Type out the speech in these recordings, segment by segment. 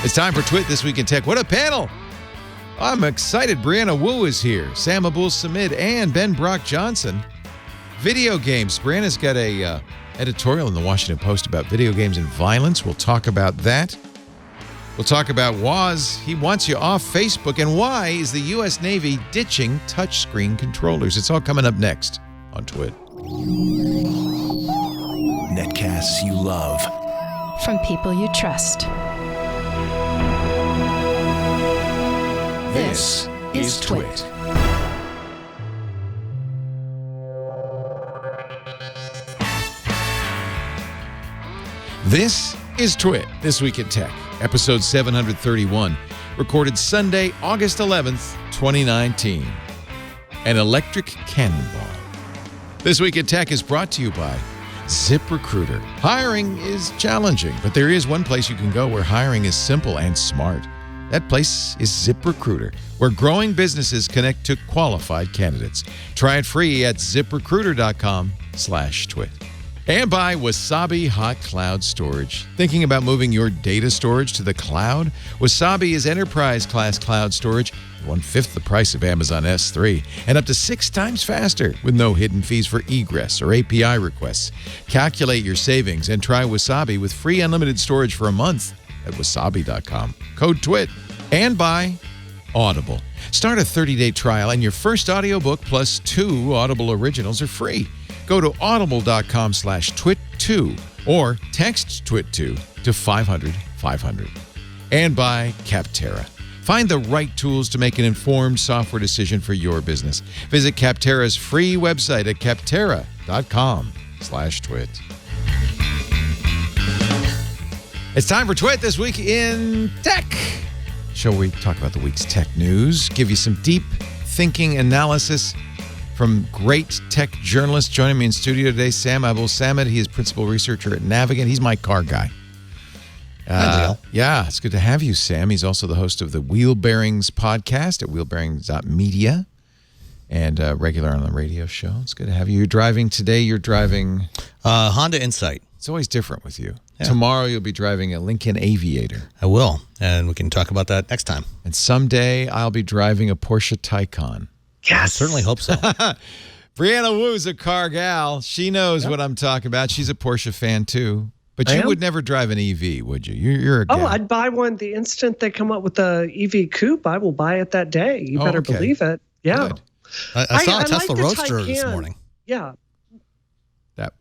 It's time for Twit This Week in Tech. What a panel! I'm excited. Brianna Wu is here. Sam Abul-Samid and Ben Brock Johnson. Video games. Brianna's got a editorial in the Washington Post about video games and violence. We'll talk about that. We'll talk about Woz. He wants you off Facebook. And why is the U.S. Navy ditching touchscreen controllers? It's all coming up next on Twit. Netcasts you love. From people you trust. This is Twit. This is Twit, This Week in Tech, episode 731, recorded Sunday, August 11th, 2019. An electric cannonball. This Week in Tech is brought to you by ZipRecruiter. Hiring is challenging, but there is one place you can go where hiring is simple and smart. That place is ZipRecruiter, where growing businesses connect to qualified candidates. Try it free at ZipRecruiter.com/twit. And by Wasabi Hot Cloud Storage. Thinking about moving your data storage to the cloud? Wasabi is enterprise-class cloud storage at 1/5 the price of Amazon S3 and up to 6 times faster with no hidden fees for egress or API requests. Calculate your savings and try Wasabi with free unlimited storage for a month at wasabi.com. Code TWIT. And by Audible. Start a 30-day trial and your first audiobook plus 2 Audible originals are free. Go to audible.com/twit2 or text twit2 to 500-500. And by Capterra. Find the right tools to make an informed software decision for your business. Visit Capterra's free website at capterra.com/twit. It's time for Twit This Week in Tech. Shall we talk about the week's tech news? Give you some deep thinking analysis from great tech journalists. Joining me in studio today, Sam Abul-Samid. He is principal researcher at Navigant. He's my car guy. Yeah, it's good to have you, Sam. He's also the host of the Wheel Bearings podcast at wheelbearings.media and regular on the radio show. It's good to have you. You're driving today. You're driving Honda Insight. It's always different with you. Yeah. Tomorrow you'll be driving a Lincoln Aviator. I will, and we can talk about that next time. And someday I'll be driving a Porsche Taycan. Yes. I certainly hope so. Brianna Wu's a car gal. She knows what I'm talking about. She's a Porsche fan too. But you would never drive an EV, would you? You're a gal. Oh, I'd buy one the instant they come up with the EV coupe. I will buy it that day. You better believe it. Yeah. Good. I saw a Tesla like Roadster this morning. Yeah.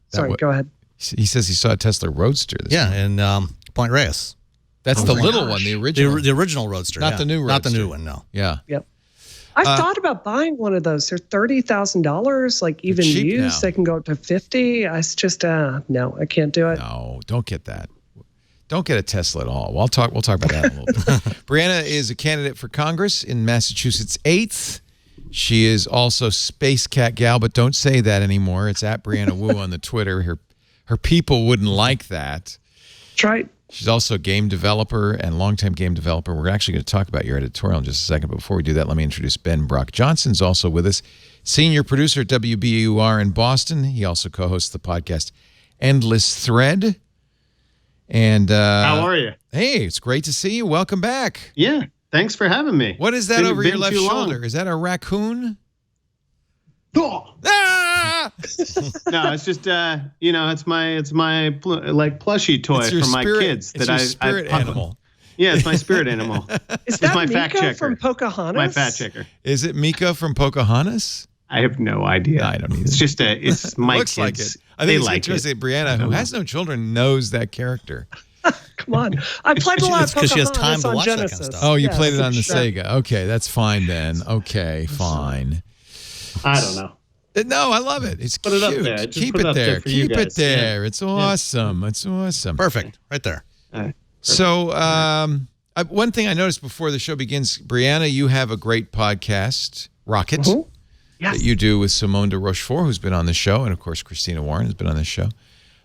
Sorry, go ahead. He says he saw a Tesla Roadster this morning. In Point Reyes. That's the little one, the original. The original Roadster. Not the new Roadster. Not the new one, no. Yeah. Yep. I thought about buying one of those. They're $30,000, like even used. Now. They can go up to $50,000. It's just no, I can't do it. No, don't get that. Don't get a Tesla at all. We'll talk about that in a little bit. Brianna is a candidate for Congress in Massachusetts 8th. She is also Space Cat Gal, but don't say that anymore. It's at Brianna Wu on the Twitter. Her people wouldn't like that. That's right. She's also a game developer and longtime game developer. We're actually going to talk about your editorial in just a second. But before we do that, let me introduce Ben Brock Johnson's also with us. Senior producer at WBUR in Boston. He also co-hosts the podcast Endless Thread. And how are you? Hey, it's great to see you. Welcome back. Yeah, thanks for having me. What is that over your left shoulder? Is that a raccoon? Oh. Ah! No, it's just it's my like plushie toy for my kids that spirit animal. Yeah, it's my spirit animal. Is that my Mika fact checker from Pocahontas? My fact checker. Is it Mika from Pocahontas? I have no idea. No, I don't either. It's just it's my looks kids. Like it. I think it's interesting. Brianna, who has no children, knows that character. Come on. I played a lot of Pocahontas she has time to on watch that Genesis. kind of stuff. Oh, you played it on the Sega. Okay, that's fine then. Okay, fine. I don't know. No, I love it. It's put cute. It up there. Keep it there. Keep it there. It's awesome. It's awesome. Perfect. Right there. Perfect. So, one thing I noticed before the show begins, Brianna, you have a great podcast, Rocket, Yes. that you do with Simone de Rochefort, who's been on the show, and of course, Christina Warren has been on the show.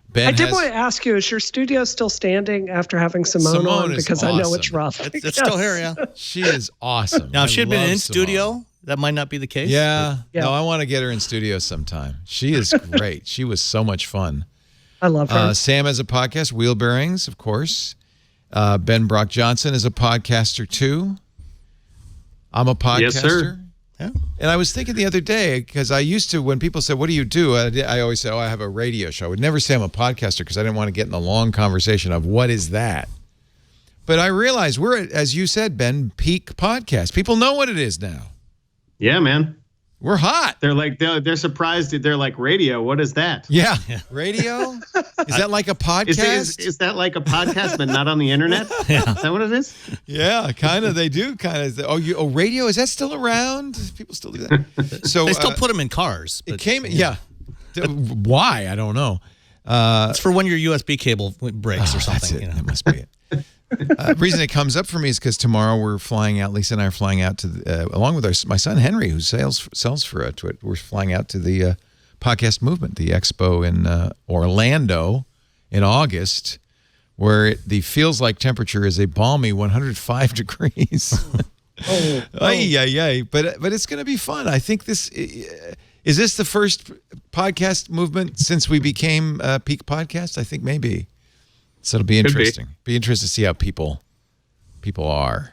Ben I did want to ask you, is your studio still standing after having Simone on? Because I know it's rough. It's still here, yeah. She is awesome. Now, if she had been in Simone. studio, that might not be the case. Yeah. Yeah. No, I want to get her in studio sometime. She is great. She was so much fun. I love her. Sam has a podcast, Wheel Bearings, of course. Ben Brock Johnson is a podcaster too. I'm a podcaster. Yes, sir. Yeah. And I was thinking the other day, because I used to, when people said, what do you do? I always say, I have a radio show. I would never say I'm a podcaster because I didn't want to get in the long conversation of what is that? But I realized we're at, as you said, Ben, peak podcast. People know what it is now. Yeah, man. We're hot. They're surprised. They're like, radio, what is that? Yeah. Radio? Is that like a podcast? Is that like a podcast, but not on the internet? Yeah. Is that what it is? Yeah, kind of. They do kind of. Oh, radio? Is that still around? People still do that. So They still put them in cars. It came. Yeah. Why? I don't know. It's for when your USB cable breaks or something. That's it. You know? That must be it. The reason it comes up for me is because tomorrow we're flying out. Lisa and I are flying out to, along with my son Henry, who sells for Twit. We're flying out to the podcast movement, the expo in Orlando in August, where the feels like temperature is a balmy 105 degrees. But it's going to be fun. I think this is this the first podcast movement since we became Peak Podcast. I think maybe. So it'll be interesting. Be interesting to see how people are.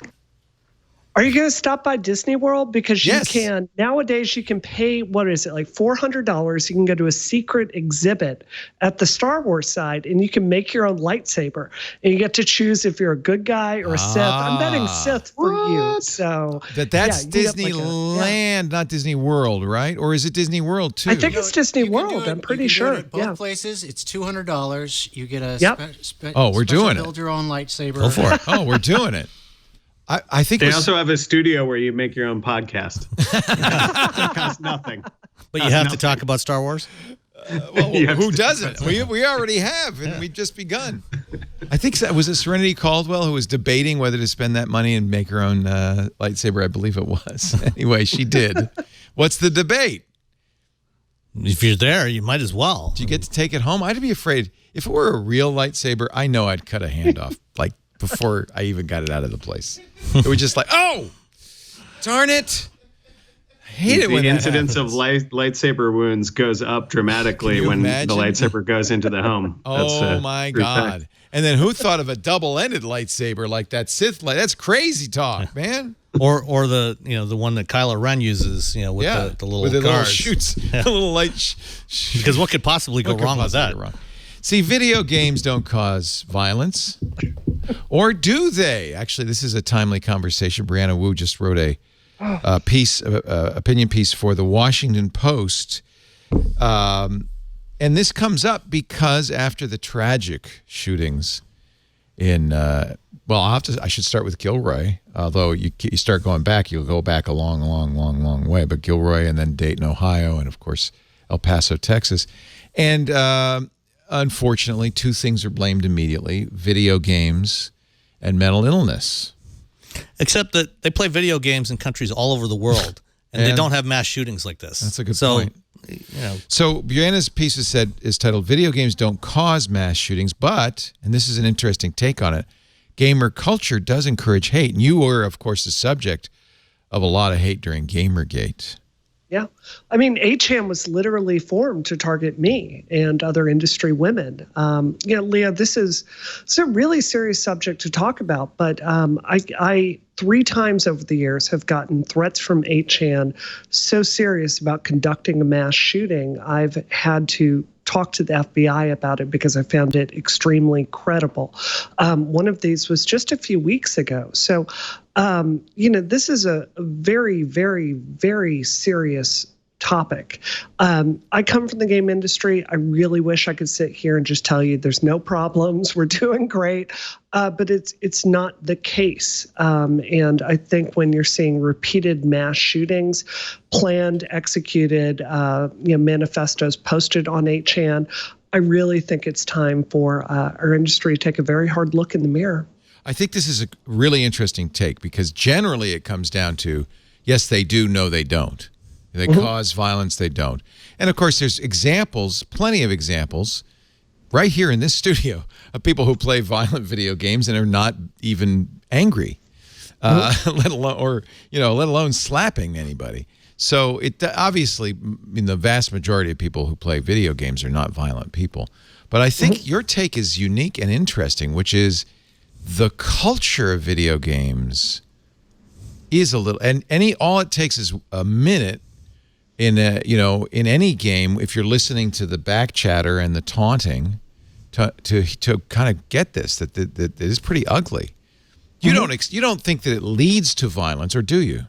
Are you going to stop by Disney World? Because you Yes. can, nowadays you can pay, what is it, like $400. You can go to a secret exhibit at the Star Wars side and you can make your own lightsaber. And you get to choose if you're a good guy or a Sith. I'm betting Sith for you. So That's yeah, you get Disneyland, not Disney World, right? Or is it Disney World too? I think it's Disney You can do World. it- I'm pretty you can do sure. it at both places. It's $200. You get a Yep. We're doing it. build your own lightsaber. Go for it. Oh, we're doing it. I think They also have a studio where you make your own podcast. It costs nothing. But you have to talk about Star Wars? who doesn't? We already have, and we've just begun. I think was it Serenity Caldwell who was debating whether to spend that money and make her own lightsaber. I believe it was. Anyway, she did. What's the debate? If you're there, you might as well. Do you get to take it home? I'd be afraid if it were a real lightsaber. I know I'd cut a hand off like before I even got it out of the place. It was just like, oh, darn it. I hate it when the that incidence of happens. lightsaber wounds goes up dramatically Can you when imagine? the lightsaber goes into the home. Oh my true God. fact. And then who thought of a double-ended lightsaber like that Sith light? That's crazy talk, man. Or the the one that Kylo Ren uses, with the little with the little guards. shoots, the little light. Because what could possibly go What could wrong with possibly that? go wrong? See, video games don't cause violence, or do they? Actually, this is a timely conversation. Brianna Wu just wrote a opinion piece for the Washington Post, and this comes up because after the tragic shootings in, I should start with Gilroy. Although you start going back, you'll go back a long way. But Gilroy, and then Dayton, Ohio, and of course El Paso, Texas, and unfortunately, two things are blamed immediately: video games and mental illness. Except that they play video games in countries all over the world, and they don't have mass shootings like this. That's a good point. So, So Brianna's piece is titled "Video Games Don't Cause Mass Shootings, But," and this is an interesting take on it, gamer culture does encourage hate. And you were, of course, the subject of a lot of hate during Gamergate. Yeah. I mean, HAM was literally formed to target me and other industry women. Leah, this is a really serious subject to talk about, but I 3 times over the years have gotten threats from HAM so serious about conducting a mass shooting. I've had to talk to the FBI about it because I found it extremely credible. One of these was just a few weeks ago. So, this is a very, very, very serious topic. I come from the game industry. I really wish I could sit here and just tell you there's no problems. We're doing great. But it's not the case. And I think when you're seeing repeated mass shootings, planned, executed, manifestos posted on 8chan, I really think it's time for our industry to take a very hard look in the mirror. I think this is a really interesting take because generally it comes down to, yes, they do, no, they don't. They cause violence, they don't. And of course, there's examples, plenty of examples, right here in this studio of people who play violent video games and are not even angry, let alone slapping anybody. So it obviously, the vast majority of people who play video games are not violent people. But I think your take is unique and interesting, which is the culture of video games is a little, and all it takes is a minute in any game, if you're listening to the back chatter and the taunting, to kind of get this that it is pretty ugly. You don't think that it leads to violence, or do you?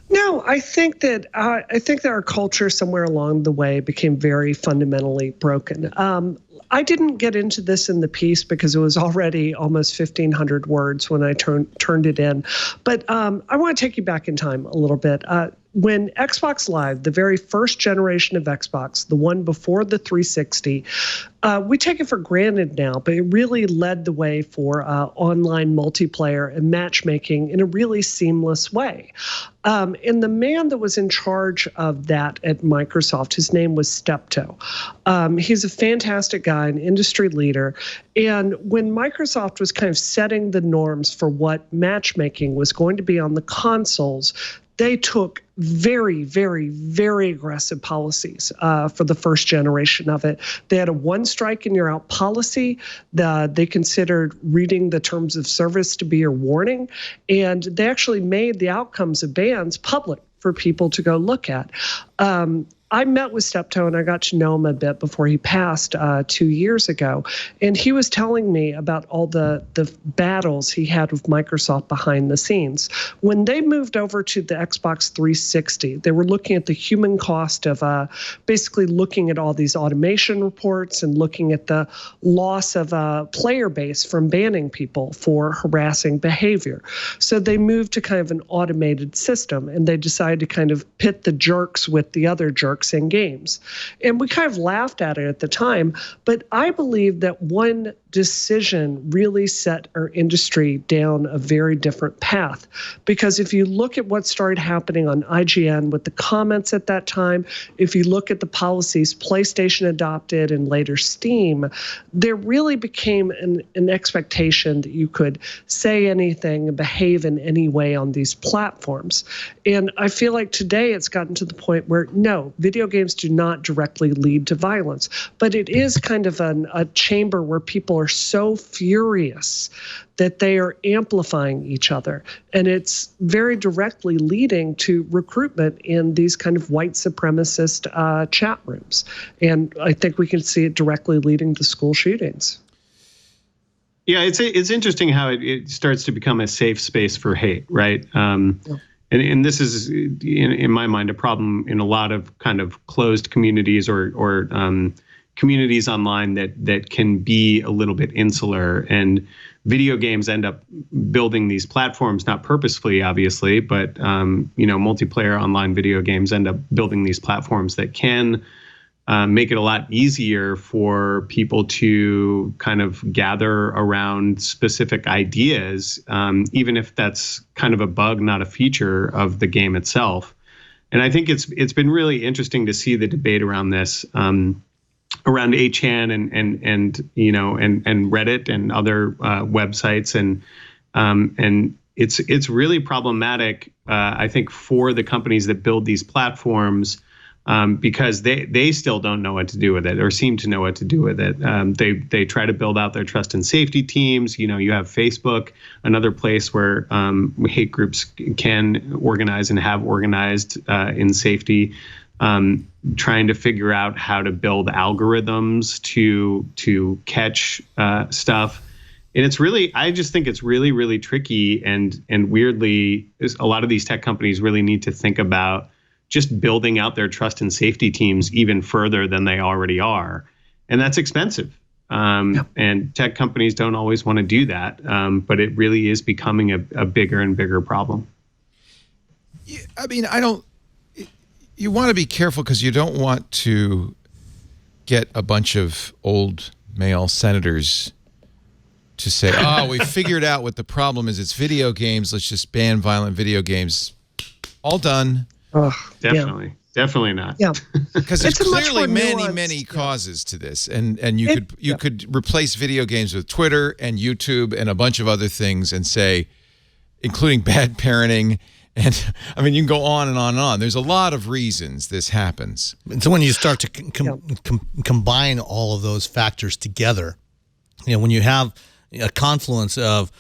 No, I think that our culture somewhere along the way became very fundamentally broken. I didn't get into this in the piece because it was already almost 1,500 words when I turned it in. But I want to take you back in time a little bit. When Xbox Live, the very first generation of Xbox, the one before the 360, we take it for granted now, but it really led the way for online multiplayer and matchmaking in a really seamless way. And the man that was in charge of that at Microsoft, his name was Steptoe. He's a fantastic guy, an industry leader. And when Microsoft was kind of setting the norms for what matchmaking was going to be on the consoles, they took very, very, very aggressive policies for the first generation of it. They had a one strike and you're out policy. They considered reading the terms of service to be your warning. And they actually made the outcomes of bans public for people to go look at. I met with Steptoe and I got to know him a bit before he passed 2 years ago. And he was telling me about all the battles he had with Microsoft behind the scenes. When they moved over to the Xbox 360, they were looking at the human cost of basically looking at all these automation reports and looking at the loss of a player base from banning people for harassing behavior. So they moved to kind of an automated system, and they decided to kind of pit the jerks with the other jerks in games. And we kind of laughed at it at the time, but I believe that one decision really set our industry down a very different path. Because if you look at what started happening on IGN with the comments at that time, if you look at the policies PlayStation adopted and later Steam, there really became an expectation that you could say anything and behave in any way on these platforms. And I feel like today it's gotten to the point where, no, video games do not directly lead to violence, but it is kind of a chamber where people are so furious that they are amplifying each other. And it's very directly leading to recruitment in these kind of white supremacist chat rooms. And I think we can see it directly leading to school shootings. Yeah, it's interesting how it starts to become a safe space for hate, right? And this is, in my mind, a problem in a lot of kind of closed communities or communities online that can be a little bit insular. And video games end up building these platforms, not purposefully, obviously, but multiplayer online video games end up building these platforms that can make it a lot easier for people to kind of gather around specific ideas, even if that's kind of a bug, not a feature of the game itself. And I think it's been really interesting to see the debate around this, around 8chan and Reddit and other websites, and it's really problematic, I think, for the companies that build these platforms. Because they still don't know what to do with it, or seem to know what to do with it. They try to build out their trust and safety teams. You have Facebook, another place where hate groups can organize and have organized in safety, trying to figure out how to build algorithms to catch stuff. And I just think it's really, really tricky, and weirdly, a lot of these tech companies really need to think about just building out their trust and safety teams even further than they already are. And that's expensive. And tech companies don't always want to do that. But it really is becoming a bigger and bigger problem. I mean, you want to be careful because you don't want to get a bunch of old male senators to say, oh, we figured out what the problem is. It's video games. Let's just ban violent video games. All done. Definitely not. Yeah, because there's clearly many causes to this, and you could replace video games with Twitter and YouTube and a bunch of other things, and say, including bad parenting, and I mean you can go on and on and on. There's a lot of reasons this happens. And so when you start to combine all of those factors together, when you have a confluence of,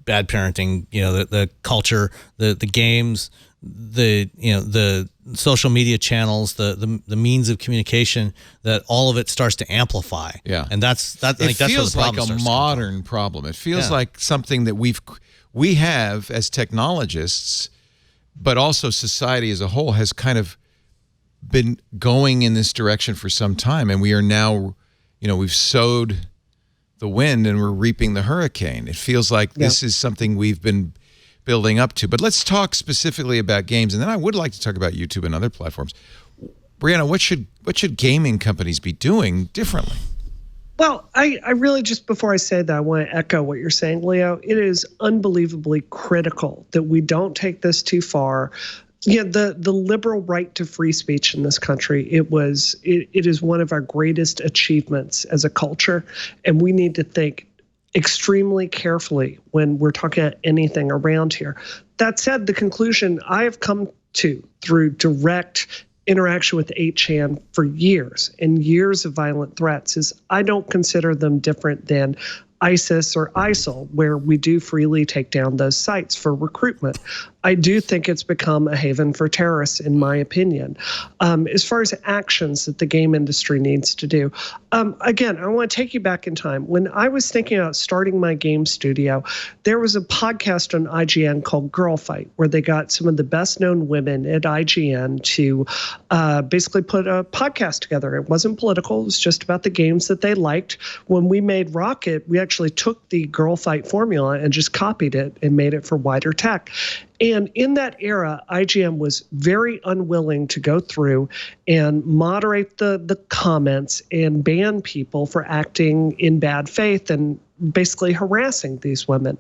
bad parenting, the culture, the games, the social media channels, the means of communication, that all of it starts to amplify. Yeah. And I think that's where the problem feels like a modern problem. It feels like something that we have as technologists, but also society as a whole has kind of been going in this direction for some time, and we are now, we've sowed the wind and we're reaping the hurricane. It feels like this is something we've been building up to. But let's talk specifically about games, and then I would like to talk about YouTube and other platforms. Brianna, what should gaming companies be doing differently? Well, I really, just before I say that, I want to echo what you're saying, Leo. It is unbelievably critical that we don't take this too far. The liberal right to free speech in this country, it is one of our greatest achievements as a culture, and we need to think extremely carefully when we're talking about anything around here. That said, the conclusion I have come to through direct interaction with 8chan for years and years of violent threats is I don't consider them different than ISIS or ISIL, where we do freely take down those sites for recruitment. I do think it's become a haven for terrorists, in my opinion. As far as actions that the game industry needs to do, again, I want to take you back in time. When I was thinking about starting my game studio, there was a podcast on IGN called Girl Fight, where they got some of the best-known women at IGN to basically put a podcast together. It wasn't political. It was just about the games that they liked. When we made Rocket, we actually took the Girl Fight formula and just copied it and made it for wider tech. And in that era, IGN was very unwilling to go through and moderate the comments and ban people for acting in bad faith and basically harassing these women.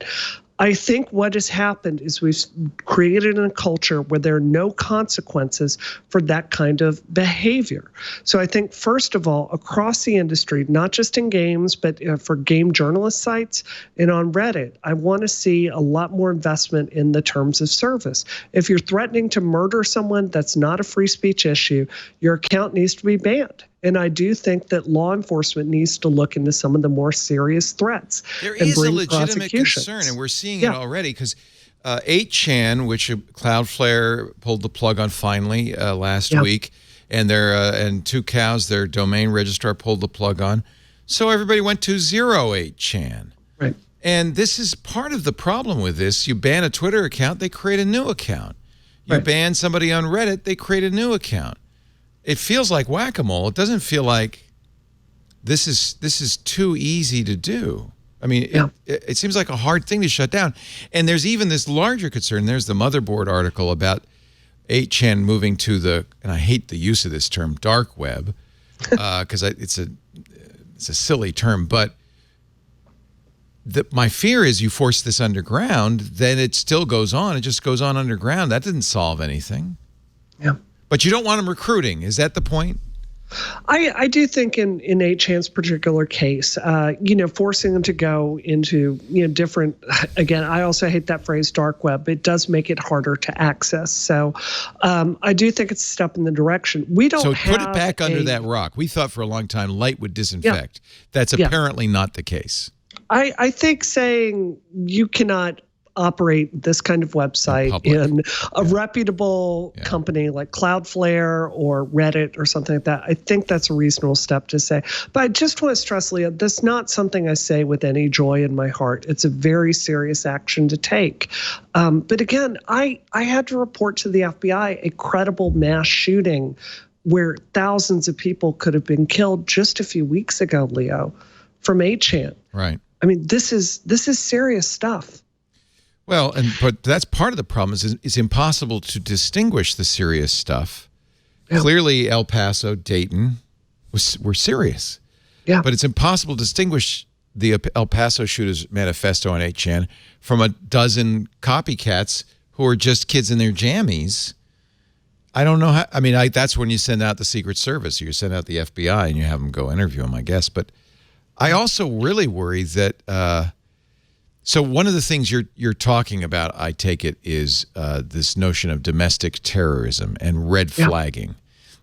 I think what has happened is we've created a culture where there are no consequences for that kind of behavior. So I think, first of all, across the industry, not just in games, but for game journalist sites and on Reddit, I want to see a lot more investment in the terms of service. If you're threatening to murder someone, that's not a free speech issue. Your account needs to be banned. And I do think that law enforcement needs to look into some of the more serious threats. There and is bring a legitimate prosecutions. concern, and we're seeing it already, because 8chan, which Cloudflare pulled the plug on finally last week, and and 2Cows, their domain registrar, pulled the plug on. So everybody went to 8chan. Right. And this is part of the problem with this. You ban a Twitter account, they create a new account. You ban somebody on Reddit, they create a new account. It feels like whack-a-mole. It doesn't feel like this is too easy to do. I mean, it seems like a hard thing to shut down. And there's even this larger concern. There's the Motherboard article about 8chan moving to the, and I hate the use of this term, dark web, because it's a silly term. But my fear is you force this underground, then it still goes on. It just goes on underground. That didn't solve anything. Yeah. But you don't want them recruiting. Is that the point? I do think in 8chan's particular case, forcing them to go into, different, again, I also hate that phrase, dark web. It does make it harder to access. So I do think it's a step in the direction. We don't have put it back under that rock. We thought for a long time light would disinfect. That's apparently not the case. I think saying you cannot operate this kind of website in a reputable company like Cloudflare or Reddit or something like that, I think that's a reasonable step to say. But I just want to stress, Leah, that's not something I say with any joy in my heart. It's a very serious action to take. But again, I had to report to the FBI a credible mass shooting where thousands of people could have been killed just a few weeks ago, Leo, from 8chan. Right. I mean, this is serious stuff. Well, but that's part of the problem is it's impossible to distinguish the serious stuff. Yeah. Clearly, El Paso, Dayton were serious. Yeah. But it's impossible to distinguish the El Paso shooters manifesto on 8chan from a dozen copycats who are just kids in their jammies. I don't know how. I mean, that's when you send out the Secret Service. You send out the FBI and you have them go interview them, I guess. But I also really worry that. So one of the things you're talking about, I take it, is this notion of domestic terrorism and red flagging.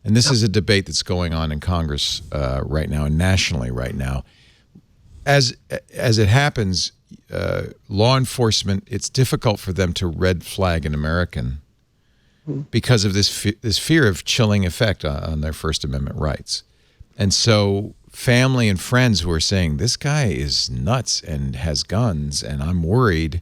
And this is a debate that's going on in Congress right now and nationally right now. as it happens, law enforcement, it's difficult for them to red flag an American because of this fear of chilling effect on their First Amendment rights. And so family and friends who are saying, this guy is nuts and has guns and I'm worried,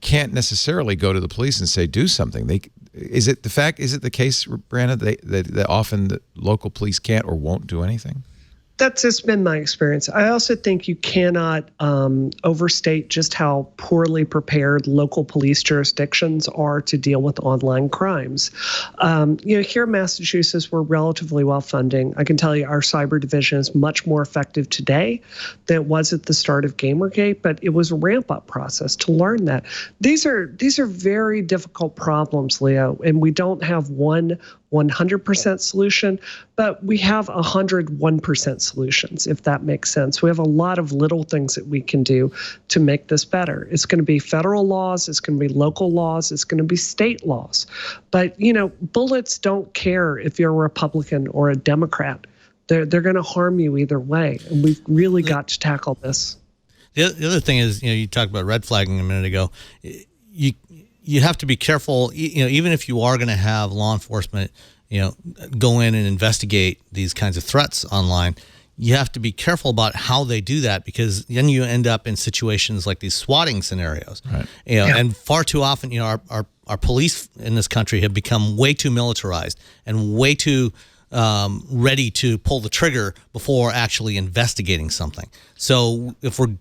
can't necessarily go to the police and say, do something. Is it the case, Brandon, that often the local police can't or won't do anything? That's just been my experience. I also think you cannot overstate just how poorly prepared local police jurisdictions are to deal with online crimes. Here in Massachusetts, we're relatively well funding. I can tell you our cyber division is much more effective today than it was at the start of Gamergate, but it was a ramp-up process to learn that. These are very difficult problems, Leo, and we don't have one 100% solution, but we have 101% solutions, if that makes sense. We have a lot of little things that we can do to make this better. It's going to be federal laws, it's going to be local laws, it's going to be state laws. But, bullets don't care if you're a Republican or a Democrat. They're going to harm you either way, and we've really got to tackle this. The other thing is, you talked about red flagging a minute ago. You have to be careful, even if you are going to have law enforcement, go in and investigate these kinds of threats online, you have to be careful about how they do that, because then you end up in situations like these swatting scenarios. Right. And far too often, our police in this country have become way too militarized and way too ready to pull the trigger before actually investigating something. So if we're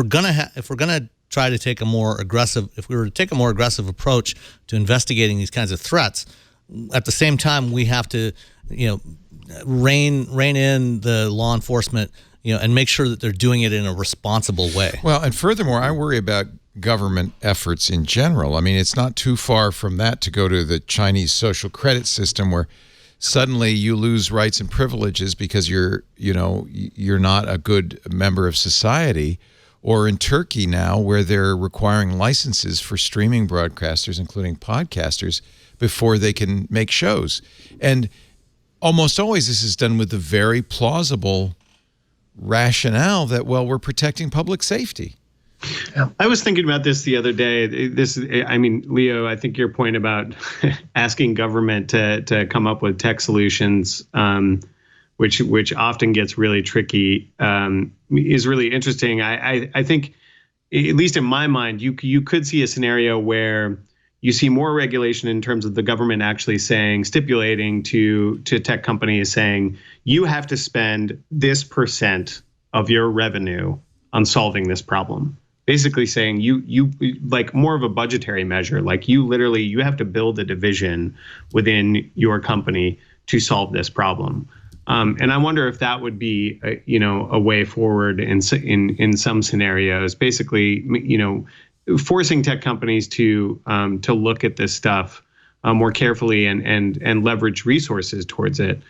gonna try to take a more aggressive, if we were to take a more aggressive approach to investigating these kinds of threats, at the same time we have to, rein in the law enforcement, and make sure that they're doing it in a responsible way. Well, and furthermore, I worry about government efforts in general. I mean, it's not too far from that to go to the Chinese social credit system, where suddenly you lose rights and privileges because you're not a good member of society. Or in Turkey now, where they're requiring licenses for streaming broadcasters, including podcasters, before they can make shows. And almost always this is done with the very plausible rationale that, well, we're protecting public safety. I was thinking about this the other day. Leo, I think your point about asking government to come up with tech solutions, which often gets really tricky, is really interesting. I think, at least in my mind, you could see a scenario where you see more regulation in terms of the government actually stipulating to tech companies, saying you have to spend this % of your revenue on solving this problem. Basically saying you like more of a budgetary measure, like you have to build a division within your company to solve this problem. And I wonder if that would be, a way forward in some scenarios. Basically, forcing tech companies to look at this stuff more carefully and leverage resources towards it.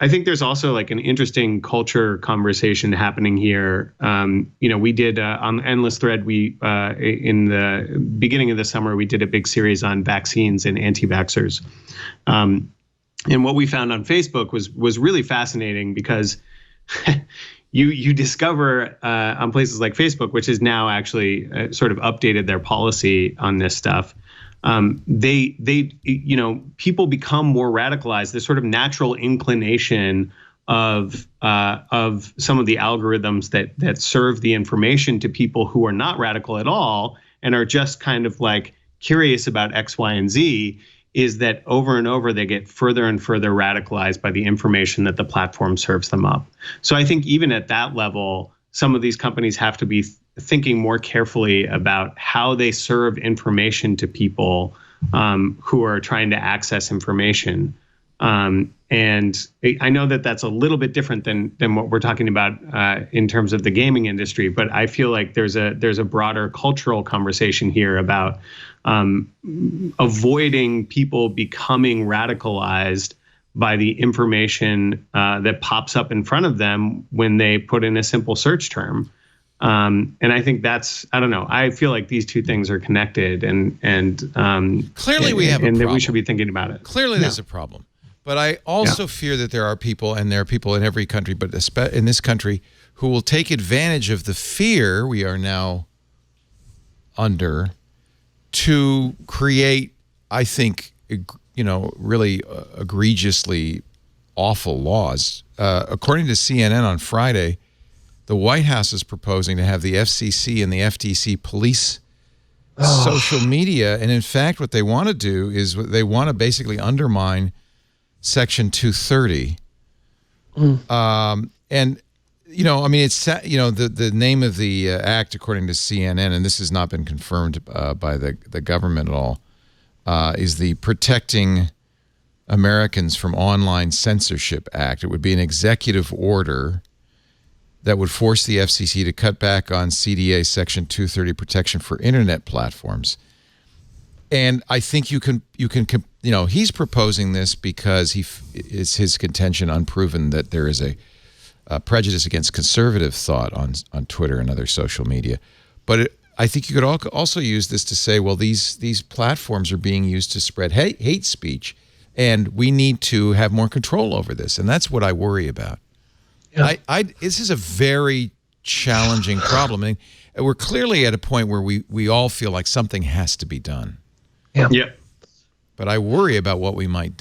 I think there's also like an interesting culture conversation happening here. We did on Endless Thread. We in the beginning of the summer we did a big series on vaccines and anti-vaxxers. And what we found on Facebook was really fascinating, because you discover on places like Facebook, which is now actually sort of updated their policy on this stuff. People become more radicalized. This sort of natural inclination of some of the algorithms that serve the information to people who are not radical at all and are just kind of like curious about X, Y, and Z, is that over and over they get further and further radicalized by the information that the platform serves them up. So I think even at that level, some of these companies have to be thinking more carefully about how they serve information to people who are trying to access information. And I know that that's a little bit different than what we're talking about in terms of the gaming industry, but I feel like there's a broader cultural conversation here about avoiding people becoming radicalized by the information that pops up in front of them when they put in a simple search term. And I think that's, I don't know, I feel like these two things are connected, and clearly we have a problem. And that we should be thinking about it. Clearly there's a problem. But I also fear that there are people, and there are people in every country, but in this country, who will take advantage of the fear we are now under to create, I think, really egregiously awful laws. According to CNN on Friday, the White House is proposing to have the FCC and the FTC police social media. And in fact, what they want to do is they want to basically undermine Section 230. And, it's, the name of the act, according to CNN, and this has not been confirmed by the government at all, is the Protecting Americans from Online Censorship Act. It would be an executive order that would force the FCC to cut back on CDA Section 230 protection for internet platforms. And I think you can, he's proposing this because it's his contention, unproven, that there is a prejudice against conservative thought on Twitter and other social media. But I think you could also use this to say, well, these platforms are being used to spread hate speech, and we need to have more control over this. And that's what I worry about. Yeah. This is a very challenging problem. And we're clearly at a point where we all feel like something has to be done. Yeah. But I worry about what we might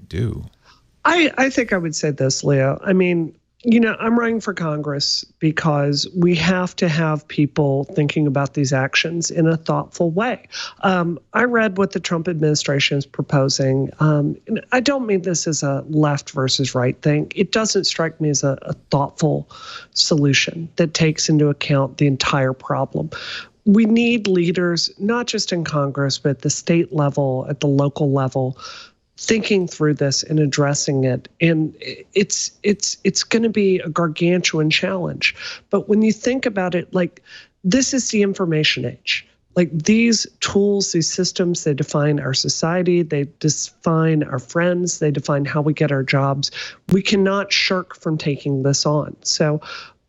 do. I think I would say this, Leo. I mean, I'm running for Congress because we have to have people thinking about these actions in a thoughtful way. I read what the Trump administration is proposing. And I don't mean this as a left versus right thing. It doesn't strike me as a thoughtful solution that takes into account the entire problem. We need leaders, not just in Congress, but at the state level, at the local level, thinking through this and addressing it. And it's going to be a gargantuan challenge. But when you think about it, like, this is the information age. Like, these tools, these systems, they define our society, they define our friends, they define how we get our jobs. We cannot shirk from taking this on. So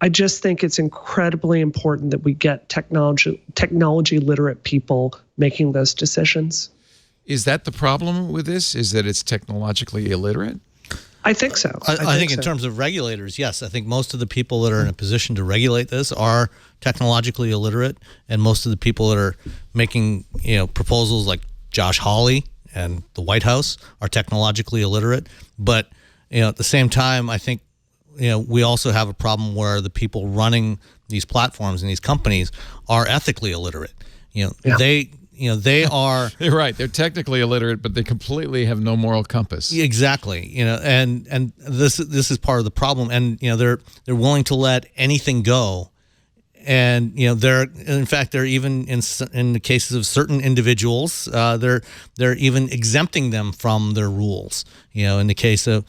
I just think it's incredibly important that we get technology literate people making those decisions. Is that the problem with this? Is that it's technologically illiterate? I think so. I think in terms of regulators, yes. I think most of the people that are in a position to regulate this are technologically illiterate, and most of the people that are making proposals, like Josh Hawley and the White House, are technologically illiterate. But at the same time, I think we also have a problem where the people running these platforms and these companies are ethically illiterate. They are. You're right. They're technically illiterate, but they completely have no moral compass. Exactly. And this is part of the problem. And they're willing to let anything go. And they're even in the cases of certain individuals, they're even exempting them from their rules. In the case of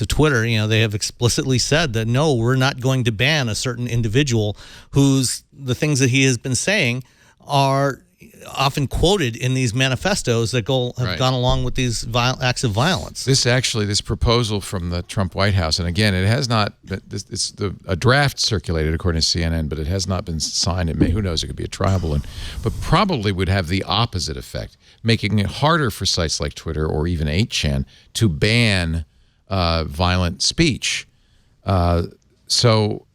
Twitter, they have explicitly said that no, we're not going to ban a certain individual the things that he has been saying are often quoted in these manifestos that have gone along with these acts of violence. This proposal from the Trump White House, and again, it has not. It's a draft circulated according to CNN, but it has not been signed. It may, who knows? It could be a tribal one, but probably would have the opposite effect, making it harder for sites like Twitter or even 8chan to ban violent speech. So,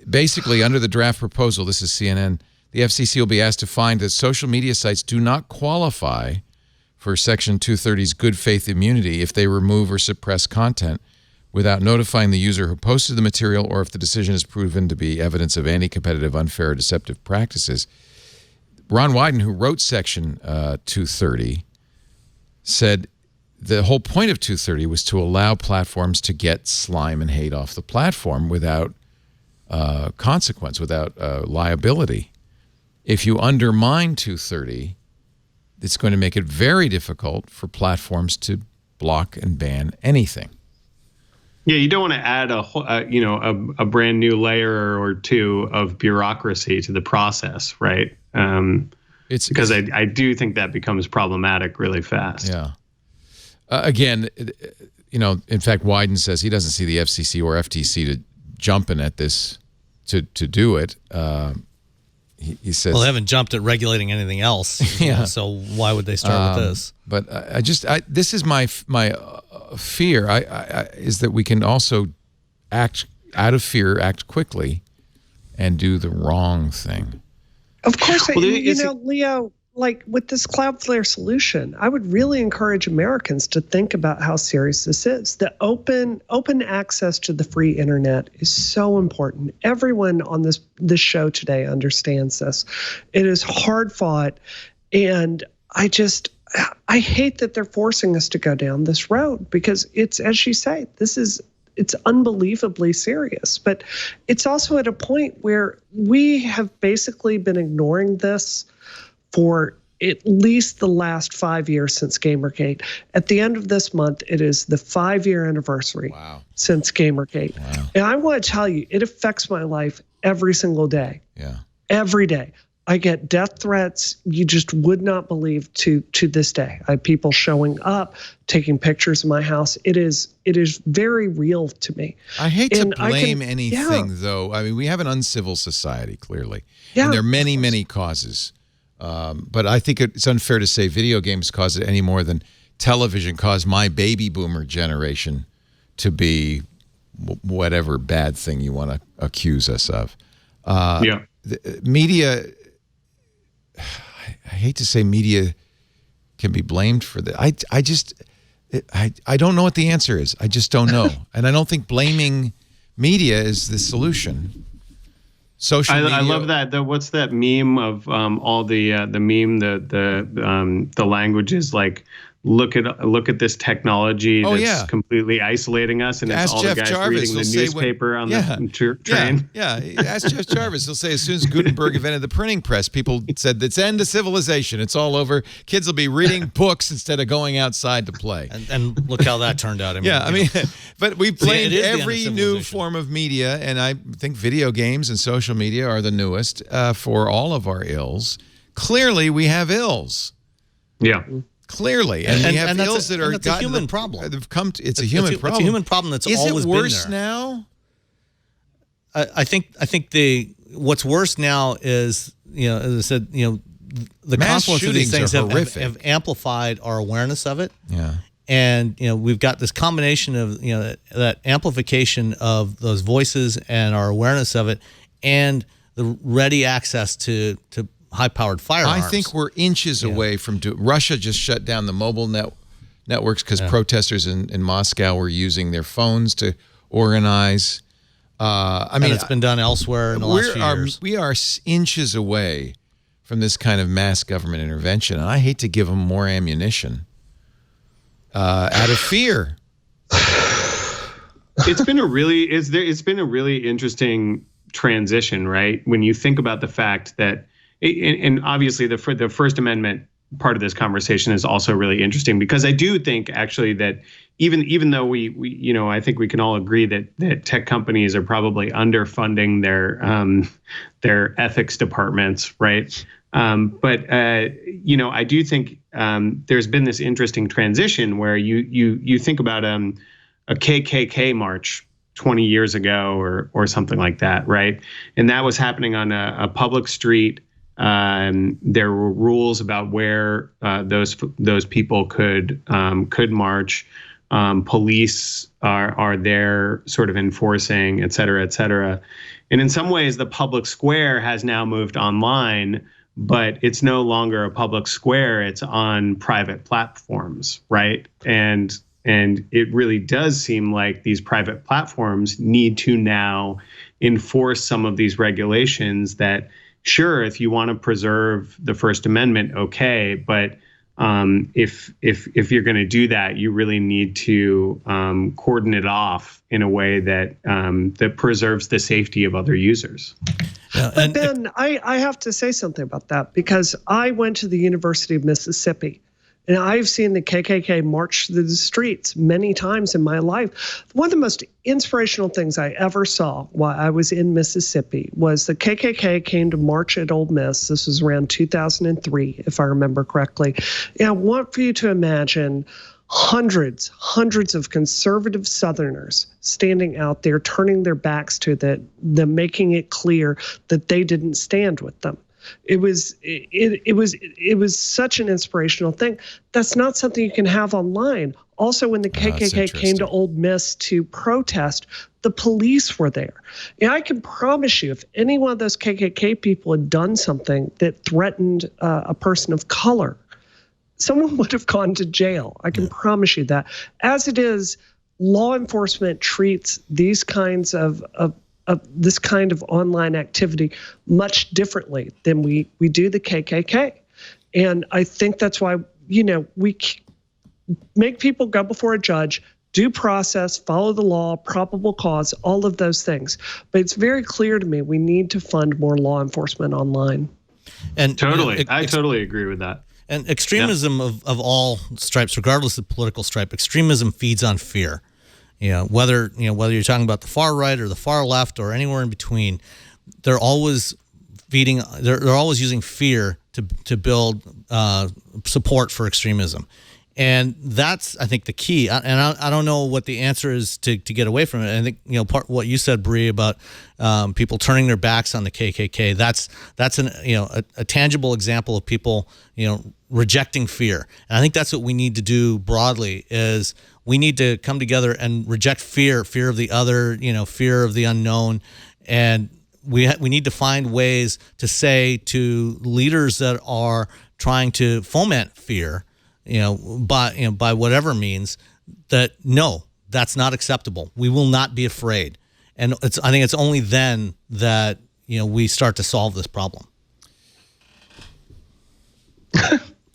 basically, under the draft proposal, this is CNN. The FCC will be asked to find that social media sites do not qualify for Section 230's good faith immunity if they remove or suppress content without notifying the user who posted the material, or if the decision is proven to be evidence of anti-competitive, unfair, or deceptive practices. Ron Wyden, who wrote Section 230, said the whole point of 230 was to allow platforms to get slime and hate off the platform without consequence, without liability. If you undermine 230, it's going to make it very difficult for platforms to block and ban anything. Yeah, you don't want to add a brand new layer or two of bureaucracy to the process, right? It's because I do think that becomes problematic really fast. Yeah. Again, in fact, Wyden says he doesn't see the FCC or FTC to jumping at this to do it. He says, well, they haven't jumped at regulating anything else. Yeah. So why would they start with this? But this is my fear. Is that we can also act out of fear, act quickly and do the wrong thing. Of course, Leo, like with this Cloudflare solution, I would really encourage Americans to think about how serious this is. The open access to the free internet is so important. Everyone on this show today understands this. It is hard fought, and I hate that they're forcing us to go down this road, because it's, as you say, it's unbelievably serious. But it's also at a point where we have basically been ignoring this for at least the last 5 years since Gamergate. At the end of this month, it is the 5-year anniversary since Gamergate. Wow. And I want to tell you, it affects my life every single day. Yeah. Every day. I get death threats you just would not believe to this day. I have people showing up, taking pictures of my house. It is very real to me. I hate to blame anything, though. I mean, we have an uncivil society, clearly. Yeah, and there are many, many causes. But I think it's unfair to say video games cause it any more than television caused my baby boomer generation to be whatever bad thing you want to accuse us of. The media, I hate to say media can be blamed for that. I don't know what the answer is. I just don't know. And I don't think blaming media is the solution. Social media. I love that. What's that meme of all the languages like look at this technology that's completely isolating us, and it's all the guys reading the newspaper on the train. Yeah, ask Jeff Jarvis. He'll say as soon as Gutenberg invented the printing press, people said it's end of civilization. It's all over. Kids will be reading books instead of going outside to play. And look how that turned out. But we blamed every new form of media, and I think video games and social media are the newest for all of our ills. Clearly, we have ills. Yeah. Clearly, and we have ills that are a human problem. It's a human problem. It's a human problem that's always been there. Is it worse now? I think what's worse now is, as I said, the confluence of these things have amplified our awareness of it. Yeah. And we've got this combination of that amplification of those voices and our awareness of it, and the ready access to high-powered firearms. I think we're inches away from Russia just shut down the mobile networks because protesters in Moscow were using their phones to organize. And it's been done elsewhere in the last few years. We are inches away from this kind of mass government intervention, and I hate to give them more ammunition out of fear. It's been a really interesting transition, right? When you think about the fact that. And obviously, the First Amendment part of this conversation is also really interesting, because I do think actually that even though we I think we can all agree that tech companies are probably underfunding their ethics departments, right? But I do think there's been this interesting transition where you think about a KKK March 20 years ago or something like that, right? And that was happening on a public street. There were rules about where those people could march. Police are there sort of enforcing, et cetera, et cetera. And in some ways, the public square has now moved online, but it's no longer a public square. It's on private platforms, right? And it really does seem like these private platforms need to now enforce some of these regulations that, sure, if you want to preserve the First Amendment, okay, but if you're going to do that, you really need to cordon it off in a way that that preserves the safety of other users. But Ben, I have to say something about that, because I went to the University of Mississippi. And I've seen the KKK march through the streets many times in my life. One of the most inspirational things I ever saw while I was in Mississippi was the KKK came to march at Ole Miss. This was around 2003, if I remember correctly. And I want for you to imagine hundreds of conservative Southerners standing out there, turning their backs to them, making it clear that they didn't stand with them. It was such an inspirational thing. That's not something you can have online. Also, when the KKK came to Ole Miss to protest, the police were there. And I can promise you, if any one of those KKK people had done something that threatened a person of color, someone would have gone to jail. I can promise you that. As it is, law enforcement treats these kinds of this kind of online activity much differently than we do the KKK. And I think that's why, we make people go before a judge, due process, follow the law, probable cause, all of those things. But it's very clear to me we need to fund more law enforcement online. And totally, I totally agree with that. And extremism of all stripes, regardless of political stripe, extremism feeds on fear. Whether you're talking about the far right or the far left or anywhere in between, they're always they're always using fear to build support for extremism. And that's, I think, the key. And I don't know what the answer is to get away from it. I think, part what you said, Bree, about people turning their backs on the KKK. That's a tangible example of people, rejecting fear. And I think that's what we need to do broadly. Is we need to come together and reject fear of the other, fear of the unknown, and we need to find ways to say to leaders that are trying to foment fear, by whatever means, that no, that's not acceptable. We will not be afraid. And I think it's only then that, we start to solve this problem.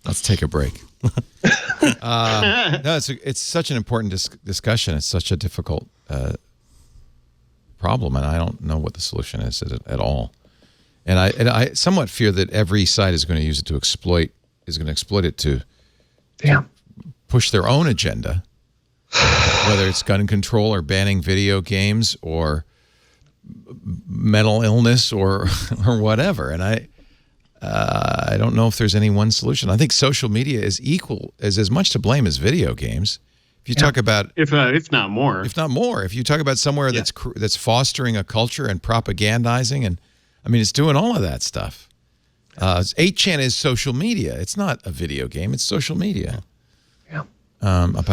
Let's take a break. No, it's such an important discussion. It's such a difficult problem, and I don't know what the solution is at all. And I somewhat fear that every side is going to use it to exploit it to push their own agenda, whether it's gun control or banning video games or mental illness or whatever. And I don't know if there's any one solution. I think social media is as much to blame as video games. If you talk about, if not more, if you talk about somewhere that's fostering a culture and propagandizing, and I mean, it's doing all of that stuff. 8chan is social media. It's not a video game. It's social media. Yeah. But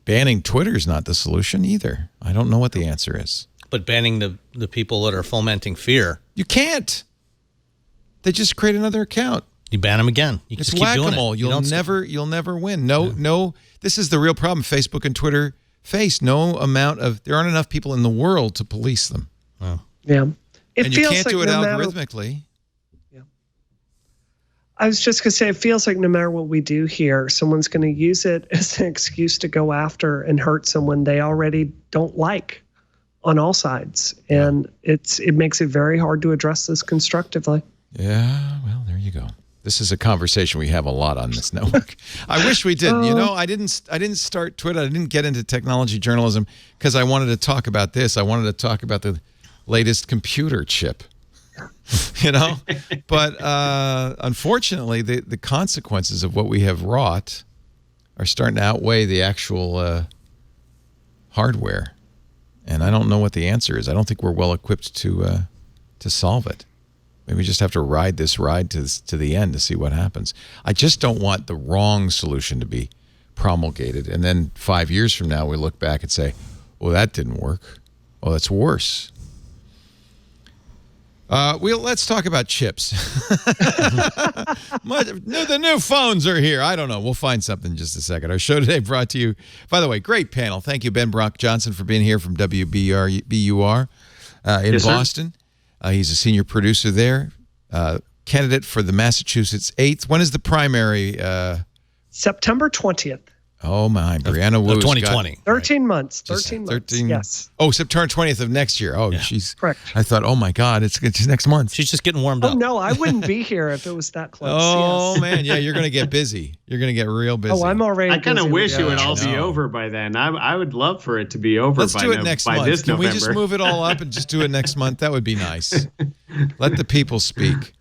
banning Twitter is not the solution either. I don't know what the answer is. But banning the people that are fomenting fear, you can't. They just create another account. You ban them again. You it's just keep doing whack-a-mole. it. You'll never win. No. This is the real problem Facebook and Twitter face. There aren't enough people in the world to police them. Oh. Yeah. And you can't do it algorithmically. I was just going to say, it feels like no matter what we do here, someone's going to use it as an excuse to go after and hurt someone they already don't like on all sides. And it makes it very hard to address this constructively. Yeah, well, there you go. This is a conversation we have a lot on this network. I wish we did. I didn't start Twitter. I didn't get into technology journalism because I wanted to talk about this. I wanted to talk about the latest computer chip. But unfortunately, the consequences of what we have wrought are starting to outweigh the actual hardware. And I don't know what the answer is. I don't think we're well equipped to solve it. Maybe we just have to ride this ride to the end to see what happens. I just don't want the wrong solution to be promulgated. And then 5 years from now, we look back and say, well, that didn't work. Oh, that's worse. Let's talk about chips. The new phones are here. I don't know. We'll find something in just a second. Our show today brought to you, by the way, great panel. Thank you, Ben Brock Johnson, for being here from WBUR in Boston. He's a senior producer there, candidate for the Massachusetts 8th. When is the primary? September 20th. Oh, my. Brianna Wu. 2020. 13 months. 13 months. Yes. Oh, September 20th of next year. Oh, she's correct. I thought, oh, my God, it's next month. She's just getting warmed up. Oh, no, I wouldn't be here if it was that close. Oh, yes. Man. Yeah, you're going to get busy. You're going to get real busy. Oh, I'm already I kind of wish it would all be over by then. I would love for it to be over Let's do it next month. This Can November. we just move it all up and just do it next month? That would be nice. Let the people speak.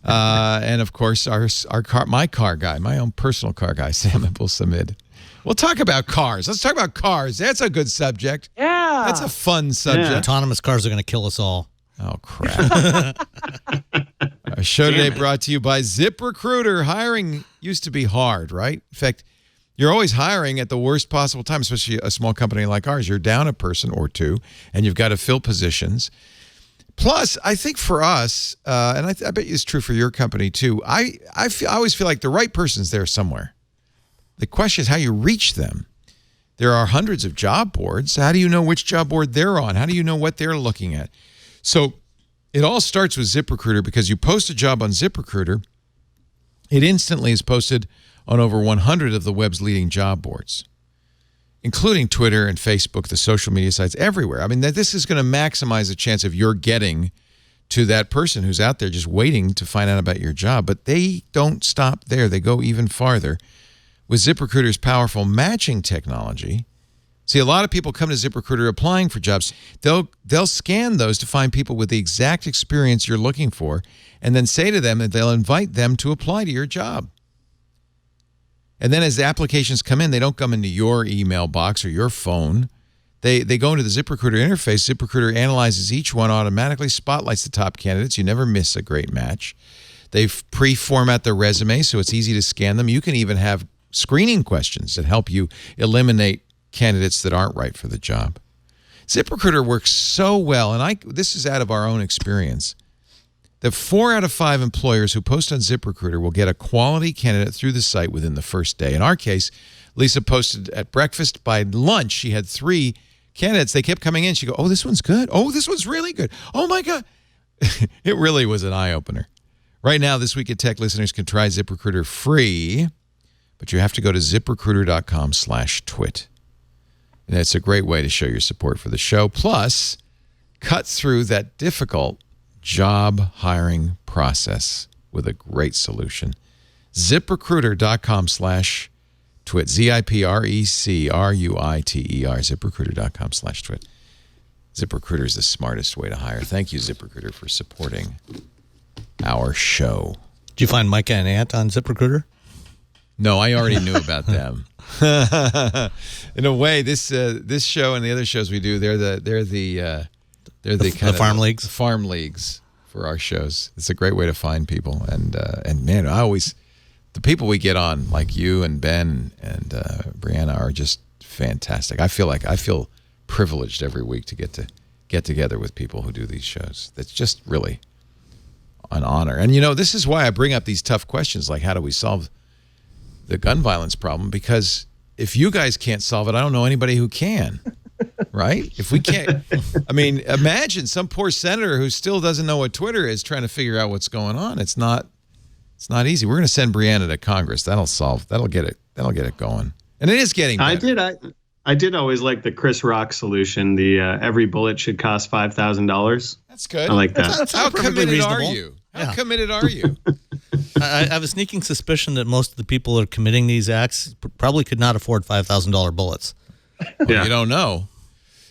And, of course, my car guy, my own personal car guy, Sam Abul-Samid. We'll talk about cars. Let's talk about cars. That's a good subject. Yeah. That's a fun subject. Autonomous cars are going to kill us all. Oh, crap. Our show today brought to you by ZipRecruiter. Hiring used to be hard, right? In fact, you're always hiring at the worst possible time, especially a small company like ours. You're down a person or two, and you've got to fill positions. Plus, I think for us, and I bet it's true for your company too, I always feel like the right person's there somewhere. The question is how you reach them. There are hundreds of job boards. How do you know which job board they're on? How do you know what they're looking at? So it all starts with ZipRecruiter, because you post a job on ZipRecruiter, it instantly is posted on over 100 of the web's leading job boards, including Twitter and Facebook, the social media sites, everywhere. I mean, this is going to maximize the chance of your getting to that person who's out there just waiting to find out about your job. But they don't stop there. They go even farther. With ZipRecruiter's powerful matching technology, see, a lot of people come to ZipRecruiter applying for jobs. They'll scan those to find people with the exact experience you're looking for, and then say to them that they'll invite them to apply to your job. And then as the applications come in, they don't come into your email box or your phone. They go into the ZipRecruiter interface. ZipRecruiter analyzes each one, automatically spotlights the top candidates. You never miss a great match. They pre-format their resume so it's easy to scan them. You can even have screening questions that help you eliminate candidates that aren't right for the job. ZipRecruiter works so well, and this is out of our own experience, that 4 out of 5 employers who post on ZipRecruiter will get a quality candidate through the site within the first day. In our case, Lisa posted at breakfast. By lunch, she had 3 candidates. They kept coming in. She'd go, oh, this one's good. Oh, this one's really good. Oh, my God. It really was an eye-opener. Right now, This Week at Tech listeners can try ZipRecruiter free, but you have to go to ZipRecruiter.com/twit. And it's a great way to show your support for the show. Plus, cut through that difficult job hiring process with a great solution. ZipRecruiter.com/twit. ZipRecruiter. ZipRecruiter.com/twit. ZipRecruiter is the smartest way to hire. Thank you, ZipRecruiter, for supporting our show. Did you find Micah and Ant on ZipRecruiter? No, I already knew about them. In a way, this show and the other shows we do, they're the farm leagues. Farm leagues for our shows. It's a great way to find people, and man, the people we get on, like you and Ben and Brianna, are just fantastic. I feel privileged every week to get together with people who do these shows. That's just really an honor. And this is why I bring up these tough questions, like how do we solve the gun violence problem, because if you guys can't solve it, I don't know anybody who can, right? If we can't, I mean, imagine some poor senator who still doesn't know what Twitter is trying to figure out what's going on. It's not easy. We're going to send Brianna to Congress. That'll get it going. And it is getting better. I did always like the Chris Rock solution. The every bullet should cost $5,000. That's good. I like that. How committed reasonable. are you? How committed are you? I have a sneaking suspicion that most of the people that are committing these acts probably could not afford $5,000 bullets. Well, you don't know.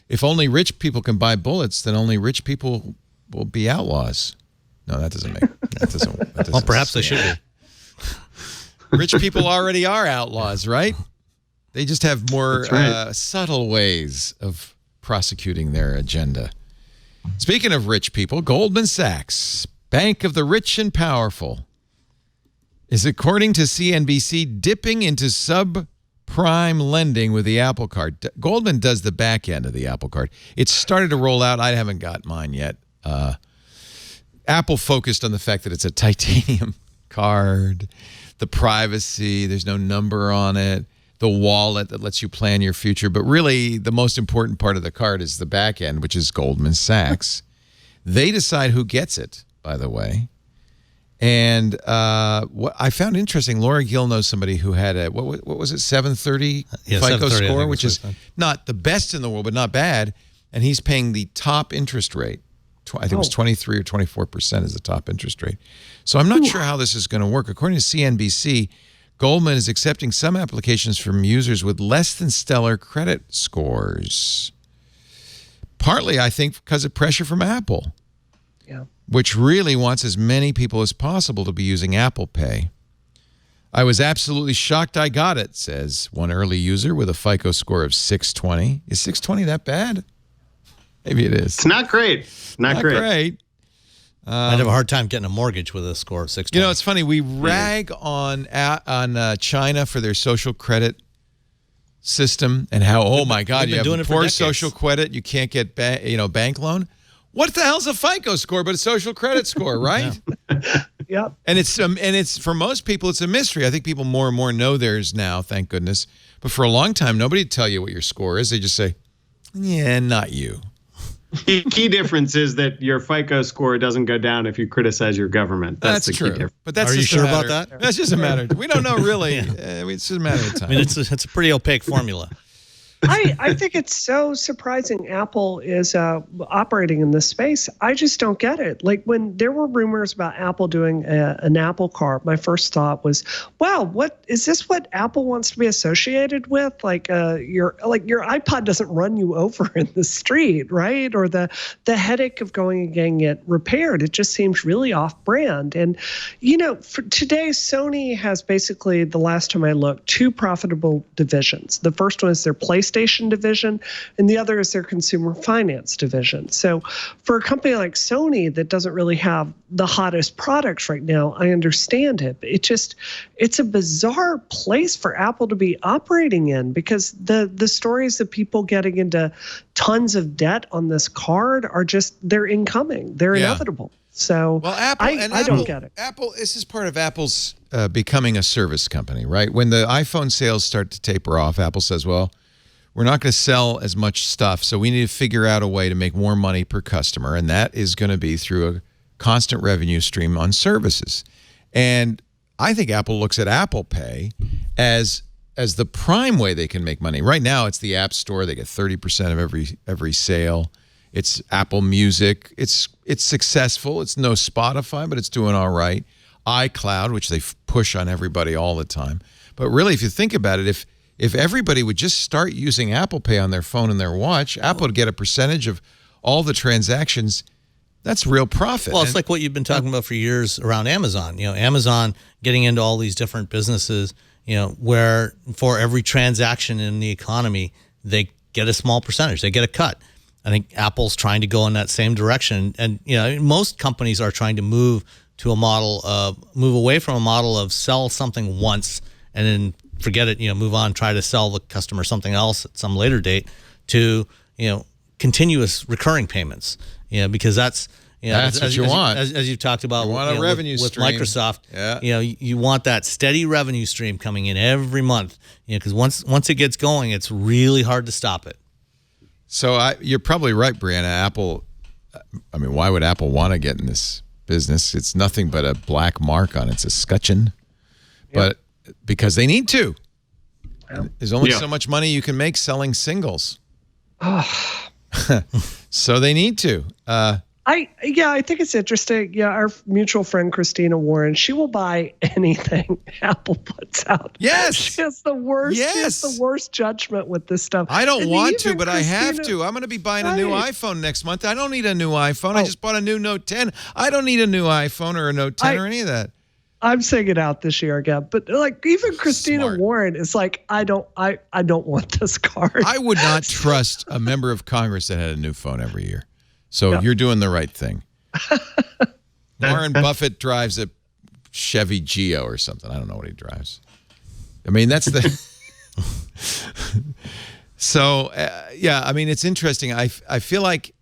If only rich people can buy bullets, then only rich people will be outlaws. No, that doesn't make. That doesn't Well, perhaps they should be. Rich people already are outlaws, right? They just have more subtle ways of prosecuting their agenda. Speaking of rich people, Goldman Sachs, Bank of the Rich and Powerful, is, according to CNBC, dipping into subprime lending with the Apple Card. Goldman does the back end of the Apple Card. It's started to roll out. I haven't got mine yet. Apple focused on the fact that it's a titanium card, the privacy, there's no number on it, the wallet that lets you plan your future. But really, the most important part of the card is the back end, which is Goldman Sachs. They decide who gets it, by the way. And what I found interesting, Laura Gill knows somebody who had a, what was it, 730 FICO score, which is not the best in the world, but not bad. And he's paying the top interest rate. I think it was 23 or 24% is the top interest rate. So I'm not sure how this is going to work. According to CNBC, Goldman is accepting some applications from users with less than stellar credit scores. Partly, I think, because of pressure from Apple, which really wants as many people as possible to be using Apple Pay. I was absolutely shocked I got it, says one early user with a FICO score of 620. Is 620 that bad? Maybe it is. It's not great. Not great. I'd have a hard time getting a mortgage with a score of 620. You know, it's funny. We rag on China for their social credit system and how, oh my God, you have poor social credit, you can't get bank loan. What the hell's a FICO score but a social credit score, right? Yeah. And it's for most people it's a mystery. I think people more and more know theirs now, thank goodness. But for a long time, nobody would tell you what your score is. They just say, "Yeah, not you." Key difference is that your FICO score doesn't go down if you criticize your government. That's the true. Key difference. But that's Are you just a sure matter- about that? That's just a matter. We don't know really. It's just a matter of time. I mean, it's a pretty opaque formula. I think it's so surprising Apple is operating in this space. I just don't get it. Like when there were rumors about Apple doing an Apple Car, my first thought was, wow, what is this what Apple wants to be associated with? Like your iPod doesn't run you over in the street, right? Or the headache of going and getting it repaired. It just seems really off-brand. And, you know, for today, Sony has basically, the last time I looked, 2 profitable divisions. The first one is their PlayStation division, and the other is their consumer finance division. So for a company like Sony that doesn't really have the hottest products right now, I understand it. But it's a bizarre place for Apple to be operating in, because the stories of people getting into tons of debt on this card are just, they're incoming. They're inevitable. So well, I don't get it. Apple, this is part of Apple's becoming a service company, right? When the iPhone sales start to taper off, Apple says, well, we're not going to sell as much stuff, so we need to figure out a way to make more money per customer, and that is going to be through a constant revenue stream on services. And I think Apple looks at Apple Pay as the prime way they can make money. Right now, it's the App Store. They get 30% of every sale. It's Apple Music. It's successful. It's no Spotify, but it's doing all right. iCloud, which they push on everybody all the time. But really, if you think about it, if everybody would just start using Apple Pay on their phone and their watch, Apple would get a percentage of all the transactions. That's real profit. Well, it's like what you've been talking about for years around Amazon. You know, Amazon getting into all these different businesses, you know, where for every transaction in the economy, they get a small percentage. They get a cut. I think Apple's trying to go in that same direction. And, you know, most companies are trying to move away from a model of sell something once and then forget it, you know, move on, try to sell the customer something else at some later date, to, you know, continuous recurring payments, you know, because that's, you know, that's what you want. As you've talked about, you want a revenue with stream. Microsoft, yeah. You know, you want that steady revenue stream coming in every month, you know, because once it gets going, it's really hard to stop it. So you're probably right, Brianna. Apple, I mean, why would Apple want to get in this business? It's nothing but a black mark on its escutcheon. But because they need to. There's only so much money you can make selling singles. So they need to. I think it's interesting. Yeah, our mutual friend Christina Warren, she will buy anything Apple puts out. Yes, she has the worst. Yes. She has the worst judgment with this stuff. I don't want to, but Christina, I have to. I'm going to be buying a new iPhone next month. I don't need a new iPhone. I just bought a new Note 10. I don't need a new iPhone or a Note 10 or any of that. I'm saying it out this year again, but like even Christina Warren is like, I don't want this card. I would not trust a member of Congress that had a new phone every year. So you're doing the right thing. Warren Buffett drives a Chevy Geo or something. I don't know what he drives. I mean, that's the. So, I mean, it's interesting. I feel like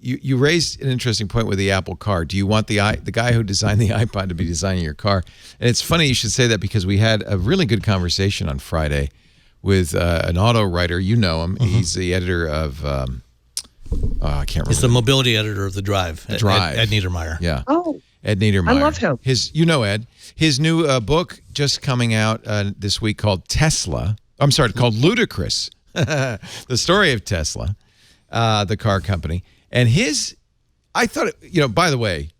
you raised an interesting point with the Apple car. Do you want the guy who designed the iPod to be designing your car? And it's funny you should say that, because we had a really good conversation on Friday with an auto writer. You know him. He's the editor of, I can't remember. He's the mobility editor of The Drive. Ed Niedermeyer. Yeah. Oh. Ed Niedermeyer. I love him. Ed. His new book just coming out this week called Tesla. I'm sorry, called Ludacris. The story of Tesla, the car company. And I thought, by the way,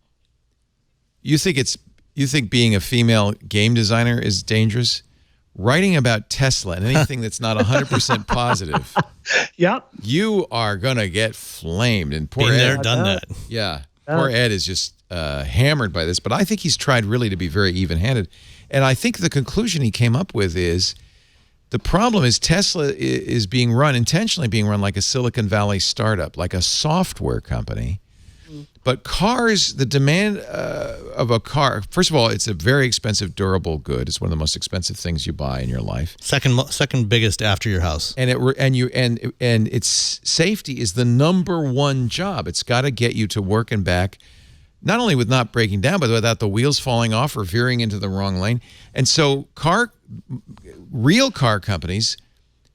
you think being a female game designer is dangerous? Writing about Tesla and anything that's not 100% positive. Yep. You are going to get flamed. And poor Been Ed. there, done that. Yeah. Poor Ed is just hammered by this. But I think he's tried really to be very even-handed. And I think the conclusion he came up with is The problem is Tesla is intentionally being run like a Silicon Valley startup, like a software company. But cars, the demand of a car, first of all, it's a very expensive, durable good. It's one of the most expensive things you buy in your life. Second biggest after your house. And its safety is the #1 job. It's got to get you to work and back, not only with not breaking down, but without the wheels falling off or veering into the wrong lane. And so real car companies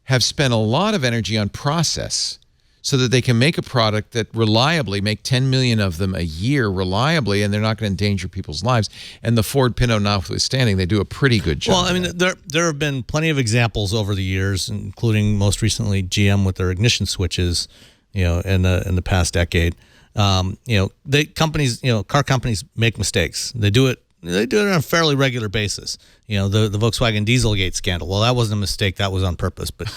have spent a lot of energy on process so that they can make a product that reliably, make 10 million of them a year reliably, and they're not going to endanger people's lives. And the Ford Pinto notwithstanding, they do a pretty good job. Well, I mean, there have been plenty of examples over the years, including most recently GM with their ignition switches, in the past decade. Car companies make mistakes. They do it on a fairly regular basis. The Volkswagen Dieselgate scandal. Well, that wasn't a mistake. That was on purpose. But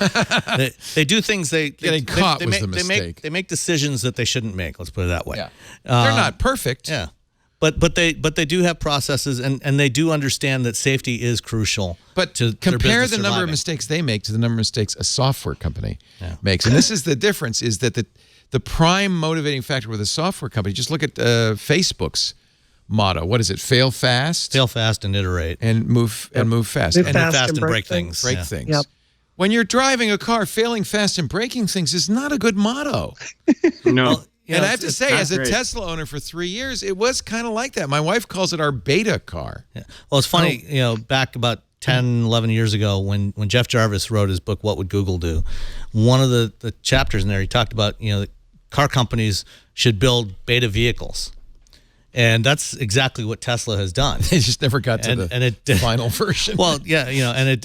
they do things. Getting caught was the mistake. They make decisions that they shouldn't make. Let's put it that way. Yeah. They're not perfect. Yeah. But they do have processes, and they do understand that safety is crucial. But to compare the surviving. number of mistakes they make to the number of mistakes a software company makes. And this is the difference, is that the prime motivating factor with a software company, just look at Facebook's motto. What is it? Fail fast. Fail fast and iterate. And move fast. Move fast and break things. Break things. Yep. When you're driving a car, failing fast and breaking things is not a good motto. No. Well, And I have to say, as a great. Tesla owner for 3 years, it was kind of like that. My wife calls it our beta car. Yeah. Well, it's funny, back about 10, 11 years ago when Jeff Jarvis wrote his book, What Would Google Do? One of the chapters in there, he talked about, that car companies should build beta vehicles. And that's exactly what Tesla has done. They just never got to the final version. Well, yeah, and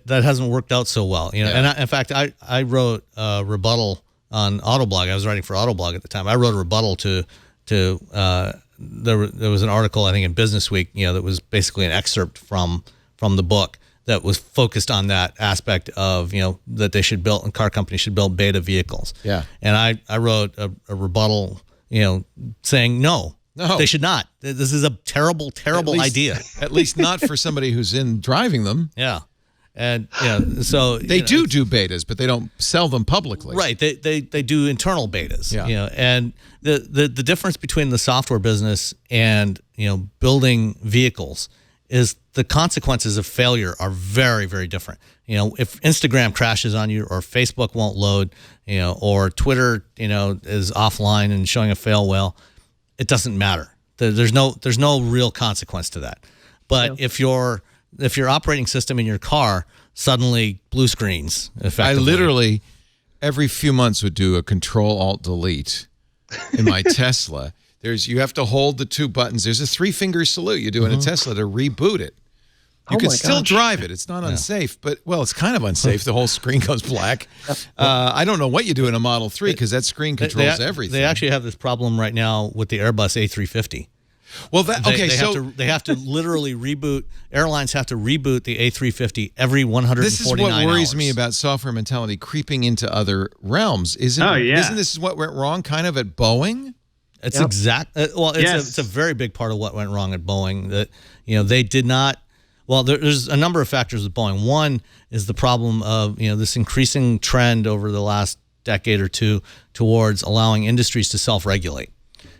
that hasn't worked out so well. And in fact, I wrote a rebuttal on Autoblog. I was writing for Autoblog at the time. I wrote a rebuttal to there was an article, I think, in Business Week, that was basically an excerpt from the book that was focused on that aspect of, that they should build, and car companies should build beta vehicles. Yeah. And I wrote a rebuttal, saying no. No. They should not. This is a terrible idea. At least not for somebody who's in driving them. Yeah. And so They do betas, but they don't sell them publicly. right. They do internal betas. Yeah. And the difference between the software business and building vehicles is the consequences of failure are very, very different. If Instagram crashes on you, or Facebook won't load, or Twitter is offline and showing a fail whale, it doesn't matter. There's no real consequence to that. But if your operating system in your car suddenly blue screens, effectively. I literally every few months would do a Control-Alt-Delete in my Tesla. You have to hold the two buttons. There's a 3-finger salute you do in a Tesla to reboot it. You can still drive it. It's not unsafe, but, well, it's kind of unsafe. The whole screen goes black. I don't know what you do in a Model 3 because that screen controls everything. They actually have this problem right now with the Airbus A350. Well, they have to literally reboot. Airlines have to reboot the A350 every 149 hours. This is what worries me about software mentality creeping into other realms. Isn't this what went wrong kind of at Boeing? It's it's a very big part of what went wrong at Boeing. That they did not. Well, there's a number of factors with Boeing. One is the problem of this increasing trend over the last decade or two towards allowing industries to self-regulate,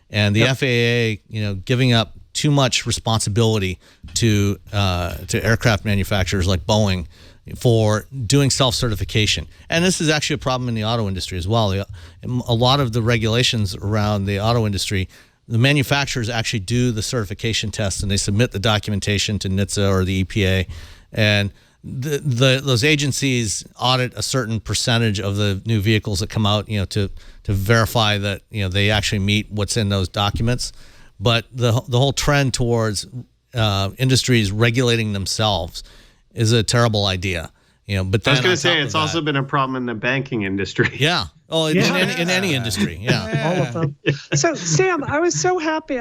and the FAA, giving up too much responsibility to aircraft manufacturers like Boeing for doing self-certification. And this is actually a problem in the auto industry as well. A lot of the regulations around the auto industry, the manufacturers actually do the certification tests and they submit the documentation to NHTSA or the EPA, and those agencies audit a certain percentage of the new vehicles that come out, to verify that they actually meet what's in those documents. But the whole trend towards industries regulating themselves is a terrible idea. But then I was going to say it's also been a problem in the banking industry. Yeah, Oh, in, Yeah. in any industry, yeah. All of them. So, Sam, I was so happy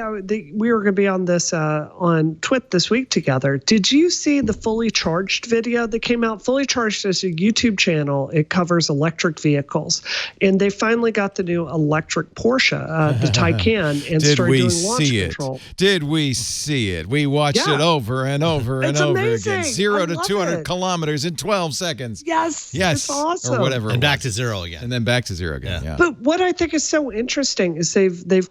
we were going to be on this on Twit this week together. Did you see the Fully Charged video that came out? Fully Charged is a YouTube channel. It covers electric vehicles, and they finally got the new electric Porsche, the Taycan, and started doing launch control. Did we see it? We watched it over and over and It's over amazing. again. 0 I to love 200 it. kilometers in 12 seconds. Yes, it's awesome. Or whatever. And it back was. to zero again. And then back to zero again. Yeah. But what I think is so interesting is they've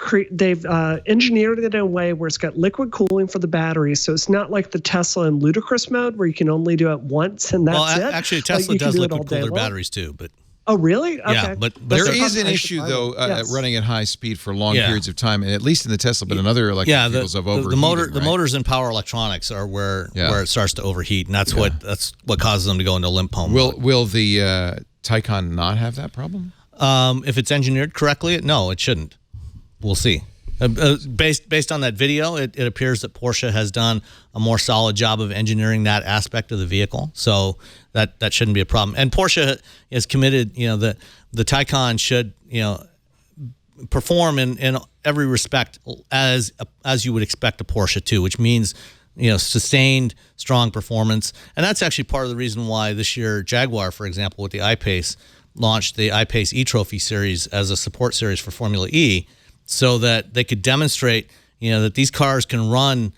engineered it in a way where it's got liquid cooling for the batteries, so it's not like the Tesla in ludicrous mode where you can only do it once and that's it. Actually, Like, Tesla you can does do it liquid all day cool their long. batteries too, but Oh, really? Okay. yeah, but There so- is an I should issue, find though, it. Yes. running at high speed for long Yeah. periods of time, and at least in the Tesla, but in other electric vehicles of overheating. the motors and power electronics are where it starts to overheat, and that's what causes them to go into limp home. Will the Taycan not have that problem? If it's engineered correctly, no, it shouldn't. We'll see. Based on that video, it appears that Porsche has done a more solid job of engineering that aspect of the vehicle, so that shouldn't be a problem. And Porsche is committed. The Taycan should perform in every respect as you would expect a Porsche to, which means sustained strong performance. And that's actually part of the reason why this year Jaguar, for example, with the I-Pace, launched the I-Pace E-Trophy series as a support series for Formula E, so that they could demonstrate, that these cars can run,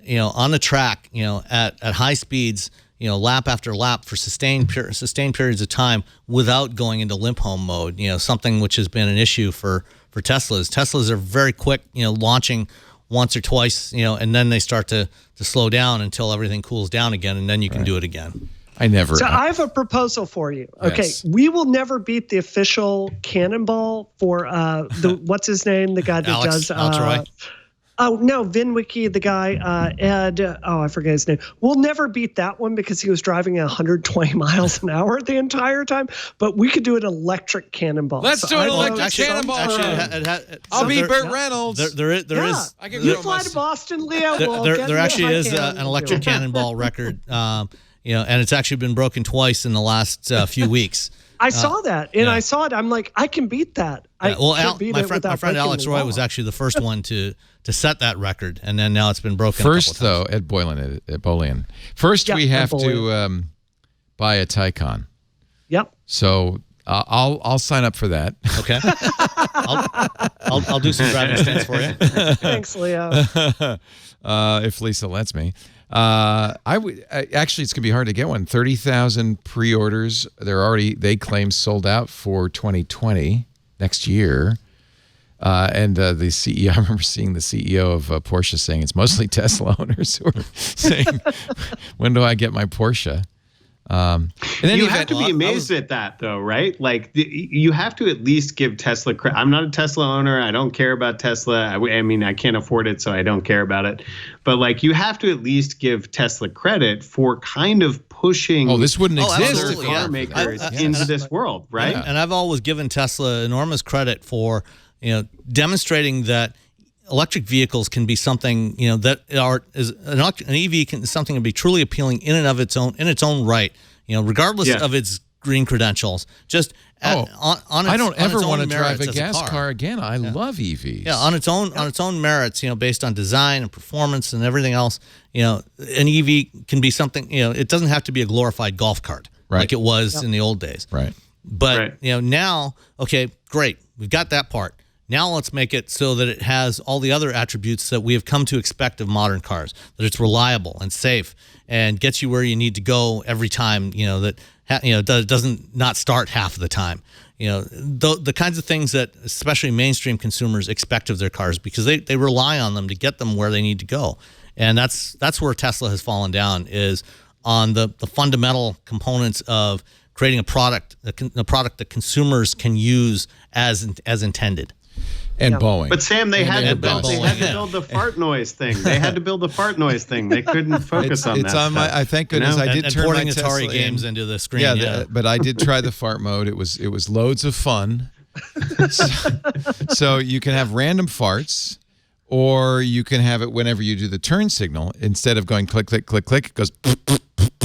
on the track, at high speeds, lap after lap for sustained periods of time without going into limp home mode. Something which has been an issue for Teslas. Teslas are very quick, launching once or twice, and then they start to slow down until everything cools down again, and then you can do it again. So I have a proposal for you. Okay, Yes. we will never beat the official Cannonball for what's his name, the guy that Alex does. Roy. Oh no, VinWiki, the guy Ed. I forget his name. We'll never beat that one because he was driving at 120 miles an hour the entire time. But we could do an electric Cannonball. Let's do an I know electric some- Cannonball. I'll be Burt Reynolds. There is. I can You go fly my- to Boston, Leo. There actually is an electric cannonball record, and it's actually been broken twice in the last few weeks. I saw that, and I saw it. I'm like, I can beat that. My friend Alex Roy was actually the first one to set that record, and then now it's been broken. First, though, Ed Bolian. First, we have to buy a Taycan. Yep. So I'll sign up for that. Okay. I'll do some driving stints for you. Thanks, Leo. If Lisa lets me. Actually, it's gonna be hard to get one. 30,000 pre-orders. They claim sold out for 2020 next year. And the CEO, I remember seeing the CEO of Porsche saying it's mostly Tesla owners who are saying, "When do I get my Porsche?" And then You have to be amazed at that, though, right? Like, you have to at least give Tesla credit. I'm not a Tesla owner. I don't care about Tesla. I mean, I can't afford it, so I don't care about it. But, like, you have to at least give Tesla credit for kind of pushing this wouldn't exist. absolutely, car yeah. makers into this world, right? And I've always given Tesla enormous credit for demonstrating that electric vehicles can be something that an EV can something to be truly appealing in and of its own right, regardless of its green credentials. Just on its, I don't ever want to merits drive a as gas car. car again. I love EVs. Yeah, on its own merits, based on design and performance and everything else, an EV can be something. It doesn't have to be a glorified golf cart like it was in the old days. Right. But now, okay, great, we've got that part. Now let's make it so that it has all the other attributes that we have come to expect of modern cars, that it's reliable and safe and gets you where you need to go every time, that it doesn't not start half of the time. The kinds of things that especially mainstream consumers expect of their cars, because they rely on them to get them where they need to go. And that's where Tesla has fallen down, is on the fundamental components of creating a product that consumers can use as intended. And Boeing. But Sam, they had to build Boeing. the fart noise thing. They had to build the fart noise thing. They couldn't focus on that. It's on my. I thank goodness I did and turn my porting Tesla Atari games into the screen. Yeah, but I did try the fart mode. It was loads of fun. So you can have random farts, or you can have it whenever you do the turn signal. Instead of going click click click click, it goes.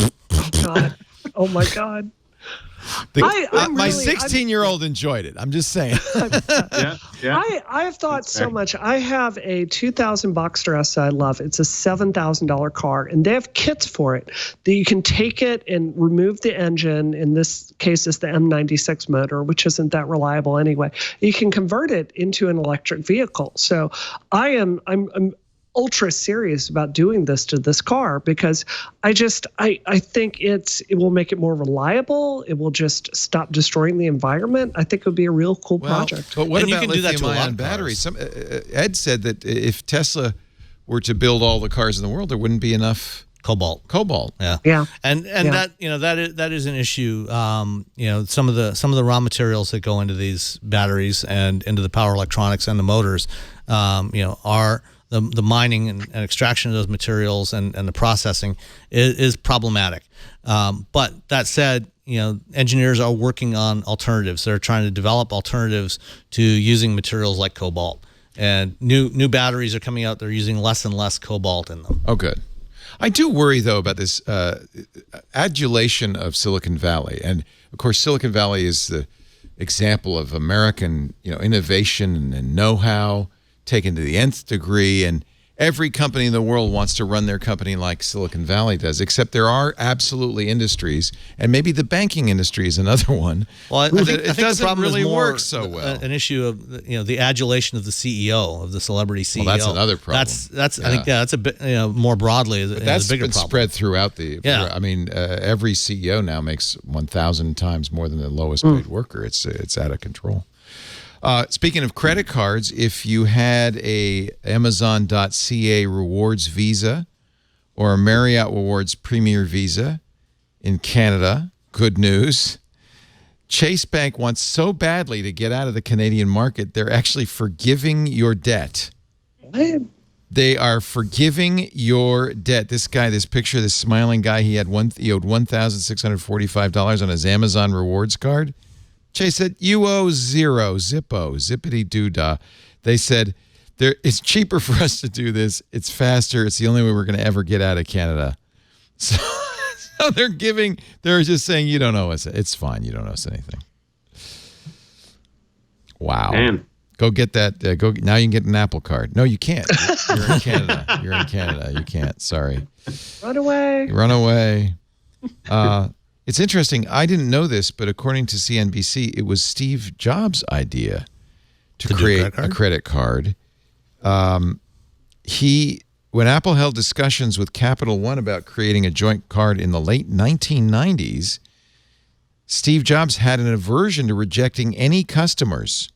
Oh God. Oh my God. My 16-year-old enjoyed it. I'm just saying. I've thought so much. I have a 2000 Boxster S that I love. It's a $7,000 car, and they have kits for it that you can take it and remove the engine. In this case, it's the M96 motor, which isn't that reliable anyway. You can convert it into an electric vehicle. So I'm ultra serious about doing this to this car because I think it will make it more reliable. It will just stop destroying the environment. I think it would be a real cool project. But what And you about can do that to a lot lithium-ion of batteries? Ed said that if Tesla were to build all the cars in the world, there wouldn't be enough Cobalt. Yeah. And that that is an issue. Some of the raw materials that go into these batteries and into the power electronics and the motors, are the mining and extraction of those materials and the processing is problematic. But that said, engineers are working on alternatives. They're trying to develop alternatives to using materials like cobalt. And new batteries are coming out. They're using less and less cobalt in them. Oh, good. I do worry, though, about this adulation of Silicon Valley. And, of course, Silicon Valley is the example of American innovation and know-how taken to the nth degree. And every company in the world wants to run their company like Silicon Valley does, except there are absolutely industries, and maybe the banking industry is another one. Well, I think it doesn't the problem really is more work so well. An issue of the adulation of the CEO, of the celebrity CEO. Well, that's another problem. That's I think that's a bit more broadly is a bigger been problem. spread throughout the. Yeah. I mean, every CEO now makes 1,000 times more than the lowest paid worker. It's out of control. Speaking of credit cards, if you had a Amazon.ca Rewards Visa or a Marriott Rewards Premier Visa in Canada, good news. Chase Bank wants so badly to get out of the Canadian market, they're actually forgiving your debt. They are forgiving your debt. This guy, this picture, this smiling guy, he owed $1,645 on his Amazon Rewards card. Chase said, you owe zero, zippo, zippity-doo-dah. They said, it's cheaper for us to do this. It's faster. It's the only way we're going to ever get out of Canada. So they're just saying, you don't owe us. It's fine. You don't owe us anything. Wow. Man. Go get that. Now you can get an Apple card. No, you can't. You're in Canada. You're in Canada. You can't. Sorry. Run away. Run away. It's interesting. I didn't know this, but according to CNBC, it was Steve Jobs' idea to create a credit card. When Apple held discussions with Capital One about creating a joint card in the late 1990s, Steve Jobs had an aversion to rejecting any customers.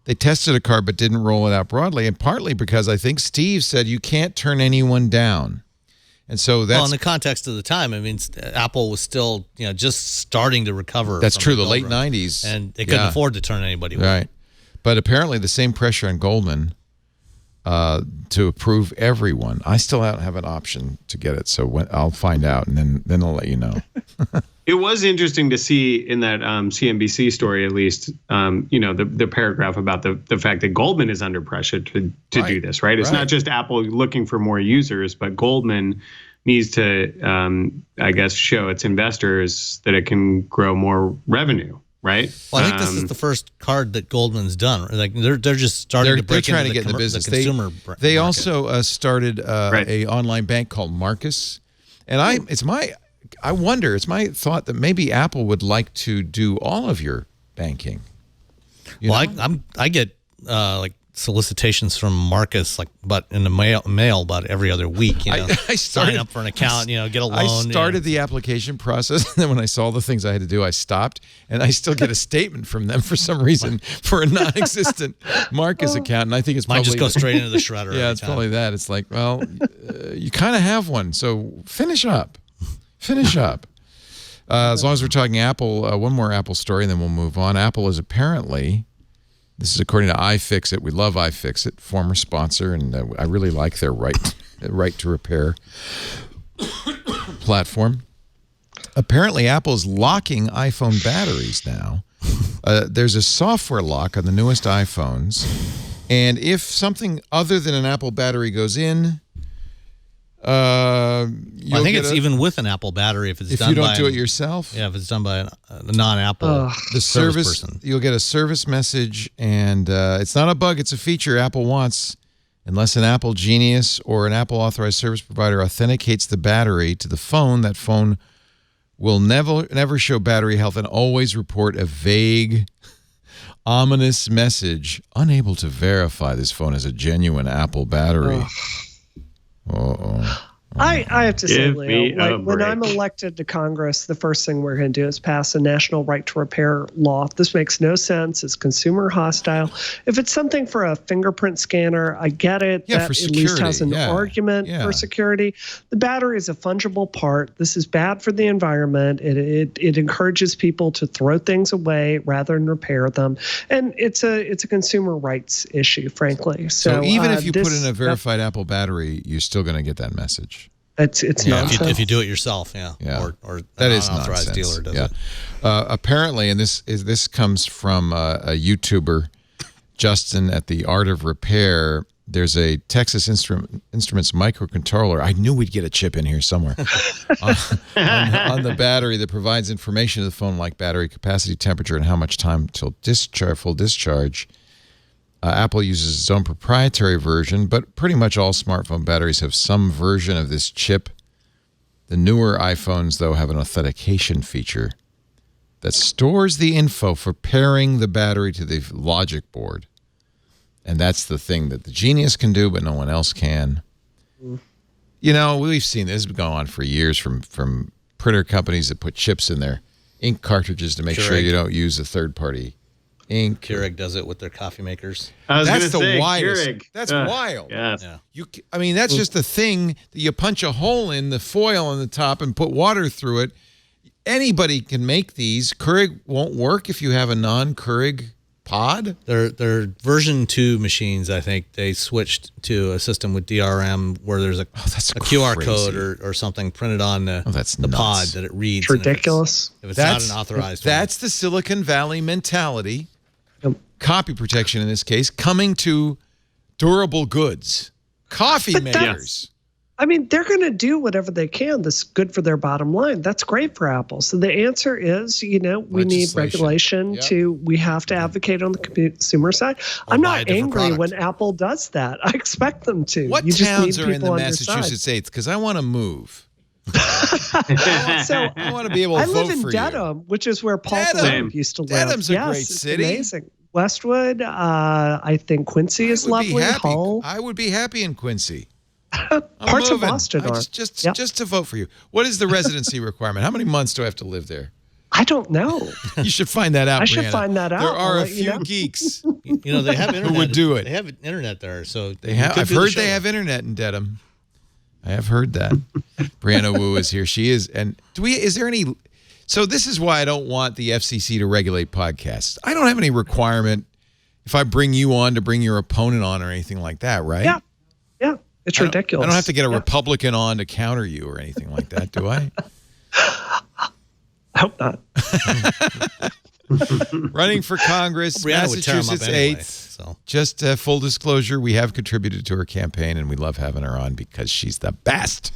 They tested a card but didn't roll it out broadly, and partly because I think Steve said you can't turn anyone down. And so that's... Well, in the context of the time, I mean, Apple was still, just starting to recover. That's true, the late 90s. And they couldn't afford to turn anybody away. Right. But apparently the same pressure on Goldman to approve everyone. I still have an option to get it, so I'll find out, and then I'll let you know. It was interesting to see in that CNBC story, at least, the paragraph about the fact that Goldman is under pressure to do this, right? It's not just Apple looking for more users, but Goldman needs to, I guess, show its investors that it can grow more revenue, right? Well, I think this is the first card that Goldman's done. Like they're just starting to break into get in the business. The consumer they market. also started a online bank called Marcus, and I wonder, it's my thought that maybe Apple would like to do all of your banking. I get like solicitations from Marcus in the mail about every other week. I sign up for an account, get a loan. I started the application process, and then when I saw the things I had to do, I stopped, and I still get a statement from them for some reason for a non-existent Marcus account, and I think it's probably... Mine just go straight into the shredder. Yeah, it's probably that. It's like, well, you kind of have one, so finish up. Finish up. As long as we're talking Apple, one more Apple story, and then we'll move on. Apple is apparently, this is according to iFixit. We love iFixit, former sponsor, and I really like their right to repair platform. Apparently, Apple is locking iPhone batteries now. There's a software lock on the newest iPhones, and if something other than an Apple battery goes in, I think it's even with an Apple battery if it's if done you don't by do it yourself. Yeah, if it's done by a non-Apple The service person. You'll get a service message, and it's not a bug; it's a feature Apple wants. Unless an Apple genius or an Apple authorized service provider authenticates the battery to the phone, that phone will never show battery health and always report a vague, ominous message, unable to verify this phone as a genuine Apple battery. Uh-oh. I have to say, Give me Leo, a when I'm break. elected to Congress, the first thing we're going to do is pass a national right to repair law. This makes no sense. It's consumer hostile. If it's something for a fingerprint scanner, I get it. Yeah, that for at least has an security. Yeah. argument Yeah. for security. The battery is a fungible part. This is bad for the environment. It encourages people to throw things away rather than repair them. And it's a consumer rights issue, frankly. So even if you put this- in a verified Apple battery, you're still going to get that message. it's Yeah. nonsense. If you do it yourself, yeah. Or that an is unauthorized nonsense. dealer does yeah. it. Apparently, and this comes from a YouTuber, Justin at the Art of Repair. There's a Texas Instruments microcontroller. I knew we'd get a chip in here somewhere on the battery that provides information to the phone like battery capacity, temperature, and how much time till full discharge. Apple uses its own proprietary version, but pretty much all smartphone batteries have some version of this chip. The newer iPhones, though, have an authentication feature that stores the info for pairing the battery to the logic board. And that's the thing that the genius can do, but no one else can. You know, we've seen this go on for years from printer companies that put chips in their ink cartridges to make sure Keurig. you don't use a third-party ink. Keurig does it with their coffee makers. I was That's gonna the say, widest. Keurig. That's wild. Yes. Yeah. I mean, that's just the thing that you punch a hole in the foil on the top and put water through it. Anybody can make these. Keurig won't work if you have a non-Keurig pod. Their version 2 machines, I think they switched to a system with DRM where there's a QR crazy. code or something printed on the That's pod nuts. that it reads. It's ridiculous. If it's not an authorized one. That's the Silicon Valley mentality. Yep. Copy protection in this case, coming to durable goods. Coffee But makers. I mean, they're going to do whatever they can that's good for their bottom line. That's great for Apple. So the answer is, we need Legislation. regulation Yep. we have to advocate on the consumer side. I'm buy a not different angry product. when Apple does that. I expect them to. What You just towns need are in people the on your side. Massachusetts 8th? Because I want to move. So I want to be able to I vote live in for Dedham, which is where Paul Dedham. Philip used to live. Dedham's a yes, great it's city. amazing. Westwood, I think Quincy is you. I would be lovely. happy. Hull, I would be happy in Quincy. parts of moving. Boston I are. just Yep. to vote for you. What is the residency requirement? How many months do I have to live there? I don't know. You should find that out. I should Brianna. find that out. There I'll are a let you few know. geeks. they have internet. would do it? They have internet there, so They have. I've heard they have internet in Dedham. I have heard that. Brianna Wu is here. She is. And is there any? So this is why I don't want the FCC to regulate podcasts. I don't have any requirement if I bring you on to bring your opponent on or anything like that, right? Yeah. Yeah. It's ridiculous. I don't have to get a Republican on to counter you or anything like that, do I? I hope not. Running for Congress, Brianna would tear 'em up Massachusetts anyway, 8th. so. Just full disclosure, we have contributed to her campaign, and we love having her on because she's the best.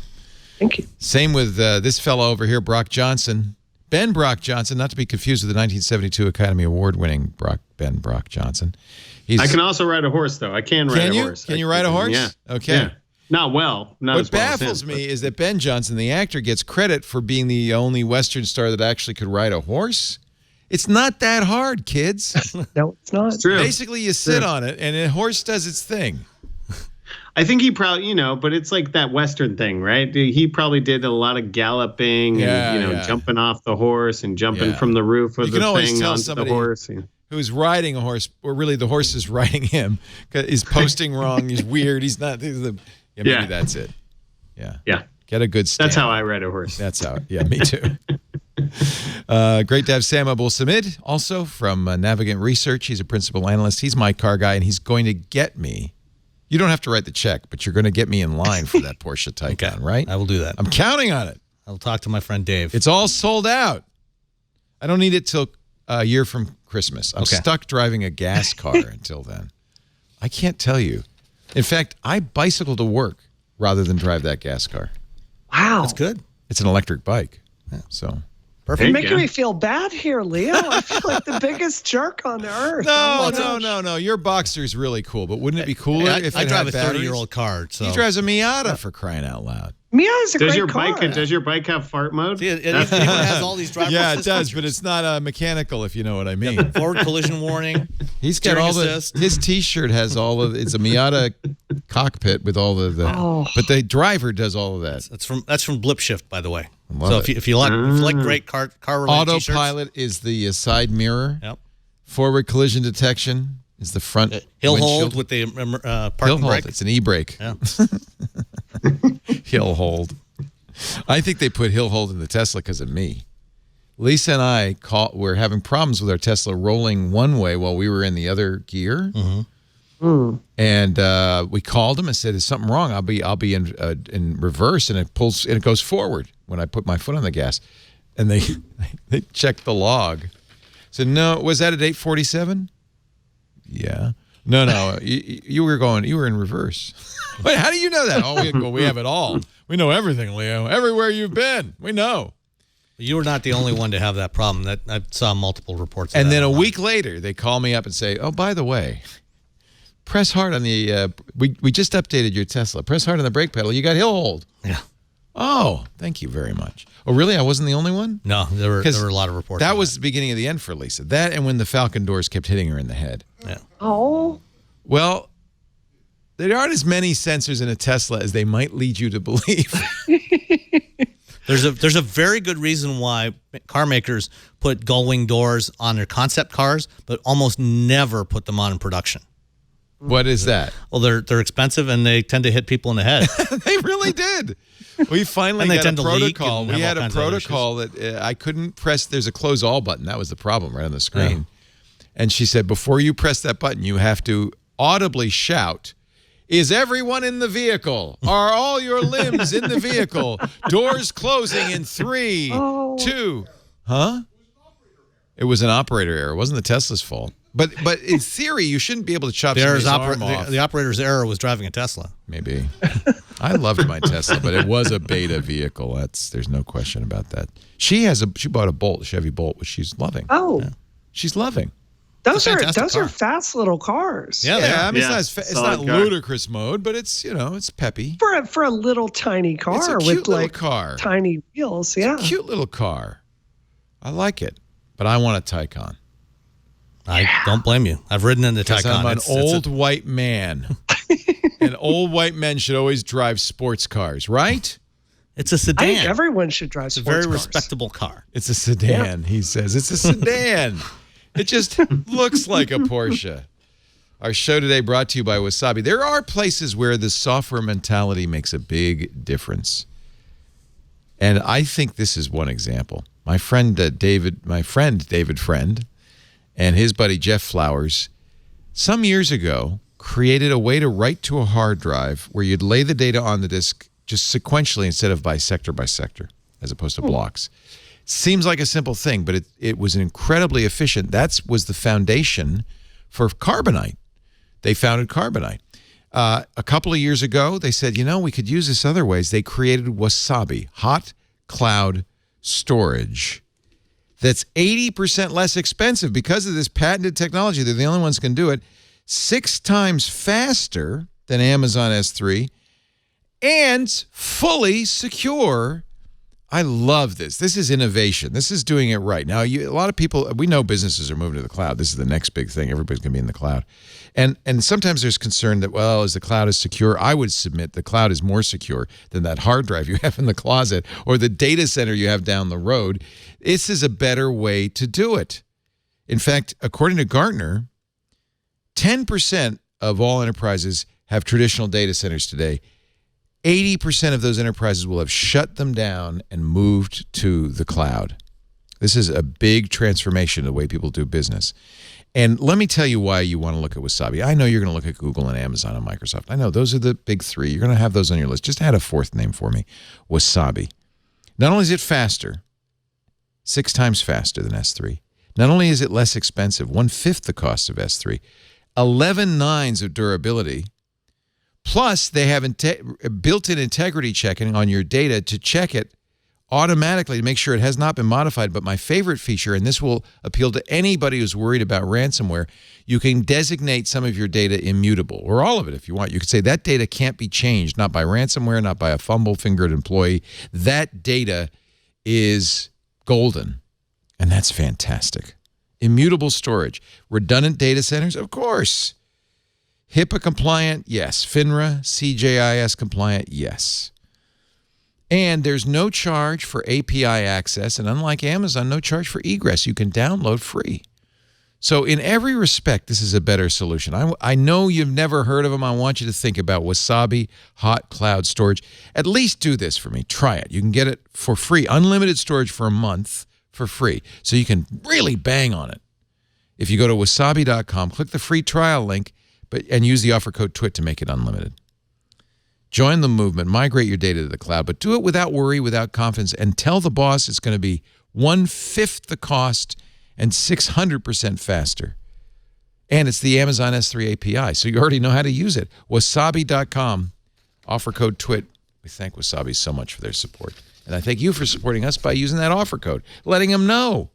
Thank you. Same with this fellow over here, Brock Johnson. Ben Brock Johnson, not to be confused with the 1972 Academy Award-winning Ben Brock Johnson. I can also ride a horse, though. I can ride Can a you? horse. Can you ride a horse? Yeah. Okay. Yeah. Not well. Not What as well as baffles him, me is that Ben Johnson, the actor, gets credit for being the only Western star that actually could ride a horse. It's not that hard, kids. No, it's not. It's true. Basically, you sit on it, and a horse does its thing. I think he probably, but it's like that Western thing, right? He probably did a lot of galloping and, Yeah. jumping off the horse and jumping Yeah. from the roof of You the can always thing tell onto somebody- the horse. Who's riding a horse, or really the horse is riding him, 'cause he's posting wrong, he's weird, he's not. Maybe Yeah. that's it. Yeah. Yeah. Get a good stand. That's how I ride a horse. That's how. Yeah, me too. Great to have Sam Abul-Samid, also from Navigant Research. He's a principal analyst. He's my car guy, and he's going to get me. You don't have to write the check, but you're going to get me in line for that Porsche Taycan, right? I will do that. I'm counting on it. I'll talk to my friend Dave. It's all sold out. I don't need it till a year from Christmas. I'm Okay. stuck driving a gas car until then. I can't tell you. In fact, I bicycle to work rather than drive that gas car. Wow. That's good. It's an electric bike. Yeah, so Perfect. You're making me feel bad here, Leo. I feel like the biggest jerk on earth. No. Your Boxster's really cool, but wouldn't it be cooler if I it drive had a batteries? 30-year-old car. So. He drives a Miata for crying out loud. Miata's a great car. Does your bike have fart mode? See, it even has all these driver Yeah, it assist does, features. but it's not mechanical, if you know what I mean. Forward collision warning. He's got steering all the. assist. His T-shirt has all of. It's a Miata cockpit with all of the. But the driver does all of that. That's from Blip Shift, by the way. Love So it. if you like great car related t-shirts, Autopilot is the side mirror. Yep. Forward collision detection is the front. Hill windshield. hold with the Hill parking hold. brake. It's an e-brake. Yeah. Hill hold. I think they put hill hold in the Tesla because of me. Lisa and I were having problems with our Tesla rolling one way while we were in the other gear. And we called them and said, "Is something wrong? I'll be in reverse," and it pulls and it goes forward when I put my foot on the gas. And they checked the log. Said, "No, was that at 8:47?" Yeah. No. You were in reverse. Wait, how do you know that? Oh, we have it all. We know everything, Leo. Everywhere you've been, we know. You were not the only one to have that problem. That I saw multiple reports. And of that then a online. week later, they call me up and say, "Oh, by the way, press hard on the. We just updated your Tesla. Press hard on the brake pedal. You got hill hold." Yeah. Oh, thank you very much. Oh, really? I wasn't the only one? No, there were a lot of reports. That on was the beginning of the end for Lisa. That and when the Falcon doors kept hitting her in the head. Yeah. Oh. Well, there aren't as many sensors in a Tesla as they might lead you to believe. There's a very good reason why car makers put gull-wing doors on their concept cars, but almost never put them on in production. What is that? Well, they're expensive and they tend to hit people in the head. They really did. We finally And they got a tend to leak protocol. and We have had all a kinds of other protocol that I couldn't press. There's a close all button. That was the problem right on the screen. And she said, before you press that button, you have to audibly shout, "Is everyone in the vehicle? Are all your limbs in the vehicle? Doors closing in 3, 2. Huh? It was an operator error. It wasn't the Tesla's fault. But in theory, you shouldn't be able to chop somebody's arm off. The operator's error was driving a Tesla. Maybe. I loved my Tesla, but it was a beta vehicle. There's no question about that. She bought a Bolt, a Chevy Bolt, which she's loving. Oh. Yeah. She's loving. Those a fantastic are car. fast little cars. Yeah, they are. I mean, Yeah, it's not ludicrous mode, but it's it's peppy. For a little tiny car It's a cute with little like car. tiny wheels. Yeah. Cute little car. I like it, but I want a Taycan. I don't blame you. I've ridden in the Because Taycan. I'm an It's old white man. And old white men should always drive sports cars, right? it's a I sedan. think everyone should drive It's a sports very cars. respectable car. It's a sedan, he says. It's a sedan. It just looks like a Porsche. Our show today brought to you by Wasabi. There are places where the software mentality makes a big difference. And I think this is one example. My friend David Friend, and his buddy Jeff Flowers, some years ago, created a way to write to a hard drive where you'd lay the data on the disk just sequentially instead of by sector, as opposed to blocks. Seems like a simple thing, but it was incredibly efficient. That was the foundation for Carbonite. They founded Carbonite. A couple of years ago, they said, we could use this other ways. They created Wasabi, hot cloud storage. That's 80% less expensive because of this patented technology. They're the only ones who can do it. 6 times faster than Amazon S3 and fully secure. I love this. This is innovation. This is doing it right. Now, a lot of people, we know businesses are moving to the cloud. This is the next big thing. Everybody's going to be in the cloud. And sometimes there's concern that, well, is the cloud as secure? I would submit the cloud is more secure than that hard drive you have in the closet or the data center you have down the road. This is a better way to do it. In fact, according to Gartner, 10% of all enterprises have traditional data centers today. 80% of those enterprises will have shut them down and moved to the cloud. This is a big transformation of the way people do business. And let me tell you why you want to look at Wasabi. I know you're going to look at Google and Amazon and Microsoft. I know those are the big 3. You're going to have those on your list. Just add a 4th name for me, Wasabi. Not only is it faster, 6 times faster than S3. Not only is it less expensive, 1/5 the cost of S3, 11 nines of durability, Plus, they have built-in integrity checking on your data to check it automatically to make sure it has not been modified. But my favorite feature, and this will appeal to anybody who's worried about ransomware, you can designate some of your data immutable, or all of it if you want. You could say that data can't be changed, not by ransomware, not by a fumble-fingered employee. That data is golden, and that's fantastic. Immutable storage. Redundant data centers? Of course. HIPAA compliant? Yes. FINRA, CJIS compliant? Yes. And there's no charge for API access, and unlike Amazon, no charge for egress. You can download free. So in every respect, this is a better solution. I know you've never heard of them. I want you to think about Wasabi Hot Cloud Storage. At least do this for me. Try it. You can get it for free. Unlimited storage for a month for free. So you can really bang on it. If you go to wasabi.com, click the free trial link, and use the offer code TWIT to make it unlimited. Join the movement, migrate your data to the cloud, but do it without worry, without confidence, and tell the boss it's going to be 1/5 the cost and 600% faster. And it's the Amazon S3 API, so you already know how to use it. Wasabi.com, offer code TWIT. We thank Wasabi so much for their support. And I thank you for supporting us by using that offer code, letting them know.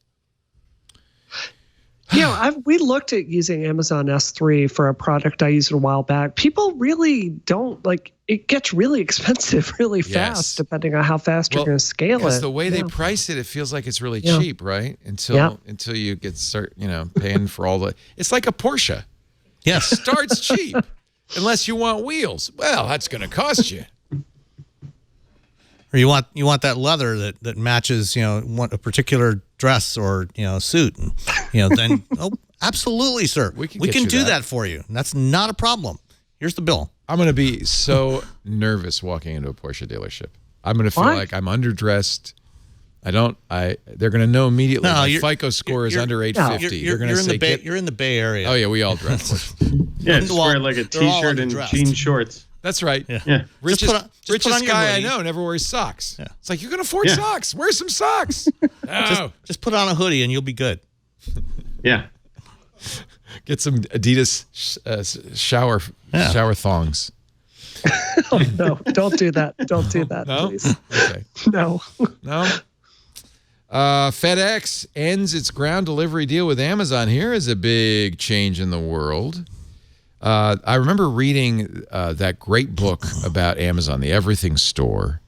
We looked at using Amazon S3 for a product I used a while back. People really don't it gets really expensive really fast, depending on how fast you're going to scale it. Because the way they price it, it feels like it's really cheap, right? Until you start paying for all the. It's like a Porsche. Yes, it starts cheap, unless you want wheels. Well, that's going to cost you. Or you want that leather that matches a particular dress or suit, and then absolutely, sir, we can do that for you. And that's not a problem. Here's the bill. I'm going to be so nervous walking into a Porsche dealership. I'm going to feel like I'm underdressed. They're going to know immediately my FICO score is under 850. You're in the Bay Area. Oh yeah, we all drive Porsche. Yeah, just wear like a t-shirt and jean shorts. That's right. Yeah. Richest guy I know never wears socks. Yeah. It's like, you can afford socks. Wear some socks. No. Just put on a hoodie and you'll be good. Yeah. Get some Adidas shower thongs. Oh, no, don't do that. Don't do that, please. Okay. No. No? FedEx ends its ground delivery deal with Amazon. Here is a big change in the world. I remember reading that great book about Amazon, The Everything Store,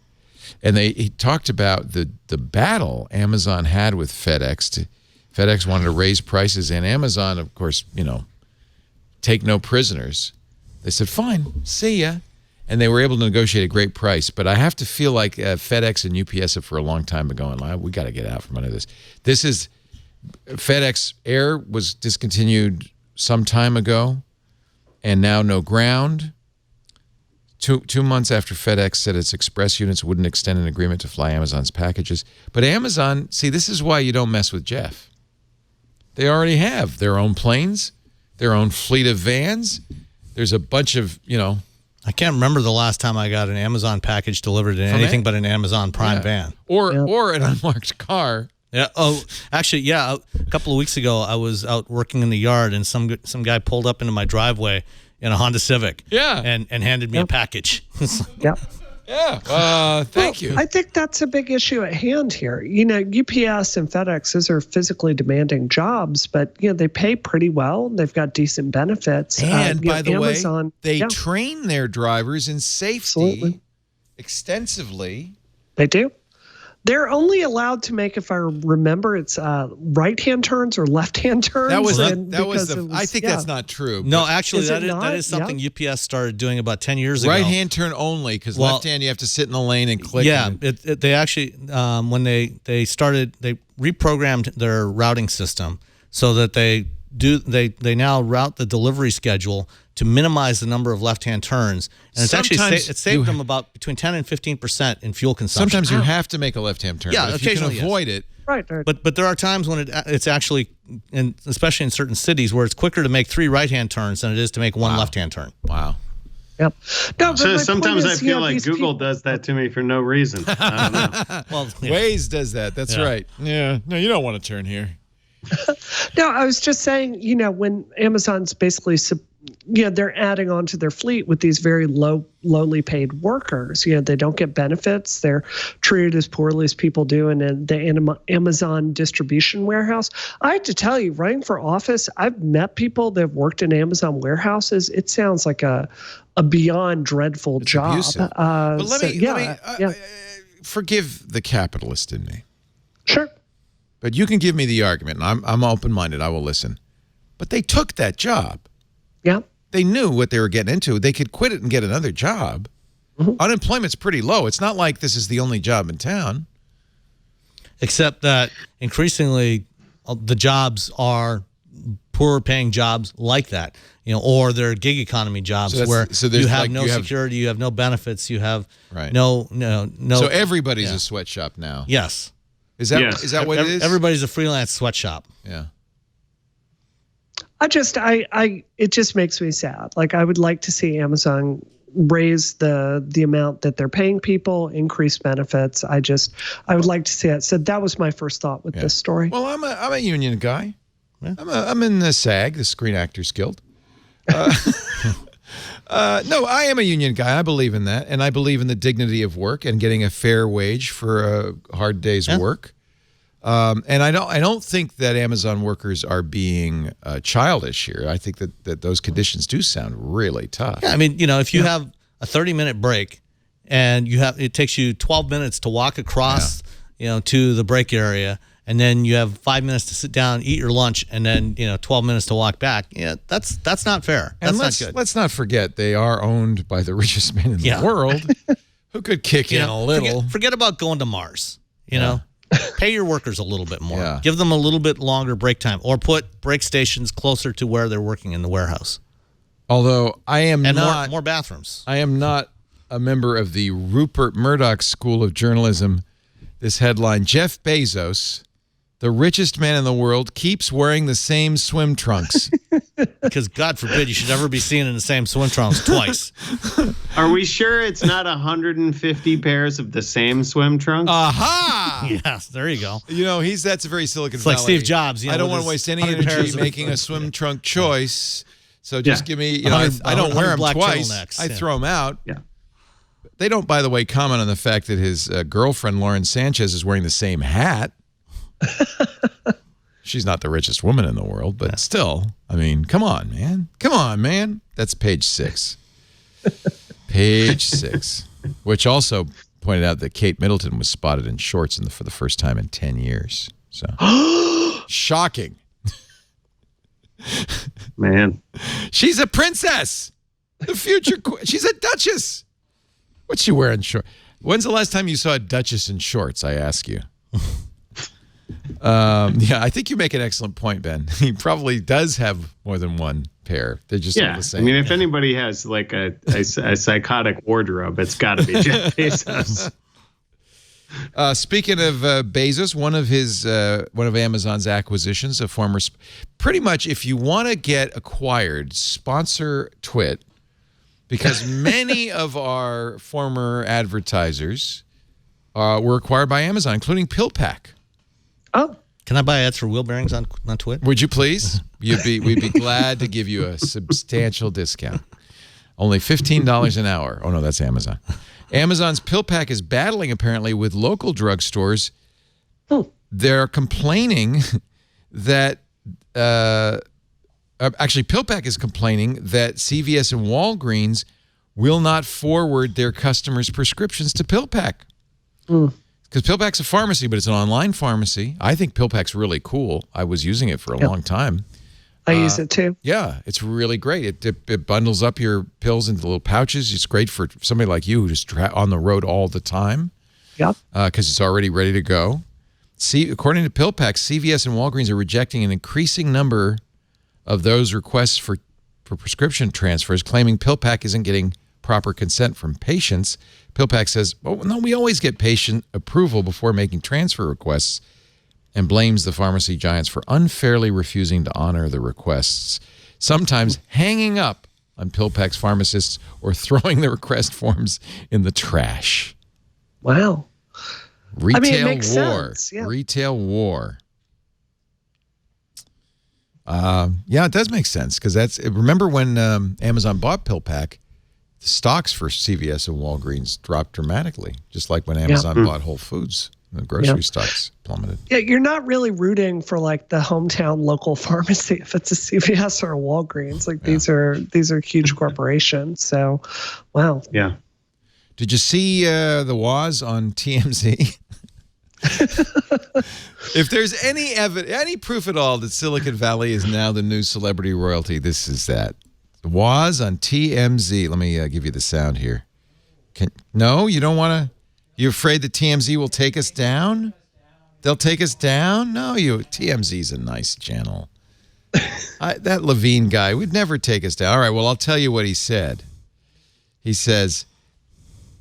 and he talked about the battle Amazon had with FedEx. FedEx wanted to raise prices, and Amazon, of course, take no prisoners. They said, fine, see ya. And they were able to negotiate a great price. But I have to feel like FedEx and UPS have for a long time been going, we got to get out from under this. This is FedEx Air was discontinued some time ago. And now no ground. Two months after FedEx said its express units wouldn't extend an agreement to fly Amazon's packages. But Amazon, see, this is why you don't mess with Jeff. They already have their own planes, their own fleet of vans. There's a bunch of, I can't remember the last time I got an Amazon package delivered in anything but an Amazon Prime van. Or an unmarked car. Yeah. Oh, actually, yeah. A couple of weeks ago, I was out working in the yard, and some guy pulled up into my driveway in a Honda Civic. Yeah. And handed me a package. Yep. Yeah. Thank you. I think that's a big issue at hand here. UPS and FedEx, those are physically demanding jobs, but they pay pretty well. They've got decent benefits. And by the Amazon, way, they train their drivers in safety extensively. They do. They're only allowed to make, if I remember, it's right-hand turns or left-hand turns. I think that's not true. No, actually, that is something UPS started doing about 10 years ago. Right-hand turn only, because left-hand you have to sit in the lane and click. Yeah, they actually, when they reprogrammed their routing system so that they now route the delivery schedule to minimize the number of left-hand turns, and it's actually saved them about between 10 and 15% in fuel consumption. Sometimes you have to make a left-hand turn. Yeah, but if you can avoid it. Right. But there are times when it's actually, and especially in certain cities, where it's quicker to make 3 right-hand turns than it is to make 1 left-hand turn. Wow. Yep. No, so sometimes I feel like Google does that to me for no reason. I don't know. Well, Waze does that. That's right. Yeah. No, you don't want to turn here. No, I was just saying, when Amazon's basically they're adding on to their fleet with these very lowly paid workers. They don't get benefits. They're treated as poorly as people do in the Amazon distribution warehouse. I have to tell you, running for office, I've met people that have worked in Amazon warehouses. It sounds like a beyond dreadful job. Abusive. But let me forgive the capitalist in me. Sure. But you can give me the argument, and I'm open-minded. I will listen. But they took that job. Yeah. They knew what they were getting into. They could quit it and get another job. Unemployment's pretty low. It's not like this is the only job in town. Except that increasingly the jobs are poorer paying jobs like that, or they're gig economy jobs where you have no security, you have no benefits, you have no. So everybody's a sweatshop now. Yes. Is that what it is? Everybody's a freelance sweatshop. Yeah. It just makes me sad. Like, I would like to see Amazon raise the amount that they're paying people, increase benefits. I would like to see it. So that was my first thought with this story. Well, I'm a union guy. Yeah. I'm in the SAG, the Screen Actors Guild. No, I am a union guy. I believe in that, and I believe in the dignity of work and getting a fair wage for a hard day's work. And I don't think that Amazon workers are being childish here. I think that those conditions do sound really tough. Yeah, I mean, if you have a 30-minute break and it takes you 12 minutes to walk across, to the break area, and then you have 5 minutes to sit down, eat your lunch, and then 12 minutes to walk back. Yeah, that's not fair. That's not good. Let's not forget they are owned by the richest man in the world, who could kick in a little. Forget about going to Mars. Pay your workers a little bit more. Yeah. Give them a little bit longer break time, or put break stations closer to where they're working in the warehouse. Although I am not more bathrooms. I am not a member of the Rupert Murdoch School of Journalism. This headline: Jeff Bezos, the richest man in the world, keeps wearing the same swim trunks. Because God forbid you should ever be seen in the same swim trunks twice. Are we sure it's not 150 pairs of the same swim trunks? Aha! Yes, there you go. That's a very Silicon Valley. It's like Steve Jobs. I don't want to waste any energy making a swim trunk choice. So just give me, I don't wear them twice. I throw them out. Yeah. They don't, by the way, comment on the fact that his girlfriend, Lauren Sanchez, is wearing the same hat. She's not the richest woman in the world, but still, I mean, come on, man. Come on, man. That's page 6. Page 6, which also pointed out that Kate Middleton was spotted in shorts for the first time in 10 years. So shocking. Man. She's a princess. The future she's a duchess. What's she wearing shorts? When's the last time you saw a duchess in shorts, I ask you? I think you make an excellent point, Ben. He probably does have more than one pair. They're just all the same. I mean, if anybody has like a psychotic wardrobe, it's got to be Jeff Bezos. Speaking of Bezos, one of Amazon's acquisitions, a former, pretty much if you want to get acquired, sponsor Twit, because many of our former advertisers were acquired by Amazon, including PillPack. Oh, can I buy ads for wheel bearings on Twit? Would you please? We'd be glad to give you a substantial discount. Only $15 an hour. Oh no, that's Amazon. Amazon's PillPack is battling apparently with local drugstores. They're complaining that actually PillPack is complaining that CVS and Walgreens will not forward their customers' prescriptions to PillPack. Because PillPack's a pharmacy, but it's an online pharmacy. I think PillPack's really cool. I was using it for a long time. I use it too. Yeah, it's really great. It bundles up your pills into little pouches. It's great for somebody like you who's on the road all the time. Yeah. Because it's already ready to go. According to PillPack, CVS and Walgreens are rejecting an increasing number of those requests for prescription transfers, claiming PillPack isn't getting proper consent from patients. PillPack says, well, no, we always get patient approval before making transfer requests, and blames the pharmacy giants for unfairly refusing to honor the requests, sometimes hanging up on PillPack's pharmacists or throwing the request forms in the trash. Wow. Retail it makes war. sense. Yeah. Retail war. Yeah, it does make sense because remember when Amazon bought PillPack, the stocks for CVS and Walgreens dropped dramatically, just like when Amazon bought Whole Foods. The grocery stocks plummeted. Yeah, you're not really rooting for like the hometown local pharmacy if it's a CVS or a Walgreens. Like these are huge corporations. So, wow. Yeah. Did you see the Woz on TMZ? If there's any proof at all that Silicon Valley is now the new celebrity royalty, this is that. The Woz on TMZ. Let me give you the sound here. No, you don't want to. You afraid that TMZ will take us down? They'll take us down? No, TMZ's a nice channel. That Levine guy would never take us down. All right, well, I'll tell you what he said. He says,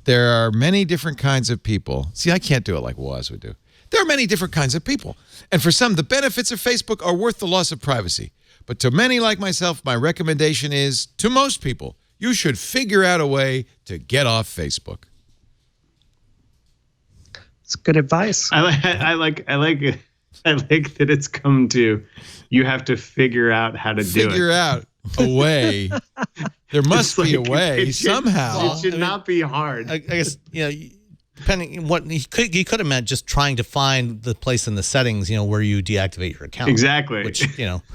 there are many different kinds of people. See, I can't do it like Woz would do. There are many different kinds of people. And for some, the benefits of Facebook are worth the loss of privacy. But to many like myself, my recommendation is, to most people, you should figure out a way to get off Facebook. It's good advice. I like that it's come to you have to figure out how to do it. Figure out a way. There must be a way somehow. It should not be hard. I guess, depending on what he could have meant, just trying to find the place in the settings, where you deactivate your account. Exactly. Which,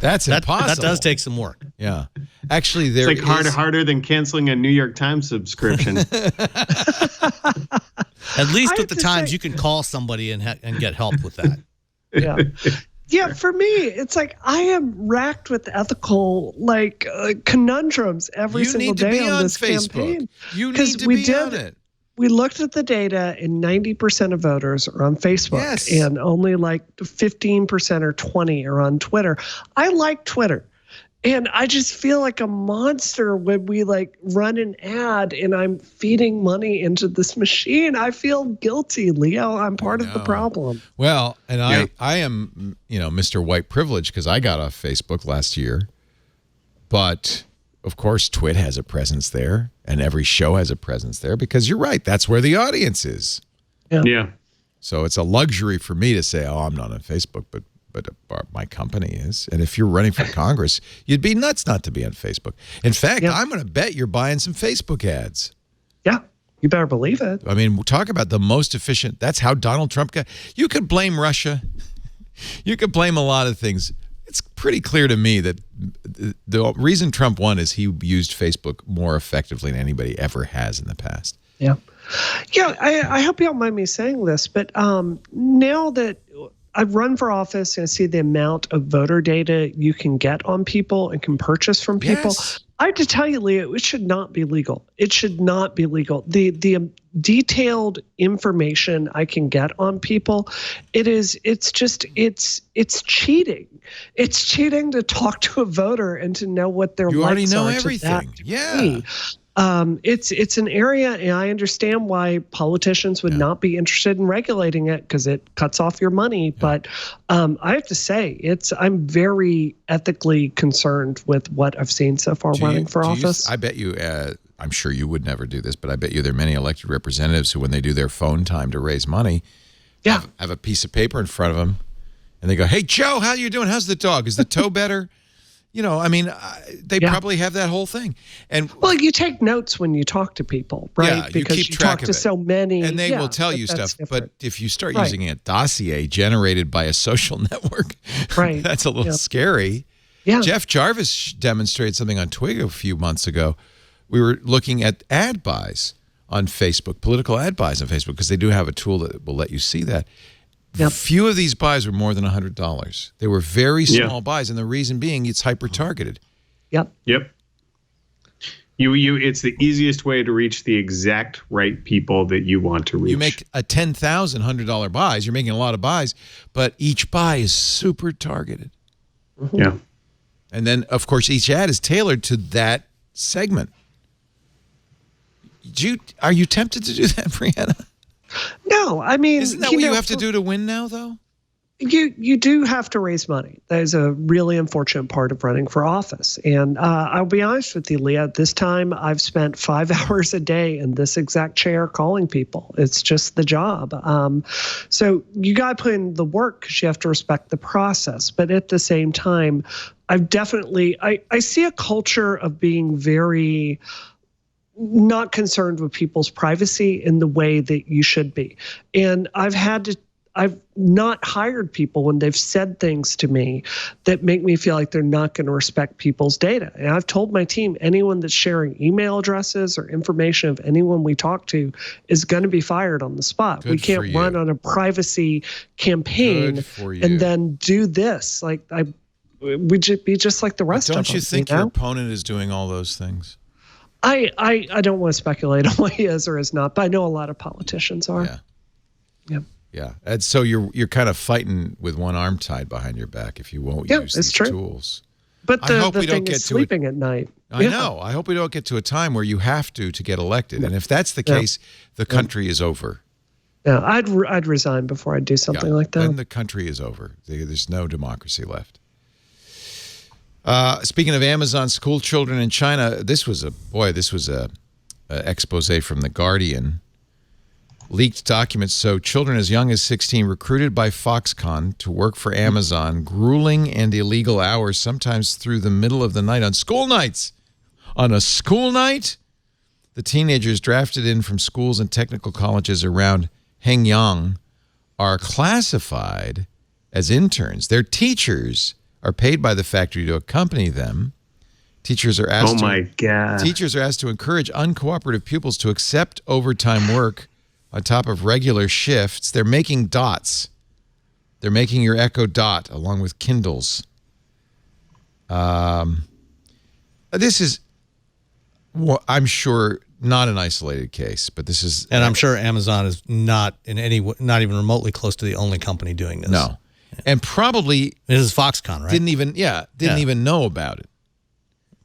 that's impossible. That does take some work. Yeah. Actually, it's like harder than canceling a New York Times subscription. At least with the Times, you can call somebody and get help with that. Yeah. Yeah, for me, it's like I am racked with ethical conundrums every single day on this campaign. You need to be on it. We looked at the data, and 90% of voters are on Facebook, and only like 15% or 20% are on Twitter. I like Twitter. And I just feel like a monster when we run an ad and I'm feeding money into this machine. I feel guilty, Leo. I'm part of the problem. Well, and I am, Mr. White Privilege because I got off Facebook last year. But, of course, Twit has a presence there and every show has a presence there because you're right. That's where the audience is. Yeah. So it's a luxury for me to say, I'm not on Facebook, but my company is. And if you're running for Congress, you'd be nuts not to be on Facebook. In fact, I'm going to bet you're buying some Facebook ads. Yeah, you better believe it. I mean, talk about the most efficient. That's how Donald Trump got. You could blame Russia. You could blame a lot of things. It's pretty clear to me that the reason Trump won is he used Facebook more effectively than anybody ever has in the past. Yeah. Yeah, I hope you don't mind me saying this, but now that I've run for office and I see the amount of voter data you can get on people and can purchase from people. Yes. I have to tell you, Leo, it should not be legal. It should not be legal. The detailed information I can get on people, it's cheating. It's cheating to talk to a voter and to know what their you already likes know are everything. To that degree. It's an area, and I understand why politicians would not be interested in regulating it because it cuts off your money. Yeah. But I have to say, I'm very ethically concerned with what I've seen so far running for office. I bet you, I'm sure you would never do this, but I bet you there are many elected representatives who, when they do their phone time to raise money, have a piece of paper in front of them, and they go, "Hey, Joe, how you doing? How's the dog? Is the toe better?" They probably have that whole thing. And well, you take notes when you talk to people, right? Yeah, because you keep track talk to so many. And they will tell you stuff. Different. But if you start using a dossier generated by a social network, that's a little scary. Yeah. Jeff Jarvis demonstrated something on Twitter a few months ago. We were looking at ad buys on Facebook, political ad buys on Facebook, because they do have a tool that will let you see that. Yep. Few of these buys were more than $100. They were very small buys, and the reason being it's hyper-targeted. Yep. It's the easiest way to reach the exact right people that you want to reach. You make a $10,000 buys. You're making a lot of buys, but each buy is super targeted. Mm-hmm. Yeah. And then, of course, each ad is tailored to that segment. Are you tempted to do that, Brianna? No, I mean... Isn't that what you have to do to win now, though? You do have to raise money. That is a really unfortunate part of running for office. And I'll be honest with you, Leah, this time I've spent 5 hours a day in this exact chair calling people. It's just the job. So you got to put in the work because you have to respect the process. But at the same time, I've definitely, I see a culture of being very not concerned with people's privacy in the way that you should be. And I've not hired people when they've said things to me that make me feel like they're not going to respect people's data. And I've told my team, anyone that's sharing email addresses or information of anyone we talk to is going to be fired on the spot. We can't run on a privacy campaign and then do this. Like we'd be just like the rest of them. Don't you think your opponent is doing all those things? I don't want to speculate on what he is or is not, but I know a lot of politicians are. Yeah. Yeah. Yeah, and so you're kind of fighting with one arm tied behind your back if you won't use these tools. But the thing is sleeping at night. I know. I hope we don't get to a time where you have to get elected. And if that's the case, the country is over. Yeah, I'd resign before I'd do something like that. Then the country is over. There's no democracy left. Speaking of Amazon school children in China, this was a expose from The Guardian. Leaked documents show children as young as 16 recruited by Foxconn to work for Amazon, grueling and illegal hours, sometimes through the middle of the night on school nights. On a school night? The teenagers drafted in from schools and technical colleges around Hengyang are classified as interns. Their teachers are paid by the factory to accompany them. Teachers are asked Teachers are asked to encourage uncooperative pupils to accept overtime work on top of regular shifts. They're making dots. They're making your Echo Dot along with Kindles. This is, I'm sure, not an isolated case, but this is... And I'm sure Amazon is not in any way, not even remotely close to the only company doing this. No. And probably... This is Foxconn, right? Didn't even know about it.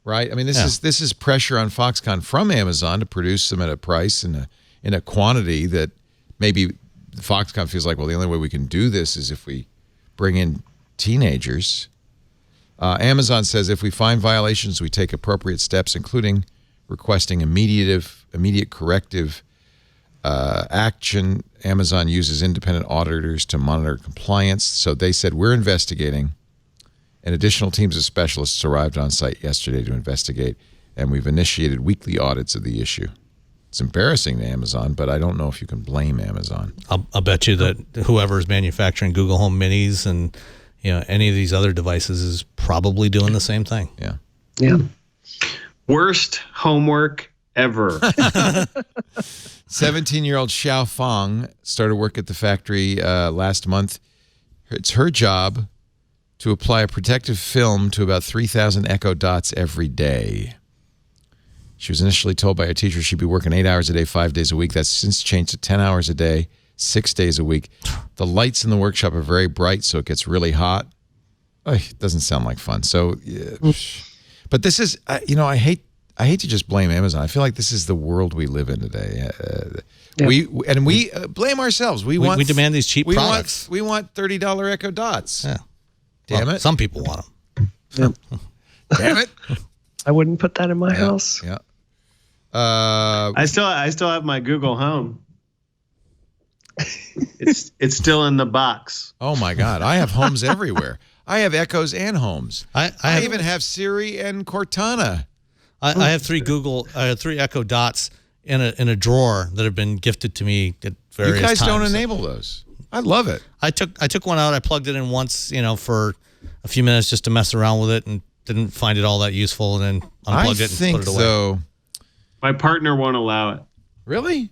Right? I mean, this is pressure on Foxconn from Amazon to produce them at a price and in a quantity that maybe Foxconn feels like, well, the only way we can do this is if we bring in teenagers. Amazon says if we find violations, we take appropriate steps, including requesting immediate corrective action. Amazon uses independent auditors to monitor compliance. So they said, we're investigating. And additional teams of specialists arrived on site yesterday to investigate, and we've initiated weekly audits of the issue. It's embarrassing to Amazon, but I don't know if you can blame Amazon. I'll bet you that whoever is manufacturing Google Home Minis and any of these other devices is probably doing the same thing. Yeah. Yeah. Worst homework ever. 17-year-old Xiao Fang started work at the factory last month. It's her job to apply a protective film to about 3,000 Echo Dots every day. She was initially told by a teacher she'd be working 8 hours a day, 5 days a week. That's since changed to 10 hours a day, 6 days a week. The lights in the workshop are very bright, so it gets really hot. It doesn't sound like fun. So, but this is, I hate to just blame Amazon. I feel like this is the world we live in today. We blame ourselves. We demand these cheap products. We want $30 Echo Dots. Yeah. Damn it. Some people want them. Yeah. Damn it. I wouldn't put that in my house. Yeah. I still have my Google Home. It's still in the box. Oh my God! I have homes everywhere. I have Echoes and Homes. I even have Siri and Cortana. I have three Echo Dots in a drawer that have been gifted to me at various times. You guys don't enable those. I love it. I took one out. I plugged it in once, for a few minutes just to mess around with it, and didn't find it all that useful, and then unplugged it and put it away. Though, my partner won't allow it. Really?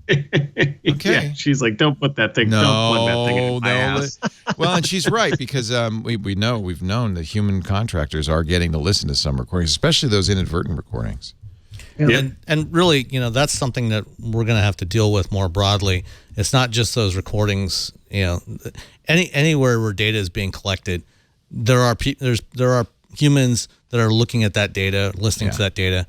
Okay. Yeah, she's like, don't put that thing. Don't plug that thing in my house. Well, and she's right, because we've known that human contractors are getting to listen to some recordings, especially those inadvertent recordings. Yeah. And really, that's something that we're going to have to deal with more broadly. It's not just those recordings. Anywhere where data is being collected, there are humans that are looking at that data, listening to that data,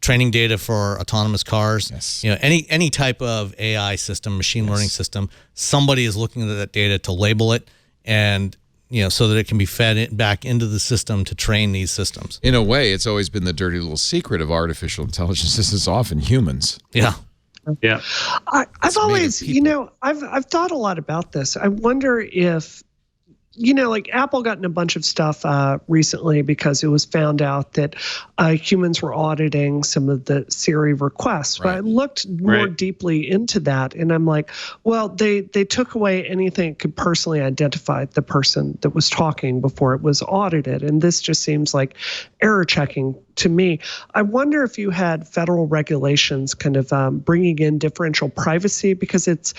training data for autonomous cars. Yes. You know, any type of AI system, machine learning system, somebody is looking at that data to label it and, you know, so that it can be fed back into the system to train these systems. In a way, it's always been the dirty little secret of artificial intelligence. This is often humans. Yeah. Yeah. I've always, you know, I've thought a lot about this. I wonder if, you know, like Apple got in a bunch of stuff recently because it was found out that humans were auditing some of the Siri requests. But I looked more deeply into that, and I'm like, well, they took away anything that could personally identify the person that was talking before it was audited, and this just seems like error checking to me. I wonder if you had federal regulations kind of bringing in differential privacy, because it's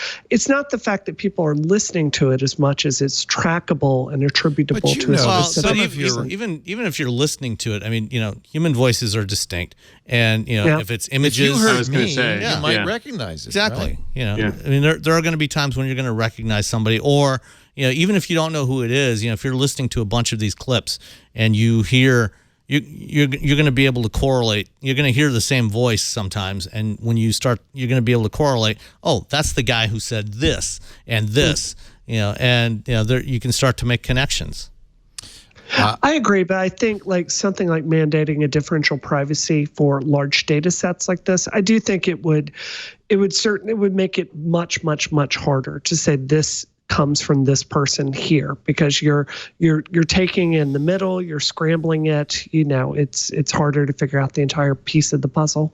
not the fact that people are listening to it as much as it's trackable and attributable to a specific reason. Even if you're listening to it, I mean, you know, human voices are distinct, and you know, if it's images, if you heard I was going to say, you might recognize it. Exactly. Right? You know, I mean, there are going to be times when you're going to recognize somebody, or you know, even if you don't know who it is, you know, if you're listening to a bunch of these clips and you hear. You're going to be able to correlate. You're going to hear the same voice sometimes, and when you start, you're going to be able to correlate. Oh, that's the guy who said this and this. You know, and you know, you can start to make connections. I agree, but I think like something like mandating a differential privacy for large data sets like this, I do think it would make it much harder to say this comes from this person here, because you're taking in the middle, you're scrambling it, you know, it's harder to figure out the entire piece of the puzzle.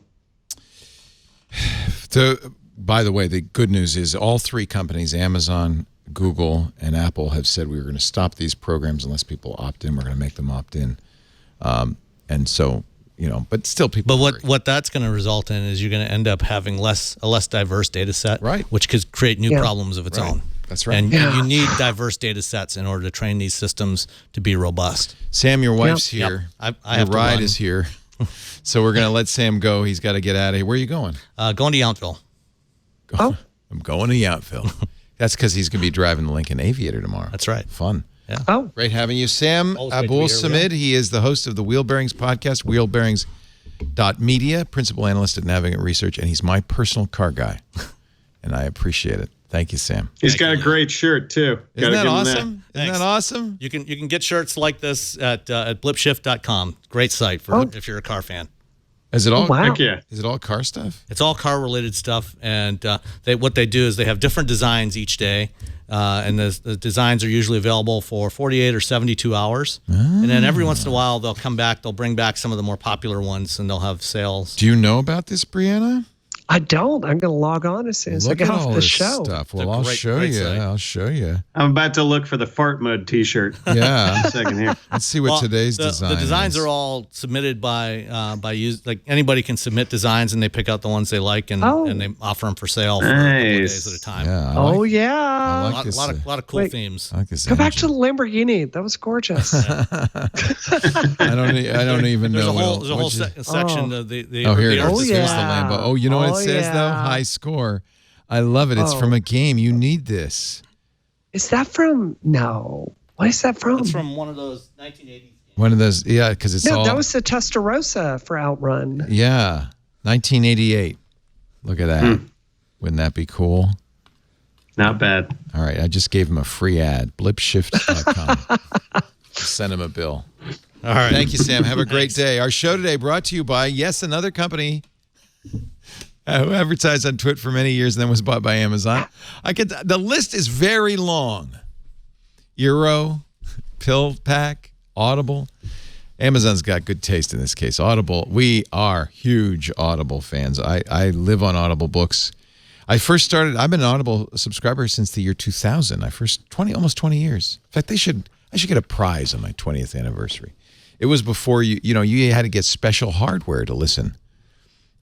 By the way, the good news is all three companies, Amazon, Google, and Apple, have said we were going to stop these programs unless people opt in. We're going to make them opt in. And so, you know, but still people. But what that's going to result in is you're going to end up having a less diverse data set, right? Which could create new problems of its own. That's right. And you need diverse data sets in order to train these systems to be robust. Sam, your wife's here. I your have to ride run. is here. So we're going to let Sam go. He's got to get out of here. Where are you going? Going to Yountville. Oh. I'm going to Yountville. That's because he's going to be driving the Lincoln Aviator tomorrow. That's right. Fun. Yeah. Oh. Great having you. Sam Abul Samid. He is the host of the Wheel Bearings podcast, wheelbearings.media, principal analyst at Navigant Research, and he's my personal car guy. And I appreciate it. Thank you, Sam. He's got a great shirt too. Isn't that awesome? Isn't Thanks. that awesome? You can get shirts like this at blipshift.com. Great site for if you're a car fan. Is it all? wow. Heck yeah. Is it all car stuff? It's all car related stuff, and what they do is they have different designs each day, and the designs are usually available for 48 or 72 hours, and then every once in a while they'll bring back some of the more popular ones, and they'll have sales. Do you know about this, Brianna? I don't. I'm going to log on as soon as I Look get at off all the this show. stuff. Well, It's a I'll great show you. site. I'll show you. I'm about to look for the fart mode T-shirt. Yeah. Second here. Let's see what today's design The designs is. are all submitted by like anybody can submit designs, and they pick out the ones they like, and they offer them for sale for a couple of days at a time. Yeah. Oh, I yeah. like this. A lot of cool themes. I like this Go back engine. to the Lamborghini. That was gorgeous. I don't even There's know. there's a whole section of the Oh, here it is. Oh, Here's yeah. the Lambo. Oh, you know what it Oh, says, though? yeah. High score. I love it. It's from a game. You need this. Is that from? No. What is that from? It's from one of those 1980s games. One of those, yeah, because it's all. that was the Testarossa for Outrun. Yeah, 1988. Look at that. Wouldn't that be cool? Not bad. All right, I just gave him a free ad. Blipshift.com. Send him a bill. All right. Thank you, Sam. Have a great day. Our show today brought to you by, yes, another company who advertised on Twitter for many years and then was bought by Amazon. The list is very long. Euro, Pill Pack, Audible. Amazon's got good taste in this case. Audible, we are huge Audible fans. I live on Audible books. I've been an Audible subscriber since the year 2000. Almost 20 years. In fact, I should get a prize on my 20th anniversary. It was before you had to get special hardware to listen.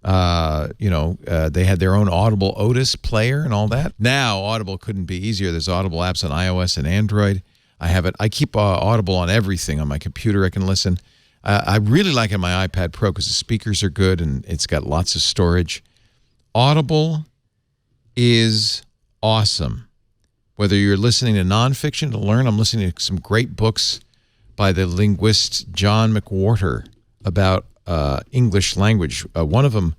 They had their own Audible Otis player and all that. Now Audible couldn't be easier. There's Audible apps on iOS and Android. I have it. I keep Audible on everything on my computer. I can listen. I really like it on my iPad Pro because the speakers are good and it's got lots of storage. Audible is awesome. Whether you're listening to nonfiction to learn, I'm listening to some great books by the linguist John McWhorter about English language. One of them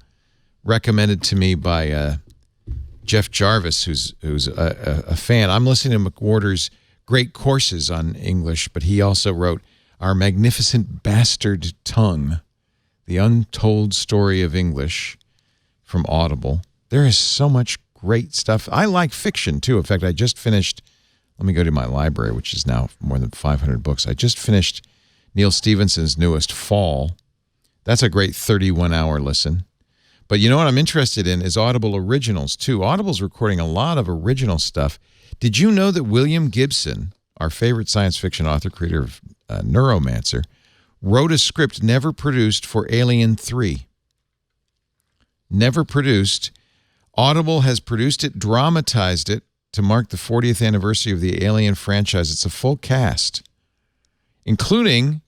recommended to me by Jeff Jarvis, who's a fan. I'm listening to McWhorter's great courses on English, but he also wrote Our Magnificent Bastard Tongue, The Untold Story of English from Audible. There is so much great stuff. I like fiction, too. In fact, I just finished, let me go to my library, which is now more than 500 books. I just finished Neil Stephenson's newest, Fall. That's a great 31-hour listen. But you know what I'm interested in is Audible originals, too. Audible's recording a lot of original stuff. Did you know that William Gibson, our favorite science fiction author, creator of Neuromancer, wrote a script never produced for Alien 3? Never produced. Audible has produced it, dramatized it to mark the 40th anniversary of the Alien franchise. It's a full cast, including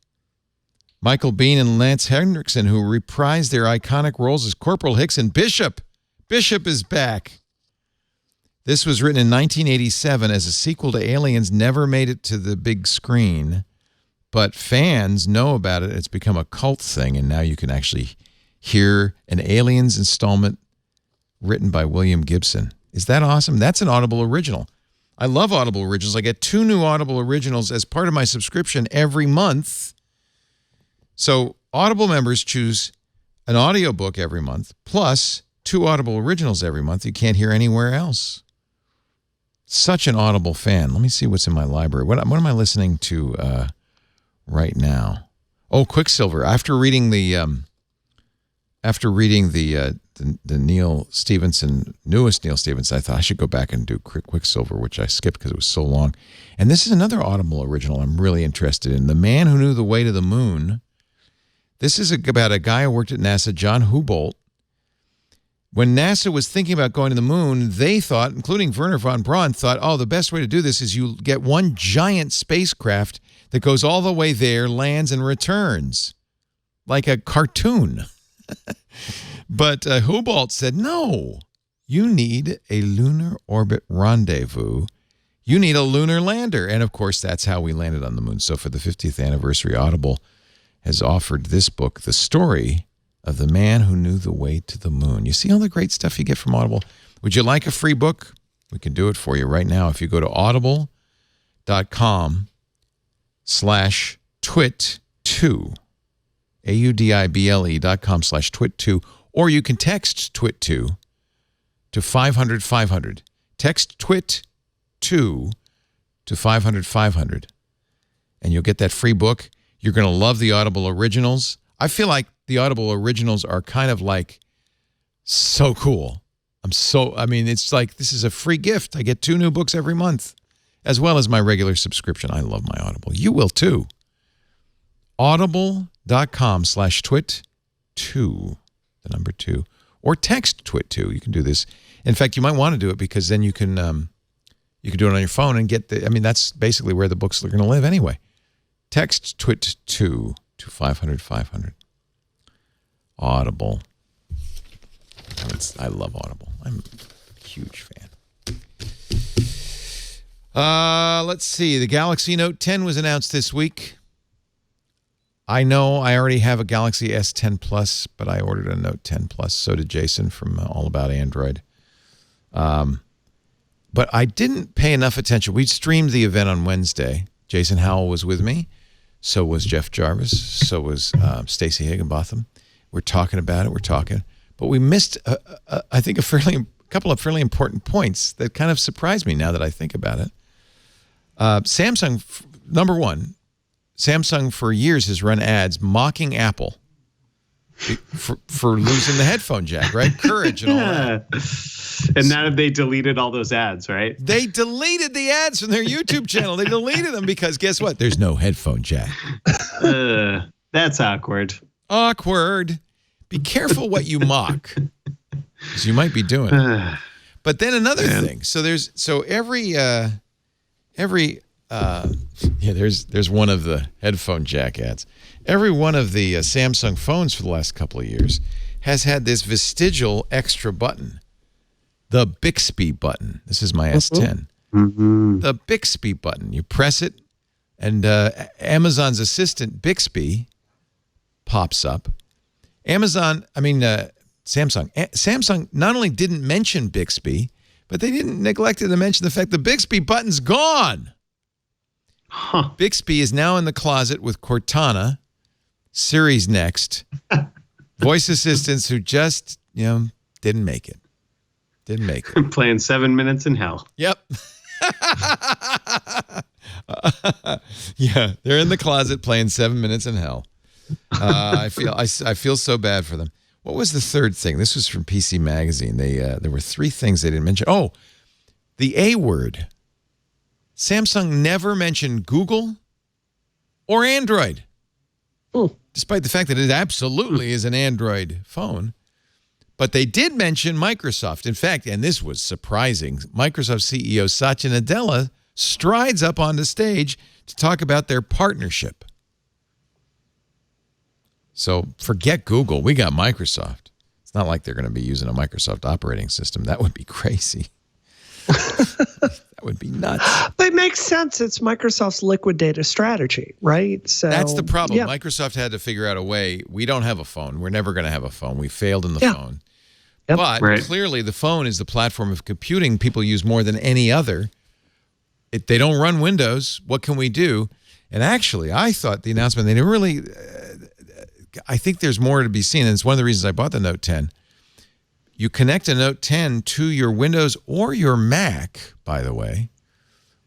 Michael Biehn and Lance Henriksen, who reprised their iconic roles as Corporal Hicks and Bishop. Bishop is back. This was written in 1987 as a sequel to Aliens, never made it to the big screen, but fans know about it. It's become a cult thing, and now you can actually hear an Aliens installment written by William Gibson. Is that awesome? That's an Audible original. I love Audible originals. I get 2 new Audible originals as part of my subscription every month. So Audible members choose an audiobook every month, plus 2 Audible originals every month you can't hear anywhere else. Such an Audible fan. Let me see what's in my library. What am I listening to right now? Oh, Quicksilver. After reading the Neil Stephenson, newest Neil Stephenson, I thought I should go back and do Quicksilver, which I skipped because it was so long. And this is another Audible original I'm really interested in. The Man Who Knew the Way to the Moon. This is about a guy who worked at NASA, John Houbolt. When NASA was thinking about going to the moon, they thought, including Wernher von Braun, thought, oh, the best way to do this is you get one giant spacecraft that goes all the way there, lands, and returns. Like a cartoon. But Houbolt said, no, you need a lunar orbit rendezvous. You need a lunar lander. And, of course, that's how we landed on the moon. So for the 50th anniversary, Audible has offered this book, The Story of the Man Who Knew the Way to the Moon. You see all the great stuff you get from Audible? Would you like a free book? We can do it for you right now. If you go to audible.com/twit2, audible.com/twit2, or you can text twit2 to 500-500. Text twit2 to 500-500, and you'll get that free book. You're going to love the Audible originals. I feel like the Audible originals are kind of like so cool. It's like this is a free gift. I get 2 new books every month, as well as my regular subscription. I love my Audible. You will too. Audible.com/twit2, the number 2, or text twit2. You can do this. In fact, you might want to do it because then you can do it on your phone and get that's basically where the books are going to live anyway. Text twit2 to 500-500. Audible. I love Audible. I'm a huge fan. Let's see. The Galaxy Note 10 was announced this week. I know I already have a Galaxy S10 Plus, but I ordered a Note 10 Plus. So did Jason from All About Android. But I didn't pay enough attention. We streamed the event on Wednesday. Jason Howell was with me. So was Jeff Jarvis. So was Stacey Higginbotham. We're talking about it. But we missed, I think, a couple of fairly important points that kind of surprised me now that I think about it. Samsung, number one, Samsung for years has run ads mocking Apple for losing the headphone jack, right? Courage and all that. And now they deleted all those ads, right? They deleted the ads from their YouTube channel. They deleted them because guess what? There's no headphone jack. That's awkward. Awkward. Be careful what you mock, because you might be doing it. But then another thing. So there's one of the headphone jack ads. Every one of the Samsung phones for the last couple of years has had this vestigial extra button, the Bixby button. This is my S10. Mm-hmm. The Bixby button. You press it, and Amazon's assistant Bixby pops up, Samsung not only didn't mention Bixby, but they didn't neglected to mention the fact the Bixby button's gone. Huh. Bixby is now in the closet with Cortana, Siri's next, voice assistants who just, didn't make it. Didn't make it. Playing 7 minutes in hell. Yep. Yeah, they're in the closet playing 7 minutes in hell. I feel so bad for them. What was the third thing? This was from PC Magazine. There were three things they didn't mention. Oh, the A word. Samsung never mentioned Google or Android, despite the fact that it absolutely is an Android phone. But they did mention Microsoft. In fact, and this was surprising, Microsoft CEO Satya Nadella strides up onto stage to talk about their partnership. So forget Google. We got Microsoft. It's not like they're going to be using a Microsoft operating system. That would be crazy. That would be nuts. But it makes sense. It's Microsoft's liquid data strategy, right? So that's the problem. Yeah. Microsoft had to figure out a way. We don't have a phone. We're never going to have a phone. We failed in the phone. Yep. But clearly the phone is the platform of computing people use more than any other. They don't run Windows. What can we do? And actually, I thought the announcement, they didn't really... I think there's more to be seen, and it's one of the reasons I bought the Note 10. You connect a Note 10 to your Windows or your Mac, by the way,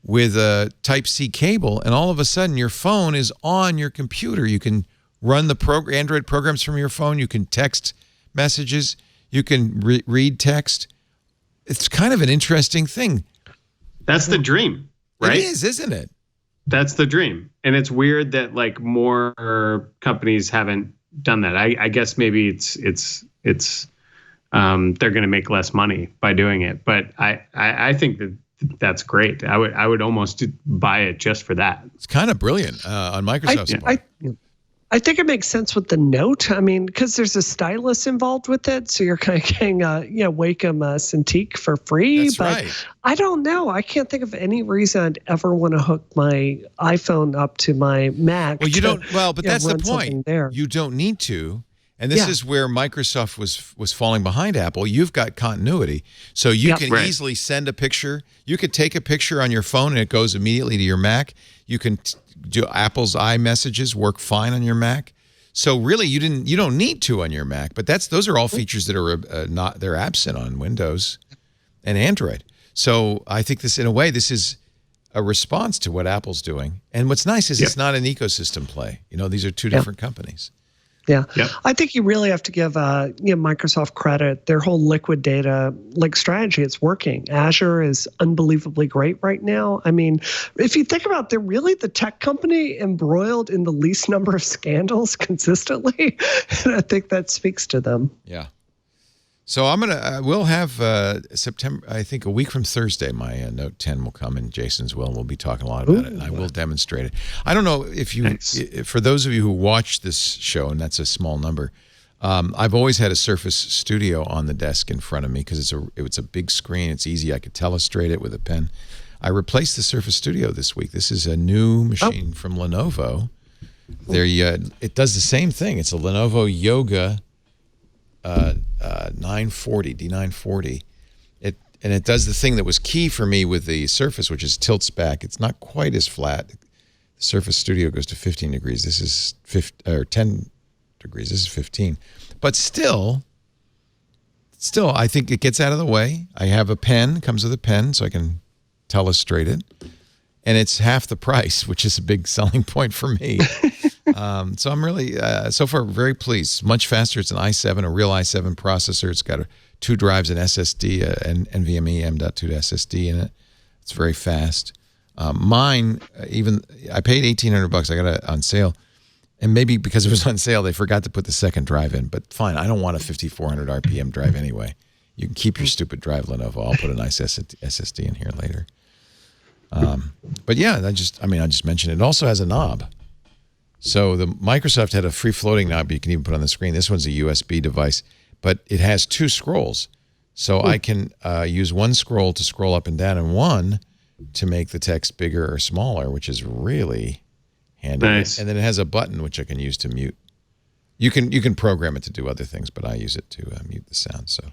with a Type-C cable, and all of a sudden your phone is on your computer. You can run the Android programs from your phone. You can text messages. You can read text. It's kind of an interesting thing. That's the dream, right? It is, isn't it? That's the dream. And it's weird that like more companies haven't done that. I guess maybe it's they're going to make less money by doing it. But I think that's great. I would almost buy it just for that. It's kind of brilliant on Microsoft's part. I think it makes sense with the Note. I mean, because there's a stylus involved with it, so you're kind of getting Wacom Cintiq for free. That's but right. I don't know. I can't think of any reason I'd ever want to hook my iPhone up to my Mac. Well, you don't. Well, but that's the run point. something there. You don't need to. And this is where Microsoft was falling behind Apple. You've got continuity. So you can easily send a picture. You could take a picture on your phone and it goes immediately to your Mac. You can do Apple's iMessages work fine on your Mac. So really you don't need to on your Mac, but those are all features that are they're absent on Windows and Android. So I think this is a response to what Apple's doing. And what's nice is it's not an ecosystem play. These are two different companies. Yeah. I think you really have to give Microsoft credit. Their whole liquid data strategy, it's working. Azure is unbelievably great right now. I mean, if you think about it, they're really the tech company embroiled in the least number of scandals consistently. And I think that speaks to them. Yeah. So we'll have September, I think a week from Thursday, my Note 10 will come, and Jason's will. We'll be talking a lot about it, and I will demonstrate it. I don't know if for those of you who watch this show, and that's a small number, I've always had a Surface Studio on the desk in front of me because it's a big screen. It's easy. I could telestrate it with a pen. I replaced the Surface Studio this week. This is a new machine from Lenovo. It does the same thing. It's a Lenovo Yoga 940, D940. It does the thing that was key for me with the Surface, which is tilts back. It's not quite as flat. The Surface Studio goes to 15 degrees. This is 10 degrees. This is 15. But still, I think it gets out of the way. I have a pen, comes with a pen, so I can telestrate it. And it's half the price, which is a big selling point for me. So I'm really, so far, very pleased. Much faster. It's an i7, a real i7 processor. It's got 2 drives, an SSD, an NVMe M.2 SSD in it. It's very fast. Mine, I paid $1,800. I got it on sale. And maybe because it was on sale, they forgot to put the second drive in. But fine, I don't want a 5,400 RPM drive anyway. You can keep your stupid drive, Lenovo. I'll put a nice SSD in here later. But yeah, I just mentioned it. It also has a knob. So the Microsoft had a free floating knob you can even put on the screen. This one's a USB device, but it has 2 scrolls. So I can use one scroll to scroll up and down and one to make the text bigger or smaller, which is really handy. Nice. And then it has a button which I can use to mute You can program it to do other things, but I use it to mute the sound. So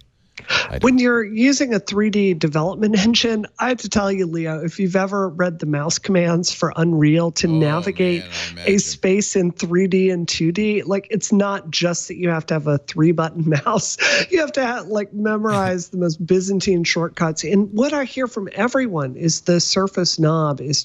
when you're using a 3D development engine, I have to tell you, Leo, if you've ever read the mouse commands for Unreal to navigate a space in 3D and 2D, like it's not just that you have to have a 3-button mouse. You have to memorize the most Byzantine shortcuts. And what I hear from everyone is the Surface knob is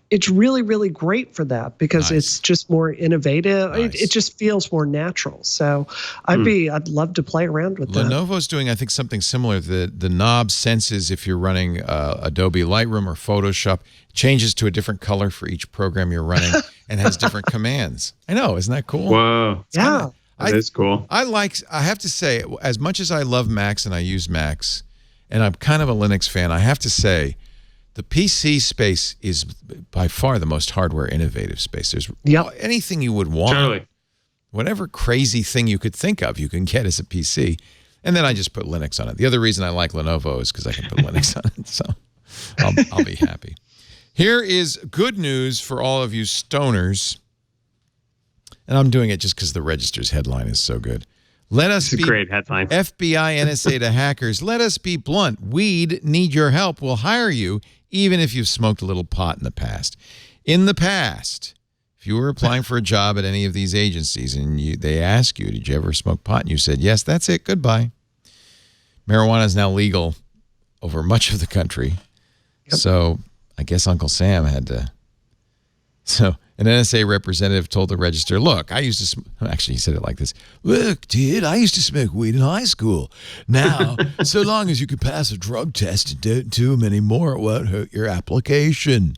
it's really, really great for that because it's just more innovative. It just feels more natural. So I'd love to play around with that. Lenovo's doing, I think, something similar. The knob senses if you're running Adobe Lightroom or Photoshop, changes to a different color for each program you're running, and has different commands. I know, isn't that cool? Whoa, yeah, that is cool. I have to say, as much as I love Macs and I use Macs, and I'm kind of a Linux fan, I have to say, the PC space is by far the most hardware innovative space. There's anything you would want. Totally. Whatever crazy thing you could think of, you can get as a PC. And then I just put Linux on it. The other reason I like Lenovo is because I can put Linux on it. So I'll be happy. Here is good news for all of you stoners. And I'm doing it just because the Register's headline is so good. It's a great headline. FBI, NSA to hackers. Let us be blunt. We'd need your help. We'll hire you even if you've smoked a little pot in the past. In the past, if you were applying for a job at any of these agencies and they ask you, did you ever smoke pot? And you said, yes, that's it. Goodbye. Marijuana is now legal over much of the country. Yep. So I guess Uncle Sam had to. So an NSA representative told the Register, look, I used to actually, he said it like this. Look, dude, I used to smoke weed in high school. Now, so long as you can pass a drug test and don't do them anymore, it won't hurt your application.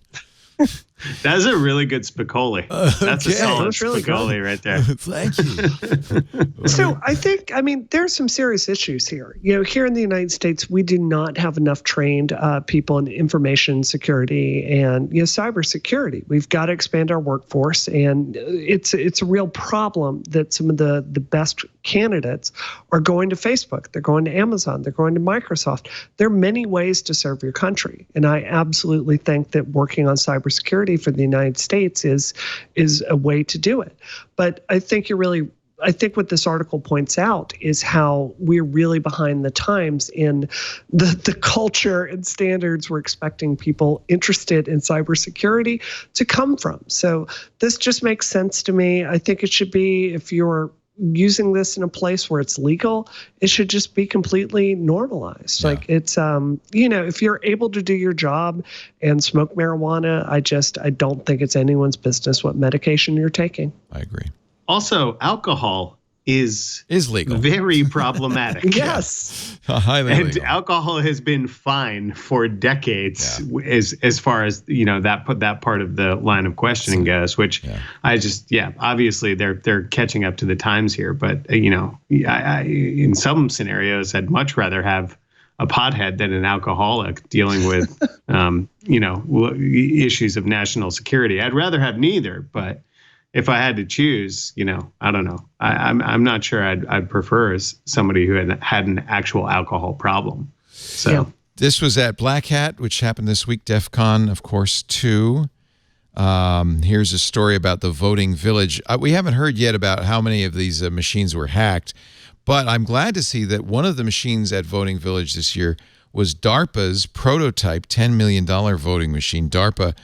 That's a really good Spicoli. That's a solid really Spicoli right there. Thank you. So I mean, there's some serious issues here. Here in the United States, we do not have enough trained people in information security and cybersecurity. We've got to expand our workforce, and it's a real problem that some of the best candidates are going to Facebook. They're going to Amazon. They're going to Microsoft. There are many ways to serve your country, and I absolutely think that working on cybersecurity for the United States is a way to do it. But I think what this article points out is how we're really behind the times in the culture and standards we're expecting people interested in cybersecurity to come from. So this just makes sense to me. I think it should be, if you're using this in a place where it's legal, it should just be completely normalized. Yeah. Like it's, if you're able to do your job and smoke marijuana, I don't think it's anyone's business what medication you're taking. I agree. Also, alcohol is legal. Very problematic. Yes. Highly and legal. Alcohol has been fine for decades as far as that part of the line of questioning goes, which obviously they're catching up to the times here, but I in some scenarios I'd much rather have a pothead than an alcoholic dealing with issues of national security. I'd rather have neither, but if I had to choose, I don't know. I'm not sure I'd prefer somebody who had an actual alcohol problem. So this was at Black Hat, which happened this week. Defcon, of course, too. Here's a story about the voting village. We haven't heard yet about how many of these machines were hacked, but I'm glad to see that one of the machines at Voting Village this year was DARPA's prototype $10 million voting machine. DARPA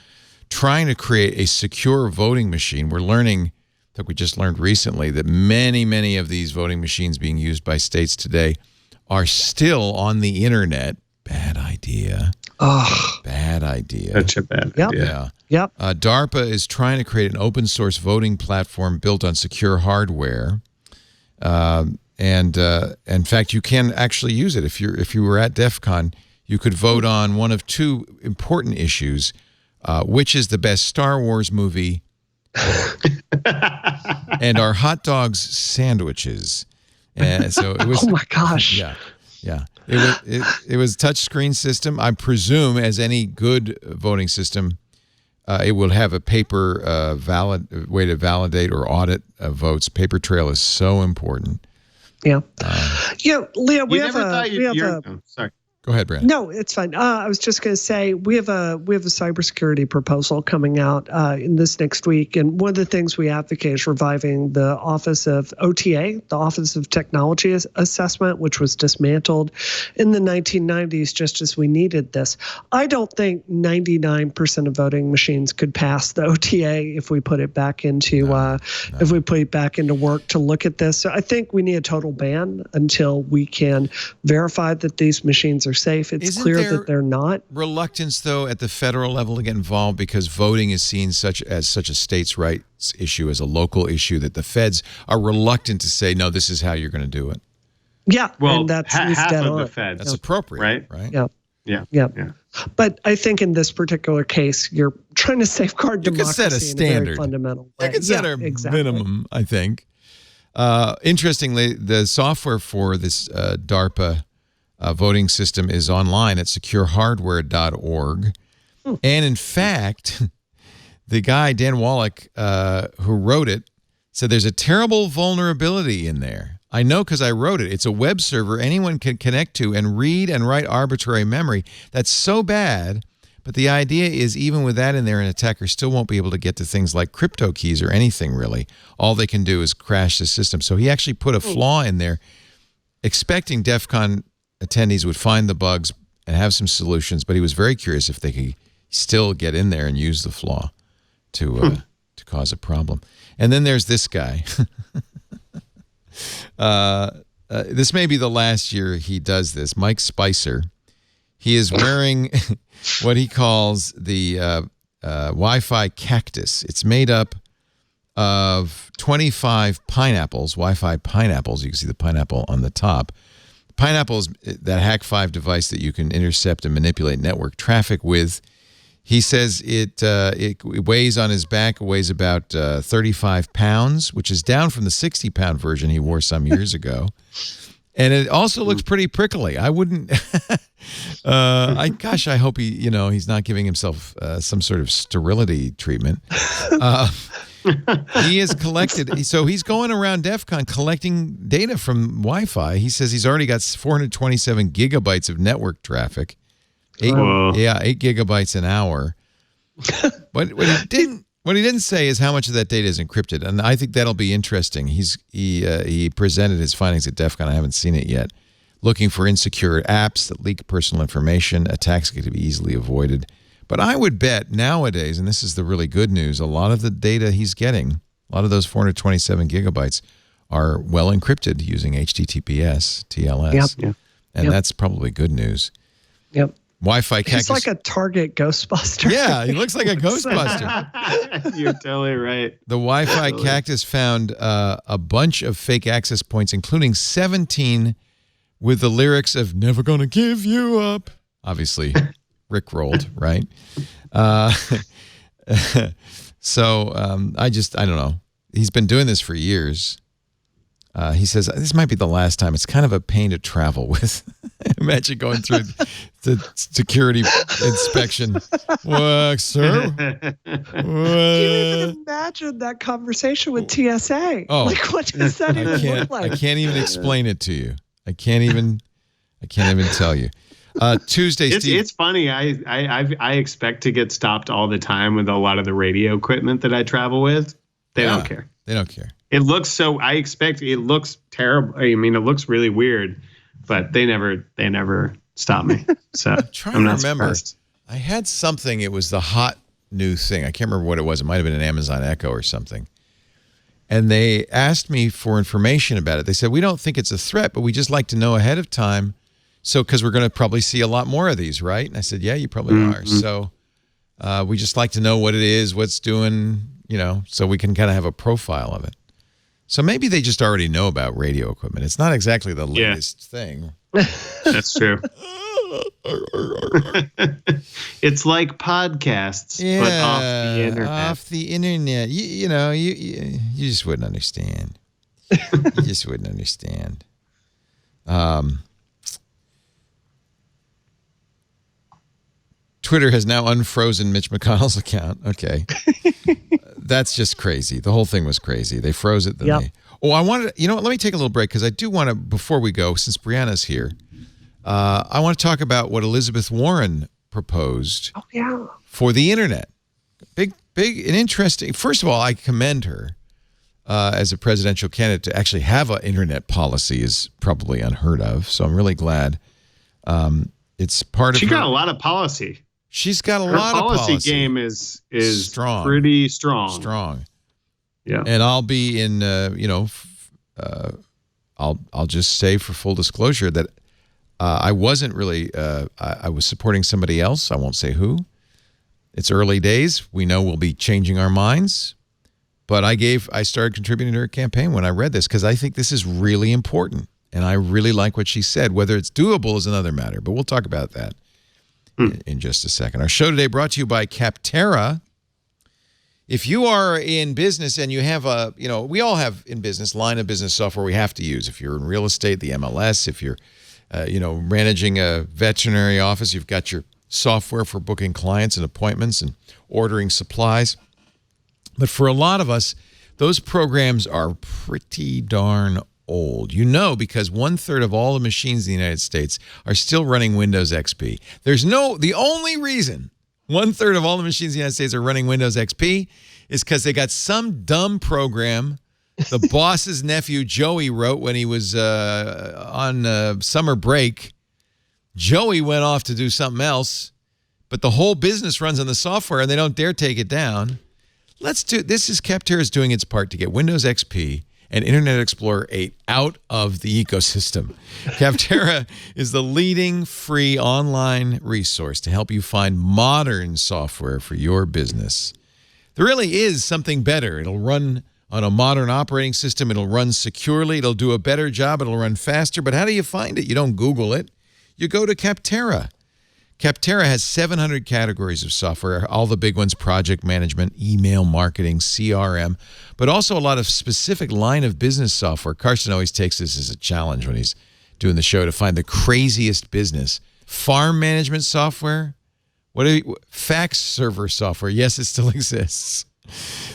trying to create a secure voting machine. We're learning, that we just learned recently, that many of these voting machines being used by states today are still on the internet. Bad idea. Oh, bad idea. Such a bad idea. Yep. DARPA is trying to create an open source voting platform built on secure hardware. And in fact, you can actually use it. If you were at DEFCON, you could vote on one of two important issues. Which is the best Star Wars movie, and our hot dogs sandwiches. And so it was. Oh my gosh! Yeah. It was a touchscreen system. I presume, as any good voting system, it will have a paper valid way to validate or audit votes. Paper trail is so important. Yeah. Leo, we have sorry. Go ahead, Brandon. No, it's fine. I was just going to say we have a cybersecurity proposal coming out in this next week, and one of the things we advocate is reviving the Office of OTA, the Office of Technology Assessment, which was dismantled in the 1990s just as we needed this. I don't think 99% of voting machines could pass the OTA if we put it back into if we put it back into work to look at this. So I think we need a total ban until we can verify that these machines are safe. It's Isn't clear there that they're not. Reluctance, though, at the federal level to get involved because voting is seen as such a states' rights issue, as a local issue, that the feds are reluctant to say, no, this is how you're going to do it. Yeah, Well, and that's half dead of on. the feds. That's appropriate, right? Yeah. But I think in this particular case, you're trying to safeguard You could democracy set a in a standard. very fundamental way. You could set a minimum, I think. Interestingly, the software for this DARPA voting system is online at securehardware.org. And in fact, the guy, Dan Wallach, who wrote it, said there's a terrible vulnerability in there. I know because I wrote it. It's a web server anyone can connect to and read and write arbitrary memory. That's so bad. But the idea is even with that in there, an attacker still won't be able to get to things like crypto keys or anything, really. All they can do is crash the system. So he actually put a flaw in there, expecting Defcon attendees would find the bugs and have some solutions, but he was very curious if they could still get in there and use the flaw to cause a problem. And then there's this guy. This may be the last year he does this. Mike Spicer. He is wearing what he calls the Wi-Fi cactus. It's made up of 25 pineapples, Wi-Fi pineapples. You can see the pineapple on the top. Pineapple is that Hack5 device that you can intercept and manipulate network traffic with. He says it weighs on his back, it weighs about 35 pounds, which is down from the 60-pound version he wore some years ago. And it also looks pretty prickly. I wouldn't. I hope he's not giving himself some sort of sterility treatment. He has collected. So he's going around Defcon collecting data from Wi-Fi. He says he's already got 427 gigabytes of network traffic. 8 gigabytes an hour. But what he didn't say is how much of that data is encrypted, and I think that'll be interesting. He presented his findings at Defcon. I haven't seen it yet. Looking for insecure apps that leak personal information, attacks that could be easily avoided. But I would bet nowadays, and this is the really good news, a lot of the data he's getting, a lot of those 427 gigabytes are well encrypted using HTTPS, TLS. Yep. And that's probably good news. Yep. Wi-Fi cactus. He's like a Target Ghostbuster. Yeah, he looks like a Ghostbuster. You're totally right. The Wi-Fi cactus found a bunch of fake access points, including 17 with the lyrics of "Never Gonna Give You Up." Obviously, rickrolled, right? So I don't know. He's been doing this for years. He says, this might be the last time. It's kind of a pain to travel with. Imagine going through the security inspection. Sir? Can you even imagine that conversation with TSA? Oh, like, what does that even look like? I can't even explain it to you. I can't even tell you. Tuesday, Steve. It's funny. I expect to get stopped all the time with a lot of the radio equipment that I travel with. They don't care. They don't care. It looks so. I expect it looks terrible. I mean, it looks really weird, but they never stop me. So I'm trying to remember. Surprised. I had something. It was the hot new thing. I can't remember what it was. It might have been an Amazon Echo or something. And they asked me for information about it. They said, we don't think it's a threat, but we just like to know ahead of time. So, because we're going to probably see a lot more of these, right? And I said, yeah, you probably are. So we just like to know what it is, what's doing, so we can kind of have a profile of it. So maybe they just already know about radio equipment. It's not exactly the latest thing. That's true. It's like podcasts, but off the internet. Off the internet. You just wouldn't understand. You just wouldn't understand. Twitter has now unfrozen Mitch McConnell's account. Okay. That's just crazy. The whole thing was crazy. They froze it. Then I wanted, let me take a little break because I do want to, before we go, since Brianna's here, I want to talk about what Elizabeth Warren proposed for the internet. Big and interesting. First of all, I commend her as a presidential candidate. To actually have an internet policy is probably unheard of. So I'm really glad. It's part of. She got a lot of policy. She's got a Her lot of policy. Policy game is strong, pretty strong. Strong. Yeah. And I'll be in. I'll just say for full disclosure that I wasn't really. I was supporting somebody else. I won't say who. It's early days. We know we'll be changing our minds. But I started contributing to her campaign when I read this because I think this is really important. And I really like what she said. Whether it's doable is another matter. But we'll talk about that in just a second. Our show today brought to you by Capterra. If you are in business and you have we all have in business, line of business software we have to use. If you're in real estate, the MLS. If you're, managing a veterinary office, you've got your software for booking clients and appointments and ordering supplies. But for a lot of us, those programs are pretty darn old. Because 1/3 of all the machines in the United States are still running Windows XP. The only reason 1/3 of all the machines in the United States are running Windows XP is because they got some dumb program the boss's nephew Joey wrote when he was on summer break. Joey went off to do something else, but the whole business runs on the software and they don't dare take it down. Capterra is doing its part to get Windows XP and Internet Explorer 8 out of the ecosystem. Capterra is the leading free online resource to help you find modern software for your business. There really is something better. It'll run on a modern operating system. It'll run securely. It'll do a better job. It'll run faster. But how do you find it? You don't Google it. You go to Capterra. Capterra has 700 categories of software, all the big ones: project management, email marketing, CRM, but also a lot of specific line of business software. Carson always takes this as a challenge when he's doing the show to find the craziest business. Farm management software, fax server software. Yes, it still exists.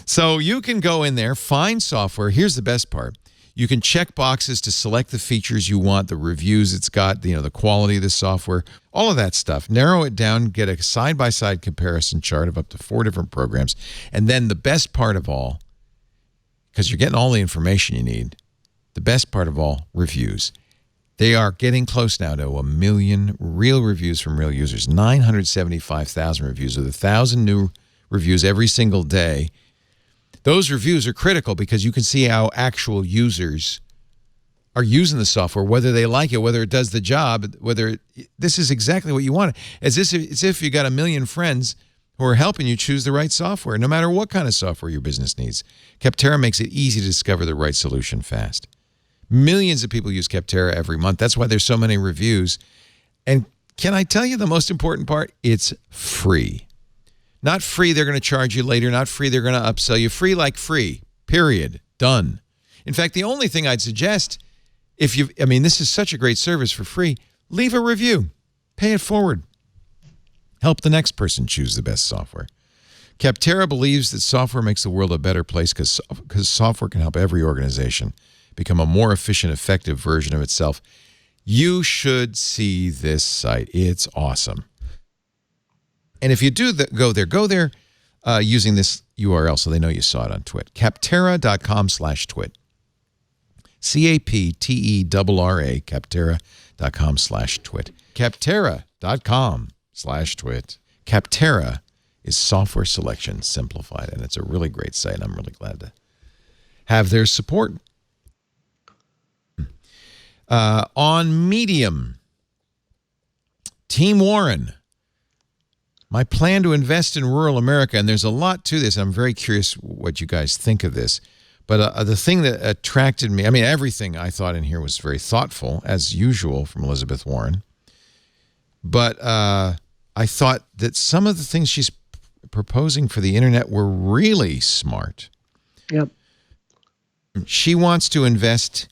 So you can go in there, find software. Here's the best part. You can check boxes to select the features you want, the reviews it's got, the quality of the software, all of that stuff. Narrow it down, get a side-by-side comparison chart of up to 4 different programs. And then the best part of all, because you're getting all the information you need, the best part of all, reviews. They are getting close now to 1 million real reviews from real users, 975,000 reviews with 1,000 new reviews every single day. Those reviews are critical because you can see how actual users are using the software, whether they like it, whether it does the job, this is exactly what you want. It's as if you got 1 million friends who are helping you choose the right software, no matter what kind of software your business needs. Capterra makes it easy to discover the right solution fast. Millions of people use Capterra every month. That's why there's so many reviews. And can I tell you the most important part? It's free. Not free, they're going to charge you later. Not free, they're going to upsell you. Free like free, period, done. In fact, the only thing I'd suggest, this is such a great service for free, leave a review. Pay it forward. Help the next person choose the best software. Capterra believes that software makes the world a better place because software can help every organization become a more efficient, effective version of itself. You should see this site. It's awesome. And if you do go there using this URL so they know you saw it on Twit. Capterra.com/twit. CAPTERRA, Capterra.com/twit. Capterra.com/twit. Capterra is software selection simplified, and it's a really great site. I'm really glad to have their support. On Medium, Team Warren. My plan to invest in rural America, and there's a lot to this. I'm very curious what you guys think of this. But the thing that attracted me, everything I thought in here was very thoughtful, as usual, from Elizabeth Warren. But I thought that some of the things she's proposing for the internet were really smart. Yep. She wants to invest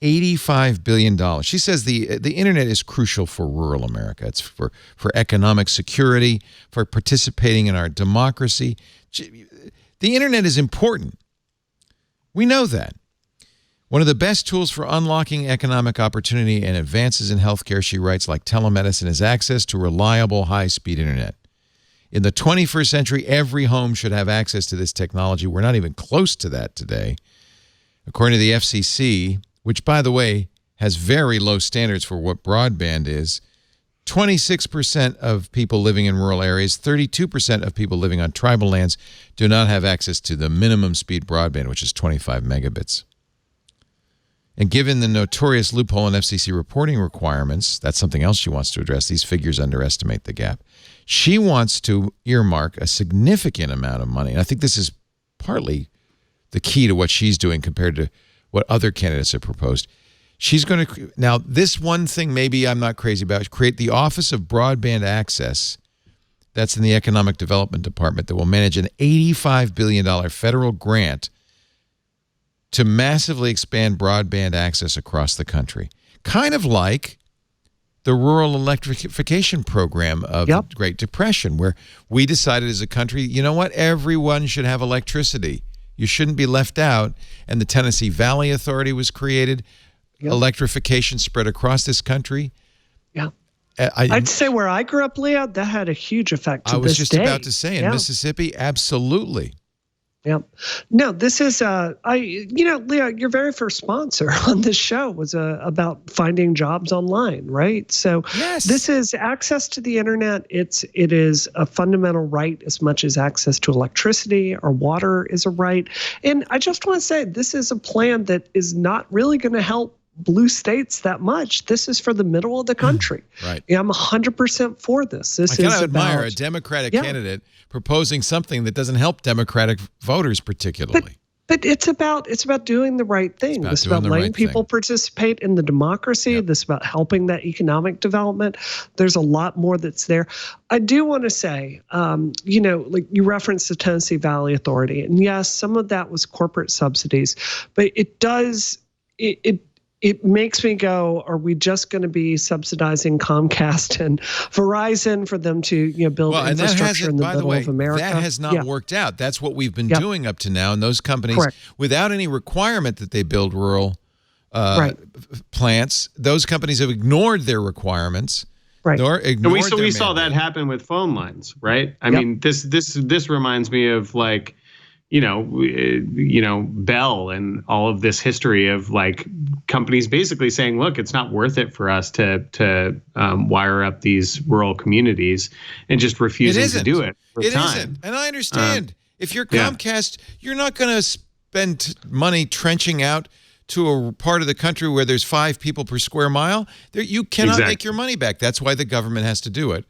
$85 billion. She says the internet is crucial for rural America. It's for economic security, for participating in our democracy. The internet is important. We know that. One of the best tools for unlocking economic opportunity and advances in healthcare, she writes, like telemedicine, is access to reliable, high-speed internet. In the 21st century, every home should have access to this technology. We're not even close to that today. According to the FCC, which, by the way, has very low standards for what broadband is, 26% of people living in rural areas, 32% of people living on tribal lands do not have access to the minimum speed broadband, which is 25 megabits. And given the notorious loophole in FCC reporting requirements, that's something else she wants to address. These figures underestimate the gap. She wants to earmark a significant amount of money. And I think this is partly the key to what she's doing compared to what other candidates have proposed. She's going to, now this one thing maybe I'm not crazy about, create the Office of Broadband Access. That's in the Economic Development Department that will manage an $85 billion federal grant to massively expand broadband access across the country. Kind of like the rural electrification program of the Great Depression, where we decided as a country, you know what, everyone should have electricity. You shouldn't be left out. And the Tennessee Valley Authority was created. Electrification spread across this country. Yeah. I'd say where I grew up, Leah, that had a huge effect to this day. I was just about to say, in Mississippi, absolutely. Yeah. No, this is, Leah, your very first sponsor on this show was about finding jobs online, right? So this is access to the internet. It is a fundamental right as much as access to electricity or water is a right. And I just want to say this is a plan that is not really going to help blue states that much. This is for the middle of the country. Right. Yeah, I'm 100% for this. I kind of admire a Democratic candidate proposing something that doesn't help Democratic voters particularly. But it's about doing the right thing. It's about letting people participate in the democracy. This is about helping that economic development. There's a lot more that's there. I do want to say, like you referenced the Tennessee Valley Authority, and yes, some of that was corporate subsidies, but it makes me go, are we just going to be subsidizing Comcast and Verizon for them to build infrastructure in the middle of America? That has not worked out. That's what we've been doing up to now. And those companies, without any requirement that they build rural plants, those companies have ignored their requirents. Right. We saw that happen with phone lines, right? I mean, this reminds me of like, Bell and all of this history of like companies basically saying, look, it's not worth it for us to wire up these rural communities and just refusing to do it. It isn't. And I understand if you're Comcast, you're not going to spend money trenching out to a part of the country where there's 5 people per square mile. You cannot make your money back. That's why the government has to do it.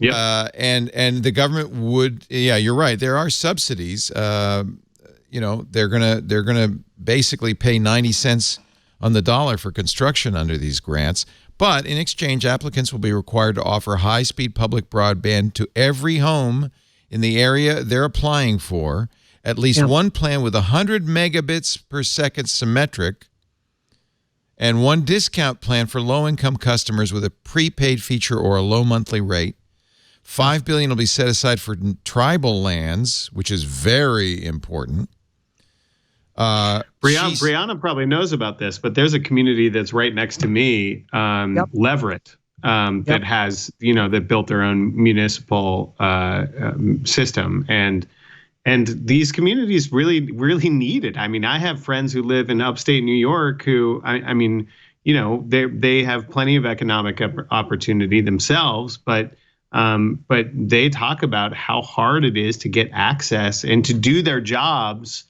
Yeah, and the government would. Yeah, you're right. There are subsidies. They're gonna basically pay 90 cents on the dollar for construction under these grants. But in exchange, applicants will be required to offer high-speed public broadband to every home in the area they're applying for. At least one plan with 100 megabits per second symmetric, and one discount plan for low-income customers with a prepaid feature or a low monthly rate. $5 billion will be set aside for tribal lands, which is very important. Brianna probably knows about this, but there's a community that's right next to me, Leverett, that has, that built their own municipal system, and these communities really, really need it. I mean, I have friends who live in upstate New York who, they have plenty of economic opportunity themselves, but they talk about how hard it is to get access and to do their jobs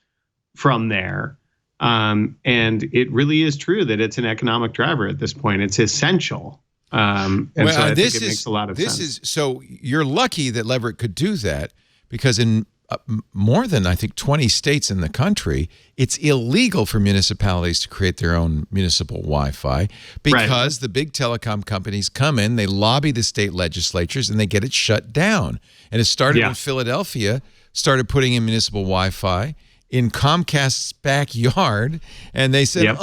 from there. And it really is true that it's an economic driver at this point. It's essential. So I think it makes a lot of sense. So you're lucky that Leverett could do that, because in more than, I think, 20 states in the country, it's illegal for municipalities to create their own municipal Wi-Fi because the big telecom companies come in, they lobby the state legislatures, and they get it shut down. And it started when Philadelphia started putting in municipal Wi-Fi in Comcast's backyard, and they said,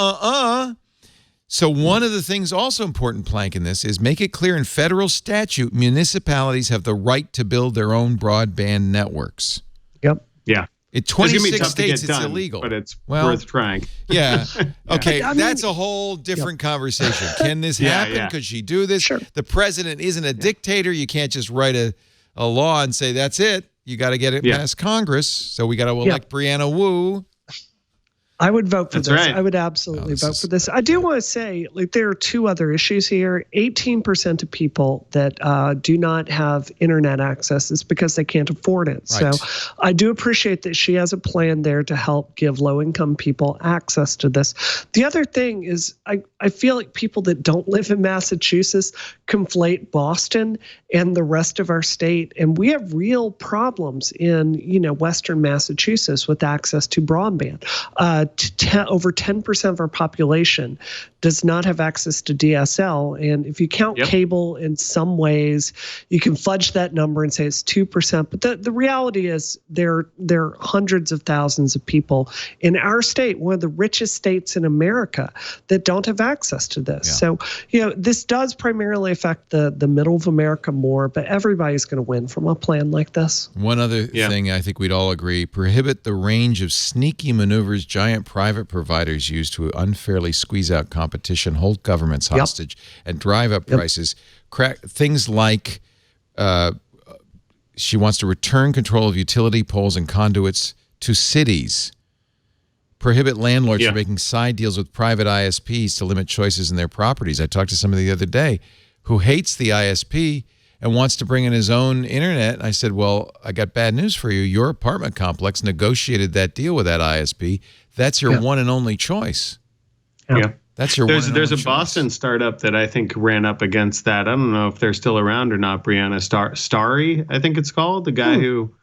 So one of the things also important, Plank, in this is make it clear in federal statute municipalities have the right to build their own broadband networks. Yep. Yeah. In It's gonna be 26 tough to states, get it's done, illegal. but it's Well, worth trying. Yeah. Okay, I mean, that's a whole different conversation. Can this Yeah, happen? yeah. Could she do this? Sure. The president isn't a dictator. You can't just write a law and say, that's it. You got to get it past Congress. So we got to elect Brianna Wu. I would vote for That's this. right. I would absolutely this vote is- for this. I do want to say, like, there are two other issues here. 18% of people that do not have internet access is because they can't afford it. Right. So I do appreciate that she has a plan there to help give low-income people access to this. The other thing is I feel like people that don't live in Massachusetts conflate Boston and the rest of our state. And we have real problems in, Western Massachusetts with access to broadband. Over 10% of our population does not have access to DSL. And if you count cable in some ways, you can fudge that number and say it's 2%. But the reality is there are hundreds of thousands of people in our state, one of the richest states in America, that don't have access to this. Yeah. So, this does primarily affect the middle of America more, but everybody's going to win from a plan like this. One other thing I think we'd all agree, prohibit the range of sneaky maneuvers giant private providers use to unfairly squeeze out competition, hold governments hostage, and drive up prices. Things like she wants to return control of utility poles and conduits to cities. Prohibit landlords from making side deals with private ISPs to limit choices in their properties. I talked to somebody the other day who hates the ISP and wants to bring in his own internet. I said, well, I got bad news for you. Your apartment complex negotiated that deal with that ISP. That's your one and only choice. Yeah. That's your There's one and a only Boston choice. startup that I think ran up against that. I don't know if they're still around or not. Brianna Starry, I think it's called, the guy who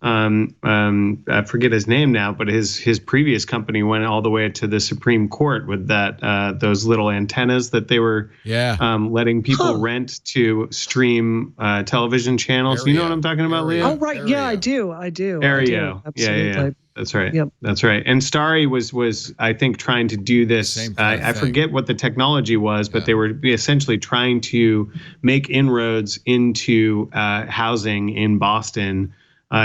I forget his name now, but his previous company went all the way to the Supreme Court with that those little antennas that they were letting people rent to stream television channels. You know what I'm talking about, Leah? Oh, right. Yeah, I do. Aereo. Absolutely. Yeah. That's right. Yep. That's right. And Starry was I think trying to do this. Same kind of I thing. forget what the technology was, but they were essentially trying to make inroads into housing in Boston.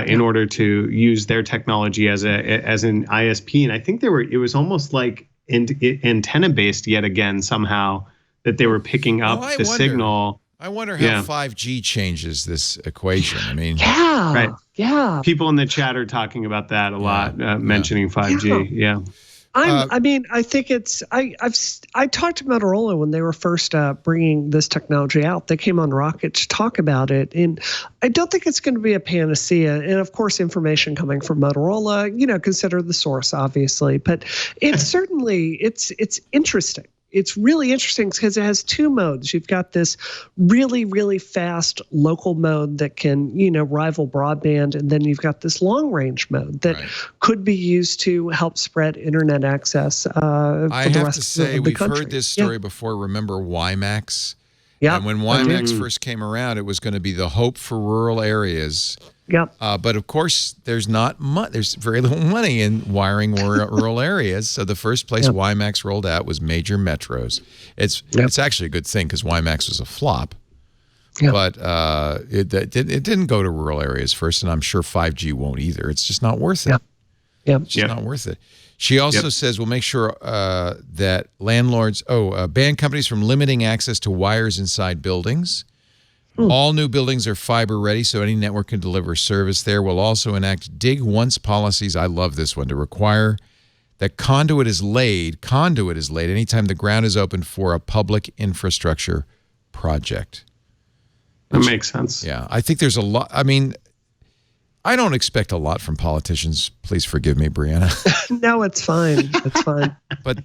In order to use their technology as an ISP, and I think it was almost like antenna based yet again somehow that they were picking up the signal. I wonder how 5G changes this equation. I mean, People in the chat are talking about that a lot, mentioning 5G. Yeah. I think it's. I talked to Motorola when they were first bringing this technology out. They came on Rocket to talk about it, and I don't think it's going to be a panacea. And of course, information coming from Motorola, consider the source, obviously. But it's certainly it's interesting. It's really interesting because it has two modes. You've got this really, really fast local mode that can, rival broadband. And then you've got this long range mode that could be used to help spread internet access for the rest of the we've country. heard this story before. Remember WiMAX? Yeah. And when WiMAX first came around, it was going to be the hope for rural areas. Yep. But of course, there's very little money in wiring rural areas. So the first place WiMAX rolled out was major metros. It's actually a good thing because WiMAX was a flop. Yep. But it didn't go to rural areas first, and I'm sure 5G won't either. It's just not worth it. Yep. It's just not worth it. She also says we'll make sure that landlords ban companies from limiting access to wires inside buildings. All new buildings are fiber ready, so any network can deliver service there. We'll also enact dig once policies. I love this one, to require that conduit is laid anytime the ground is open for a public infrastructure project. That makes sense. Yeah, I think there's a lot. I mean, I don't expect a lot from politicians. Please forgive me, Brianna. No, it's fine. It's fine. But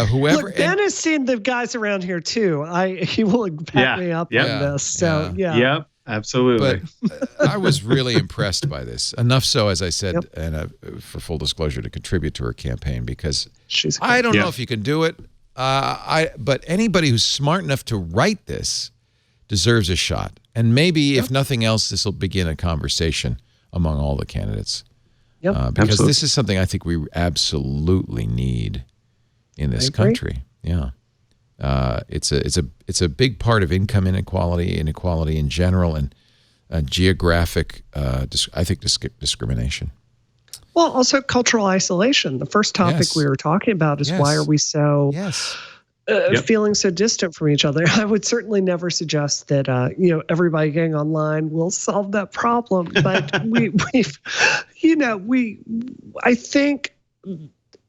whoever... Look, Ben has seen the guys around here, too. He will back me up on this. So, Yep, absolutely. But I was really impressed by this. Enough so, as I said, and for full disclosure, to contribute to her campaign, because I don't know if you can do it. But anybody who's smart enough to write this deserves a shot. And maybe, if nothing else, this will begin a conversation among all the candidates. Because this is something I think we absolutely need in this country. Yeah. It's a big part of income inequality in general, and geographic, I think, discrimination. Well, also cultural isolation. The first topic we were talking about is why are we so feeling so distant from each other? I would certainly never suggest that everybody getting online will solve that problem. But I think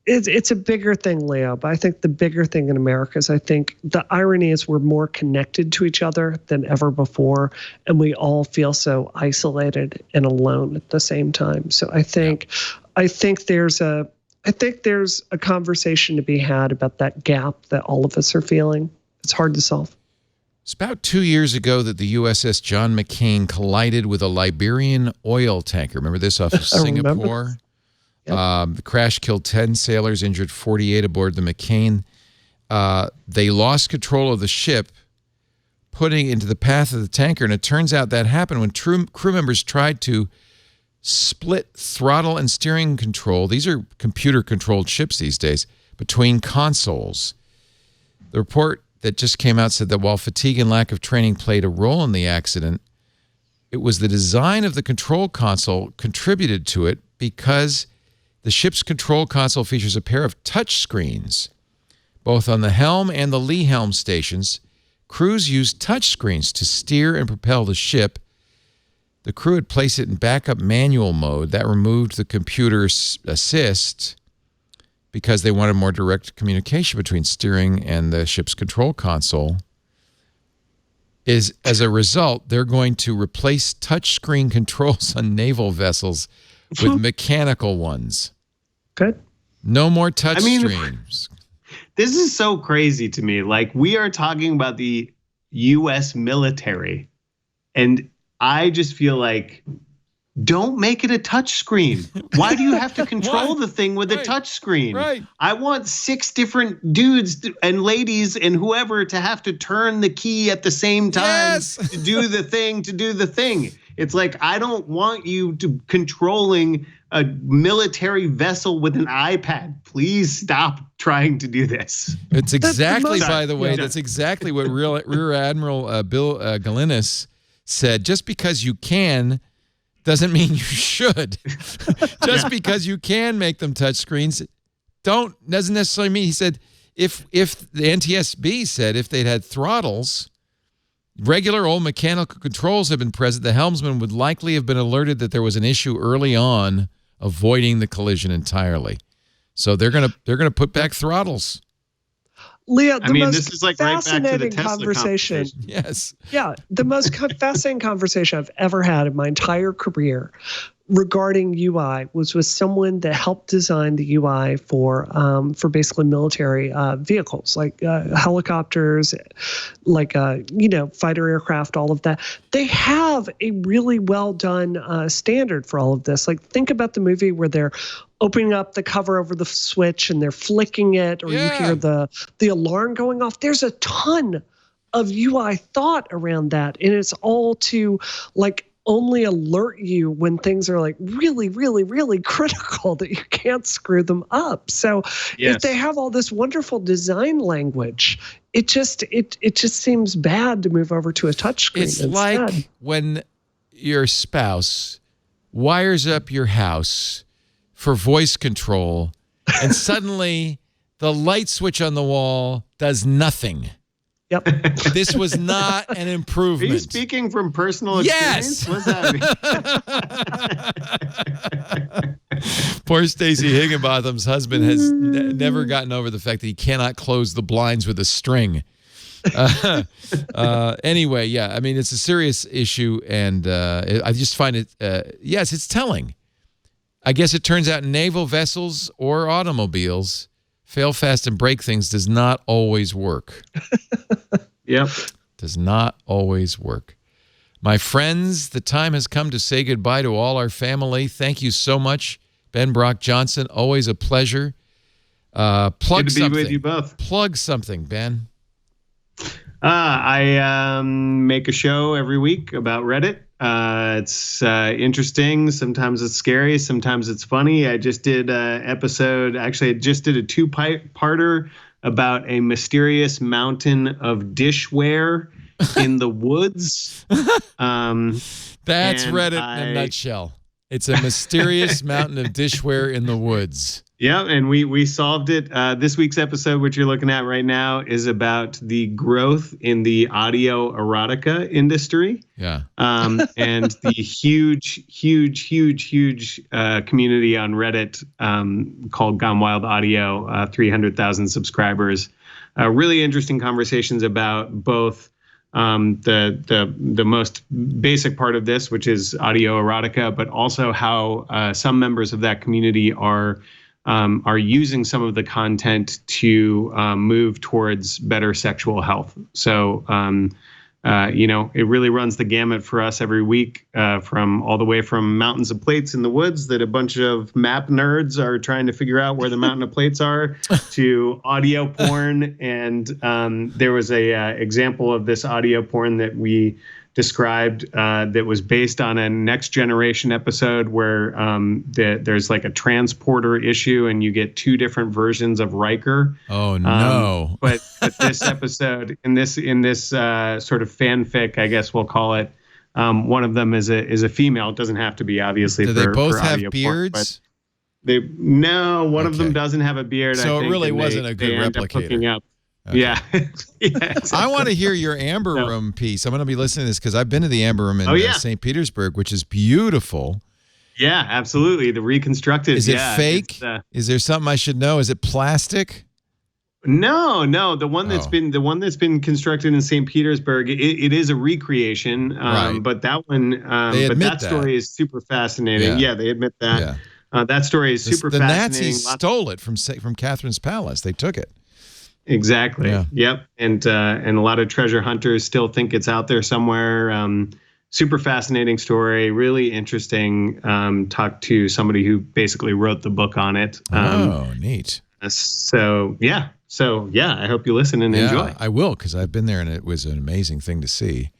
it's a bigger thing, Leo. But I think the bigger thing in America is I think the irony is we're more connected to each other than ever before, and we all feel so isolated and alone at the same time. So I think there's a conversation to be had about that gap that all of us are feeling. It's hard to solve. It's about 2 years ago that the USS John McCain collided with a Liberian oil tanker. Remember this off of Singapore? Yep. The crash killed 10 sailors, injured 48 aboard the McCain. They lost control of the ship, putting into the path of the tanker. And it turns out that happened when crew members tried to split throttle and steering control. These are computer-controlled ships these days, between consoles. The report that just came out said that while fatigue and lack of training played a role in the accident, it was the design of the control console contributed to it because the ship's control console features a pair of touch screens, both on the helm and the lee helm stations. Crews used touch screens to steer and propel the ship. The crew had placed it in backup manual mode. That removed the computer assist because they wanted more direct communication between steering and the ship's control console. As a result, they're going to replace touchscreen controls on naval vessels with mechanical ones. Good. No more touch screens. This is so crazy to me. Like, we are talking about the U.S. military, and I just feel like, don't make it a touch screen. Why do you have to control the thing with a touch screen? Right. I want 6 different dudes and ladies and whoever to have to turn the key at the same time to do the thing. It's like, I don't want you to controlling a military vessel with an iPad. Please stop trying to do this. It's exactly, by the way, that's exactly what Rear Admiral Bill Galinis said. Just because you can doesn't mean you should. Just because you can make them touch screens doesn't necessarily mean. He said if the NTSB said if they'd had throttles, regular old mechanical controls had been present, the helmsman would likely have been alerted that there was an issue early on, avoiding the collision entirely. So they're gonna put back throttles. Leah, this is like fascinating right back to the Tesla conversation. Yes. Yeah, the most fascinating conversation I've ever had in my entire career regarding UI was with someone that helped design the UI for basically military vehicles, like helicopters, like fighter aircraft, all of that. They have a really well done standard for all of this. Like, think about the movie where they're opening up the cover over the switch and they're flicking it, or you hear the alarm going off. There's a ton of UI thought around that, and it's all to only alert you when things are like really, really, really critical that you can't screw them up. So if they have all this wonderful design language, it just seems bad to move over to a touchscreen. It's instead. like when your spouse wires up your house for voice control and suddenly the light switch on the wall does nothing. Yep. This was not an improvement. Are you speaking from personal experience? Yes. What's that mean? Poor Stacey Higginbotham's husband has never gotten over the fact that he cannot close the blinds with a string. Anyway, it's a serious issue, and I just find it, it's telling. I guess it turns out naval vessels or automobiles, fail fast and break things does not always work. Yep. Does not always work. My friends, the time has come to say goodbye to all our family. Thank you so much, Ben Brock Johnson. Always a pleasure. Plug Good to be something. with you both. Plug something, Ben. I make a show every week about Reddit. It's interesting. Sometimes it's scary. Sometimes it's funny. I just did an episode. Actually, I just did a 2-parter about a mysterious mountain of dishware in the woods. That's Reddit in a nutshell. It's a mysterious mountain of dishware in the woods. Yeah, and we solved it. This week's episode, which you're looking at right now, is about the growth in the audio erotica industry. Yeah. And the huge community on Reddit called Gone Wild Audio, 300,000 subscribers. Really interesting conversations about both the most basic part of this, which is audio erotica, but also how some members of that community are using some of the content to move towards better sexual health. So, it really runs the gamut for us every week, from all the way from mountains of plates in the woods that a bunch of map nerds are trying to figure out where the mountain of plates are, to audio porn. And there was a example of this audio porn that we described that was based on a Next Generation episode where there's like a transporter issue and you get two different versions of Riker. Oh no! But this episode, in this sort of fanfic, I guess we'll call it, one of them is a female. It doesn't have to be, obviously. Do they both have beards? One of them doesn't have a beard. So I think, it really and wasn't a good replicator. Okay. Yeah. Exactly. I want to hear your Amber Room piece. I'm going to be listening to this because I've been to the Amber Room in St. Petersburg, which is beautiful. Yeah, absolutely. The reconstructed. Is it fake? Is there something I should know? Is it plastic? No. The one that's been constructed in St. Petersburg, it is a recreation. Right. But that one, that story is super fascinating. Yeah, they admit that. Yeah. That story is super fascinating. The Nazis stole it from Catherine's palace. They took it. Exactly. Yeah. Yep. And a lot of treasure hunters still think it's out there somewhere. Super fascinating story. Really interesting. Talked to somebody who basically wrote the book on it. Neat. So I hope you listen and enjoy. I will, because I've been there and it was an amazing thing to see.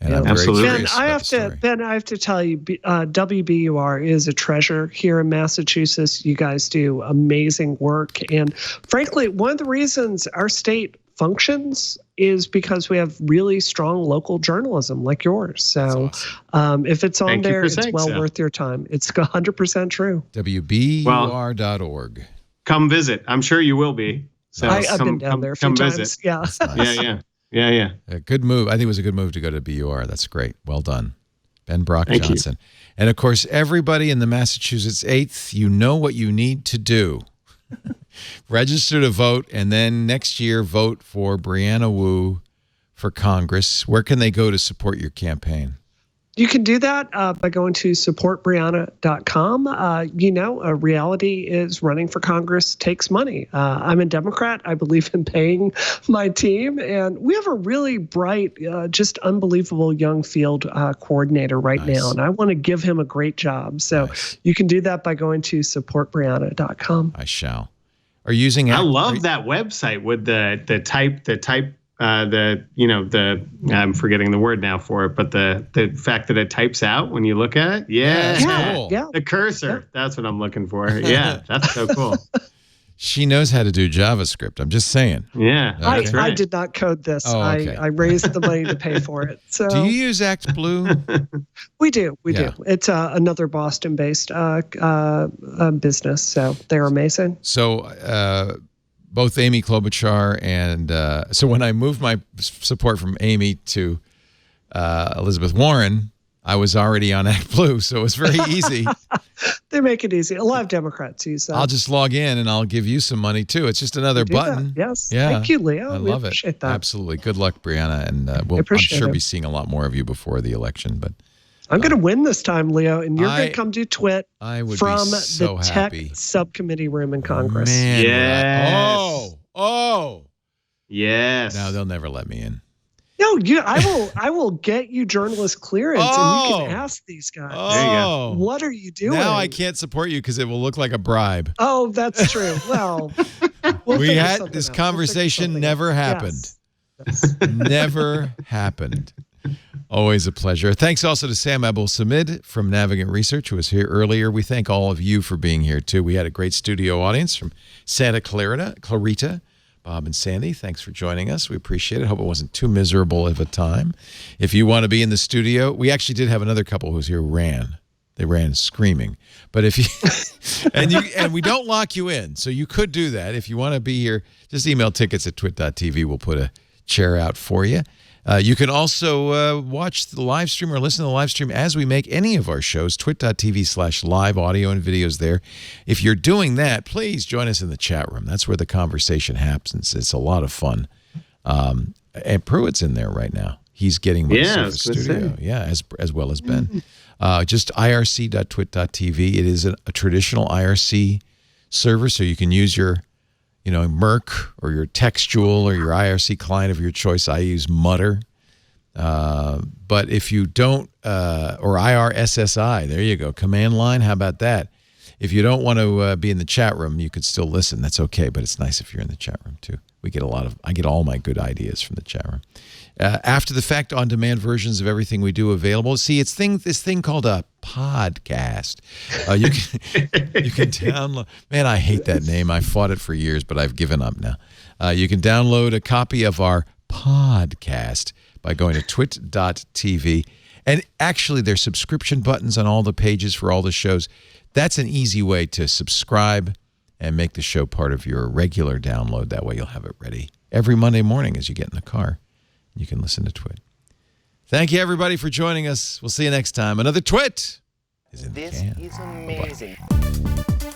And I'm absolutely. very curious Ben, I have to tell you, WBUR is a treasure here in Massachusetts. You guys do amazing work. And frankly, one of the reasons our state functions is because we have really strong local journalism like yours. So awesome. If it's on there, it's well worth your time. It's 100% true. WBUR.org. Come visit. I'm sure you will be. So I've been down there a few times. Visit. Yeah. Nice. Yeah. A good move. I think it was a good move to go to BUR. That's great. Well done. Ben Brock Thank Johnson. You. And of course, everybody in the Massachusetts 8th, you know what you need to do. Register to vote, and then next year vote for Brianna Wu for Congress. Where can they go to support your campaign? You can do that by going to supportbrianna.com. A reality is running for Congress takes money. I'm a Democrat. I believe in paying my team. And we have a really bright, just unbelievable young field coordinator right now. And I want to give him a great job. So you can do that by going to supportbrianna.com. I shall. Are you using? I love that website with the type. I'm forgetting the word now for it, but the fact that it types out when you look at it. Yeah. Cool. The cursor. Yeah. That's what I'm looking for. Yeah. That's so cool. She knows how to do JavaScript. I'm just saying. Yeah. Okay. I did not code this. Okay. I raised the money to pay for it. So do you use ActBlue? We do. It's another Boston-based business. So they're amazing. So both Amy Klobuchar and so when I moved my support from Amy to Elizabeth Warren, I was already on ActBlue, so it was very easy. They make it easy. A lot of Democrats use that. I'll just log in and I'll give you some money too. It's just another button. That. Yes. Yeah. Thank you, Leo. I love it. That. Absolutely. Good luck, Brianna, and we'll I'm sure be seeing a lot more of you before the election. But I'm going to win this time, Leo, and you're going to come do Twit from the tech subcommittee room in Congress. Man, yes. Oh. Yes. No, they'll never let me in. No, I will get you journalist clearance, and you can ask these guys. There you go. What are you doing? Now I can't support you because it will look like a bribe. Oh, that's true. Well, we had this conversation never happened. Yes. Never happened. Always a pleasure. Thanks also to Sam Abul-Samid from Navigant Research, who was here earlier. We thank all of you for being here, too. We had a great studio audience from Santa Clarita. Bob and Sandy, thanks for joining us. We appreciate it. Hope it wasn't too miserable of a time. If you want to be in the studio, we actually did have another couple who's here who ran. They ran screaming. But if you and we don't lock you in, so you could do that if you want to be here. Just email tickets@twit.tv. We'll put a chair out for you. You can also watch the live stream or listen to the live stream as we make any of our shows. Twit.tv/live audio and videos there. If you're doing that, please join us in the chat room. That's where the conversation happens. It's a lot of fun. And Pruitt's in there right now. He's getting my Surface Studio. Yeah, as well as Ben. Just irc.twit.tv. It is a traditional IRC server, so you can use your Merc or your Textual or your IRC client of your choice. I use Mutter. But if you don't, or IRSSI, there you go. Command line, how about that? If you don't want to be in the chat room, you could still listen. That's okay, but it's nice if you're in the chat room too. I get all my good ideas from the chat room. After the fact, on-demand versions of everything we do available. See, it's this thing called a podcast. You can download. Man, I hate that name. I fought it for years, but I've given up now. You can download a copy of our podcast by going to twit.tv. And actually, there's subscription buttons on all the pages for all the shows. That's an easy way to subscribe and make the show part of your regular download. That way you'll have it ready every Monday morning as you get in the car. You can listen to Twit. Thank you, everybody, for joining us. We'll see you next time. Another Twit is in the can. This is amazing. Bye.